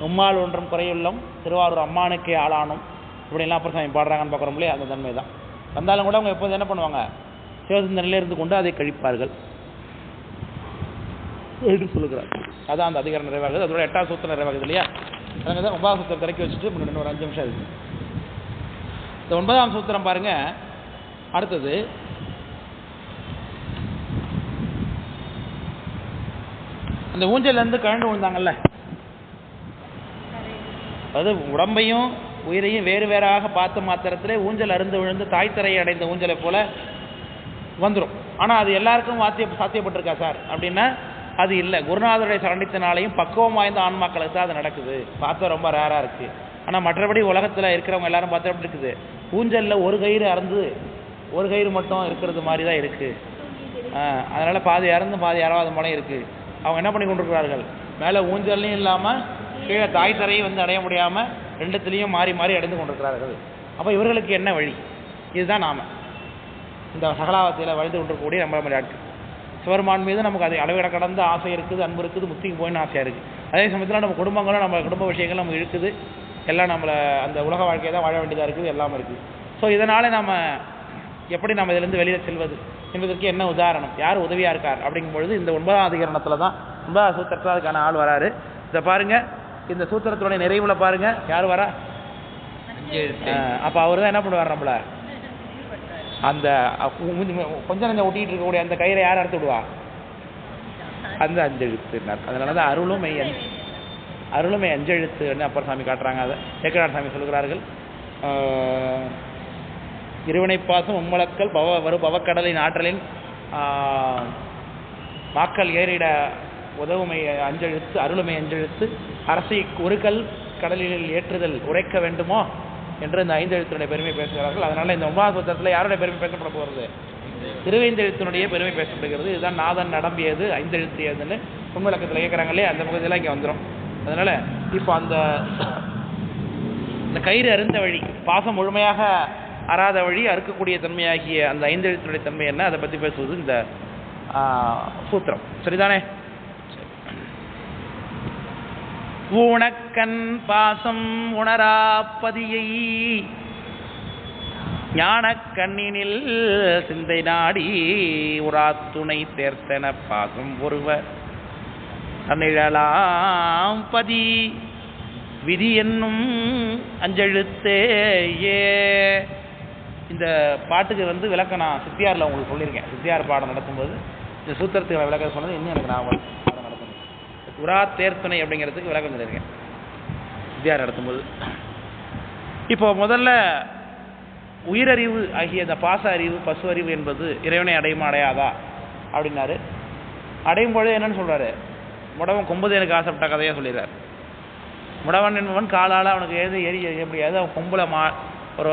உம்மால் ஒன்றும் குறையுள்ளம் திருவாரூர் அம்மானுக்கே ஆளானும் இப்படிலாம் அப்பர் சாமி பாடுறாங்கன்னு பார்க்குறோம் இல்லையா, அந்த தன்மை தான். வந்தாலும் கூட அவங்க எப்போது என்ன பண்ணுவாங்க, சிவசிந்தனையில் இருந்து கொண்டு அதை கழிப்பார்கள் என்று சொல்லுகிறார். அதான் அந்த அதிகாரம் நிறைவாகுது. அதோட 8வது சூத்திரம் நிறைவாகுது இல்லையா. அதனால தான் 9வது சூத்திரம் திறக்கி வச்சுட்டு ஒரு 5 நிமிஷம் இருக்குது. இந்த 9ஆம் சூத்திரம் பாருங்க. அடுத்தது அந்த ஊஞ்சல்லேருந்து கழண்டு விழுந்தாங்கல்ல, அதாவது உடம்பையும் உயிரையும் வேறு வேறாக பார்த்த மாத்திரத்திலே ஊஞ்சல் அருந்து விழுந்து தாய்த்தரையை அடைந்த ஊஞ்சலை போல வந்துடும். ஆனால் அது எல்லாருக்கும் சாத்தியப்பட்டிருக்கா சார் அப்படின்னா அது இல்லை. குருநாதருடைய சரணித்தினாலையும் பக்குவம் வாய்ந்த ஆன்மாக்களுக்கு தான் அது நடக்குது. பார்த்தா ரொம்ப ரேராக இருக்குது. ஆனால் மற்றபடி உலகத்தில் இருக்கிறவங்க எல்லாரும் பார்த்தா எப்படி இருக்குது, ஊஞ்சலில் ஒரு கயிறு அறந்து ஒரு கயிறு மட்டும் இருக்கிறது மாதிரி தான் இருக்குது. அதனால் பாதி இறந்து பாதி யாராவது மழை இருக்குது. அவங்க என்ன பண்ணி கொண்டிருக்கிறார்கள், மேலே ஊஞ்சல்லையும் இல்லாமல் கீழே தாய்த்தரையும் வந்து அடைய முடியாமல் ரெண்டுத்துலேயும் மாறி மாறி அடைந்து கொண்டிருக்கிறார்கள். அப்போ இவர்களுக்கு என்ன வழி? இதுதான் நாம் இந்த சகலாவத்தையில் வழிந்து கொண்டிருக்கக்கூடிய நம்மள மாதிரி ஆட்கள். சிவருமான் மீது நமக்கு அது அளவிட கடந்த ஆசை இருக்குது, அன்பு இருக்குது, முக்திக்கு போயின்னு ஆசையாக இருக்குது. அதே சமயத்தில் நம்ம குடும்பங்களும் நம்ம குடும்ப விஷயங்கள் நம்ம இழுக்குது. எல்லாம் நம்மளை அந்த உலக வாழ்க்கையை தான் வாழ வேண்டியதாக இருக்குது, எல்லாம் இருக்குது. ஸோ இதனால் நம்ம எப்படி நம்ம இதிலேருந்து வெளியில் செல்வது என்பதற்கு என்ன உதாரணம், யார் உதவியாக இருக்கார் அப்படிங்கும்பொழுது இந்த 9ஆம் அதிகரணத்தில் தான் 9ஆவது சூத்திரத்தில் அதுக்கான ஆள் வராரு. இதை பாருங்கள், இந்த சூத்திரத்துடைய நிறைவில் பாருங்கள் யார் வரா. அப்போ அவர் தான் என்ன பண்ணுவார், நம்மளை அந்த கொஞ்சம் நஞ்சம் ஒட்டிகிட்டு இருக்கக்கூடிய அந்த கயிறை யார் அறுத்து விடுவா, அந்த அஞ்செழுத்துனார். அதனால தான் அருளுமை அஞ்செழுத்துன்னு அப்பர் சாமி காட்டுறாங்க. அதை சேக்கரார் சாமி சொல்கிறார்கள். இருவினைப்பாசம் உம்மளக்கல் பவக்கடலின் ஆற்றலின் மாக்கள் ஏறிட உதவுமை அஞ்செழுத்து அருளுமை அஞ்செழுத்து அரசை ஒரு கல் கடலில் ஏற்றுதல் உரைக்க வேண்டுமோ என்று இந்த 5 எழுத்தினுடைய பெருமை பேசுகிறார்கள். அதனால் இந்த 9ஆவது சூத்திரத்தில் யாருடைய பெருமை பேசப்பட போகிறது, திருவைந்தெழுத்தினுடைய பெருமை பேசப்படுகிறது. இதுதான் நாதன் நடம்பியது 5 எழுத்தியதுன்னு உண்மைலக்கத்தில் கேட்குறாங்களே, அந்த பகுதியெல்லாம் இங்கே வந்துடும். அதனால் இப்போ அந்த கயிறு அருந்த வழி, பாசம் முழுமையாக அறாத வழி, அறுக்கக்கூடிய தன்மையாகிய அந்த 5 எழுத்தினுடைய தன்மை என்ன, அதை பற்றி பேசுவது இந்த சூத்திரம். சரிதானே? ஊனக்கண் பாசம் உணராப்பதியை ஞானக்கண்ணினில் சிந்தை நாடி உராத்துணை தேர்த்தன பாசம் ஒருவர் தன்னிழலாம் பதி விதி என்னும் அஞ்செழுத்தேயே. இந்த பாட்டுக்கு விளக்கம் நான் சித்தியாரில் உங்களுக்கு சொல்லியிருக்கேன். சித்தியார் பாடம் நடத்தும்போது இந்த சூத்திரத்துக்கு விளக்கம் சொன்னது இன்னும் எனக்கு நான் பாடம் நடத்தணும். உரா தேர்த்துணை அப்படிங்கிறதுக்கு விளக்கம் சொல்லியிருக்கேன் சித்தியார் நடத்தும்போது. இப்போ முதல்ல உயிரறிவு ஆகிய இந்த பாச அறிவு பசு அறிவு என்பது இறைவனை அடையுமா அடையாதா அப்படின்னாரு. அடையும் பொழுது என்னன்னு சொல்கிறாரு, முடவன் கொம்புது எனக்கு ஆசைப்பட்ட கதையாக சொல்லிடுறார். முடவன் என்பவன் காலால் அவனுக்கு எரிய முடியாது. அவன் கொம்பில் ஒரு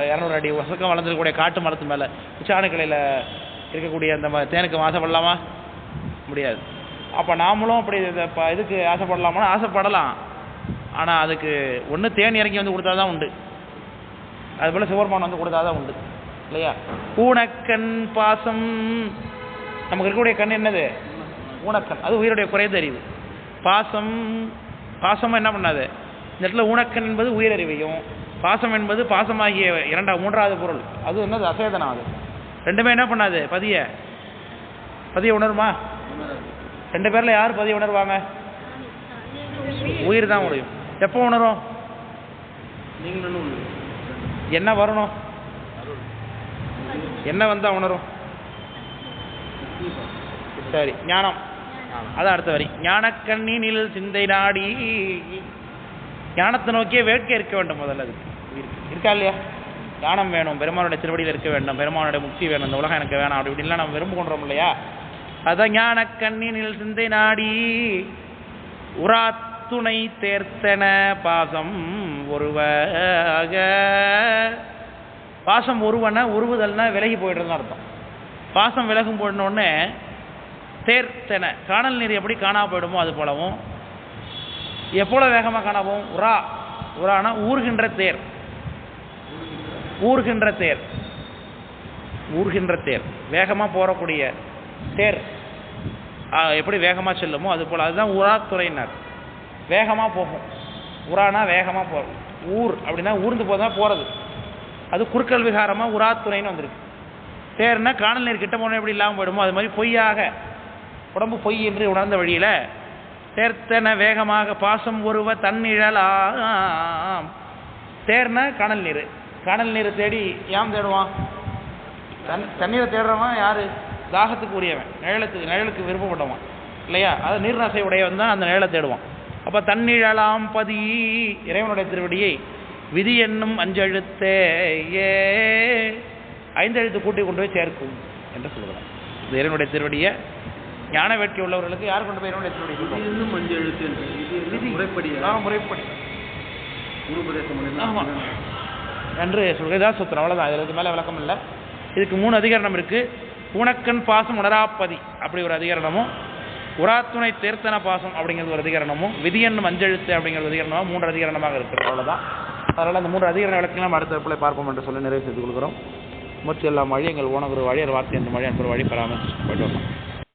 200 அடி வசக்கம் வளர்ந்துருக்கக்கூடிய காட்டு மரத்து மேலே உச்சாணக்கிளையில் இருக்கக்கூடிய அந்த தேனுக்கு ஆசைப்படலாமா? முடியாது. அப்போ நாமளும் அப்படி இதுக்கு ஆசைப்படலாமா? ஆசைப்படலாம். ஆனால் அதுக்கு ஒன்று தேன் இறங்கி வந்து கொடுத்தா தான் உண்டு, அதுபோல் சிவபெருமான் வந்து கொடுத்தா தான் உண்டு இல்லையா? ஊனக்கண் பாசம், நமக்கு இருக்கக்கூடிய கண் என்னது? ஊனக்கண். அது உயிருடைய குறைந்தறிவு. பாசம் என்ன பண்ணாது இந்த இடத்துல? ஊனக்கண் என்பது உயிரறிவையும், பாசம் என்பது பாசமாகிய 3வது பொருள். அது என்னது? அசேதனம். அது ரெண்டுமே என்ன பண்ணாது? பதிய உணருமா? 2 பேரில் யார் பதிய உணர்வாங்க? உயிர் தான் உணரும். எப்போ உணரும்? என்ன வரணும்? என்ன வந்தால் உணரும்? சரி, ஞானம். அதான் அடுத்த வரி. ஞானக்கண்ணினில் சிந்தை நாடி, ஞானத்தை நோக்கிய வேட்கை இருக்க வேண்டும். முதல்ல அதுக்கு இருக்கா இல்லையா? ஞானம் வேணும், பெருமானுடைய திருவடியில் இருக்க வேண்டும், பெருமானுடைய முக்தி வேணும், இந்த உலகம் எனக்கு வேணாம் அப்படி இப்படின்லாம் நம்ம விரும்புகின்றோம் இல்லையா? அதான் ஞானக்கண்ணினில் சிந்தை நாடி உராத்துணை தேர்த்தன பாசம் ஒருவக. பாசம் ஒருவன, உருவுதல்னா விலகி போய்டுறதுன்னு அர்த்தம். பாசம் விலகும் போடணுன்னே தேர்த்தன, காணல் நீர் எப்படி காணா போயிடுமோ அது போலவும், எப்போல வேகமாக காணாவும் உரா உரானா ஊர்கின்ற தேர், ஊர்கின்ற தேர், ஊர்கின்ற தேர், வேகமாக போகக்கூடிய தேர் எப்படி வேகமாக செல்லுமோ அது போல், அதுதான் உராத்துறையினர். வேகமாக போகும். உரானா வேகமாக போகும். ஊர் அப்படின்னா ஊர்ந்து போதான் போகிறது. அது குறுக்கல் விகாரமாக உராத்துறைன்னு வந்திருக்கு. தேர்னா காணல் நீர் கிட்ட போனால் எப்படி இல்லாமல் போயிடுமோ அது மாதிரி பொய்யாக உடம்பு பொய் என்று உணர்ந்த வழியில் தேர்த்தன வேகமாக பாசம் ஒருவ தன்னிழலாம். தேர்னா காணல் நீர். காணல் நீரை தேடி ஏன் தேடுவான்? தண்ணீரை தேடுறவன் யார்? தாகத்துக்கு உரியவன், நிழலுக்கு விருப்பப்பட்டவன் இல்லையா? அது நீர்நசை உடையவன் தான் அந்த நிழலை தேடுவான். அப்போ தன்னிழலாம் பதி இறைவனுடைய திருவடியை விதி என்னும் 5 எழுத்தே 5 எழுத்து கூட்டி கொண்டு போய் சேர்க்கும் என்று சொல்கிறான். இந்த இறைவனுடைய திருவடியை ஞான வேட்கை உள்ளவர்களுக்கு யார் கொண்டு போய் இறைவனுடைய திருவடி இன்னும் 5 எழுத்து முறைப்படி முறைப்படி ஆமாம் என்று சொல்கிறதா சுத்திரம். அவ்வளோதான், இதுக்கு மேலே விளக்கம் இல்லை. இதுக்கு 3 அதிகரணம் இருக்குது. பூனக்கண் பாசம் உணராப்பதி அப்படி ஒரு அதிகரணமும், உராத்துணை தேர்த்தன பாசம் அப்படிங்கிறது ஒரு அதிகரணமும், விதி என்னும் 5 எழுத்து அப்படிங்கிறது அதிகரணமாக 3 அதிகரணமாக இருக்குது. அவ்வளோதான். அதனால் அந்த 3 அதிகரண விளக்கெல்லாம் அடுத்த பிள்ளை பார்ப்போம் என்று சொல்லி நிறைவு செய்து கொள்கிறோம். மூச்சு எல்லாம் வழி எங்கள் ஓனகுரு வழியர் வார்த்தை என்ற மொழி அன்பர் வழி பெறாமல் போய்ட்டு வரலாம்.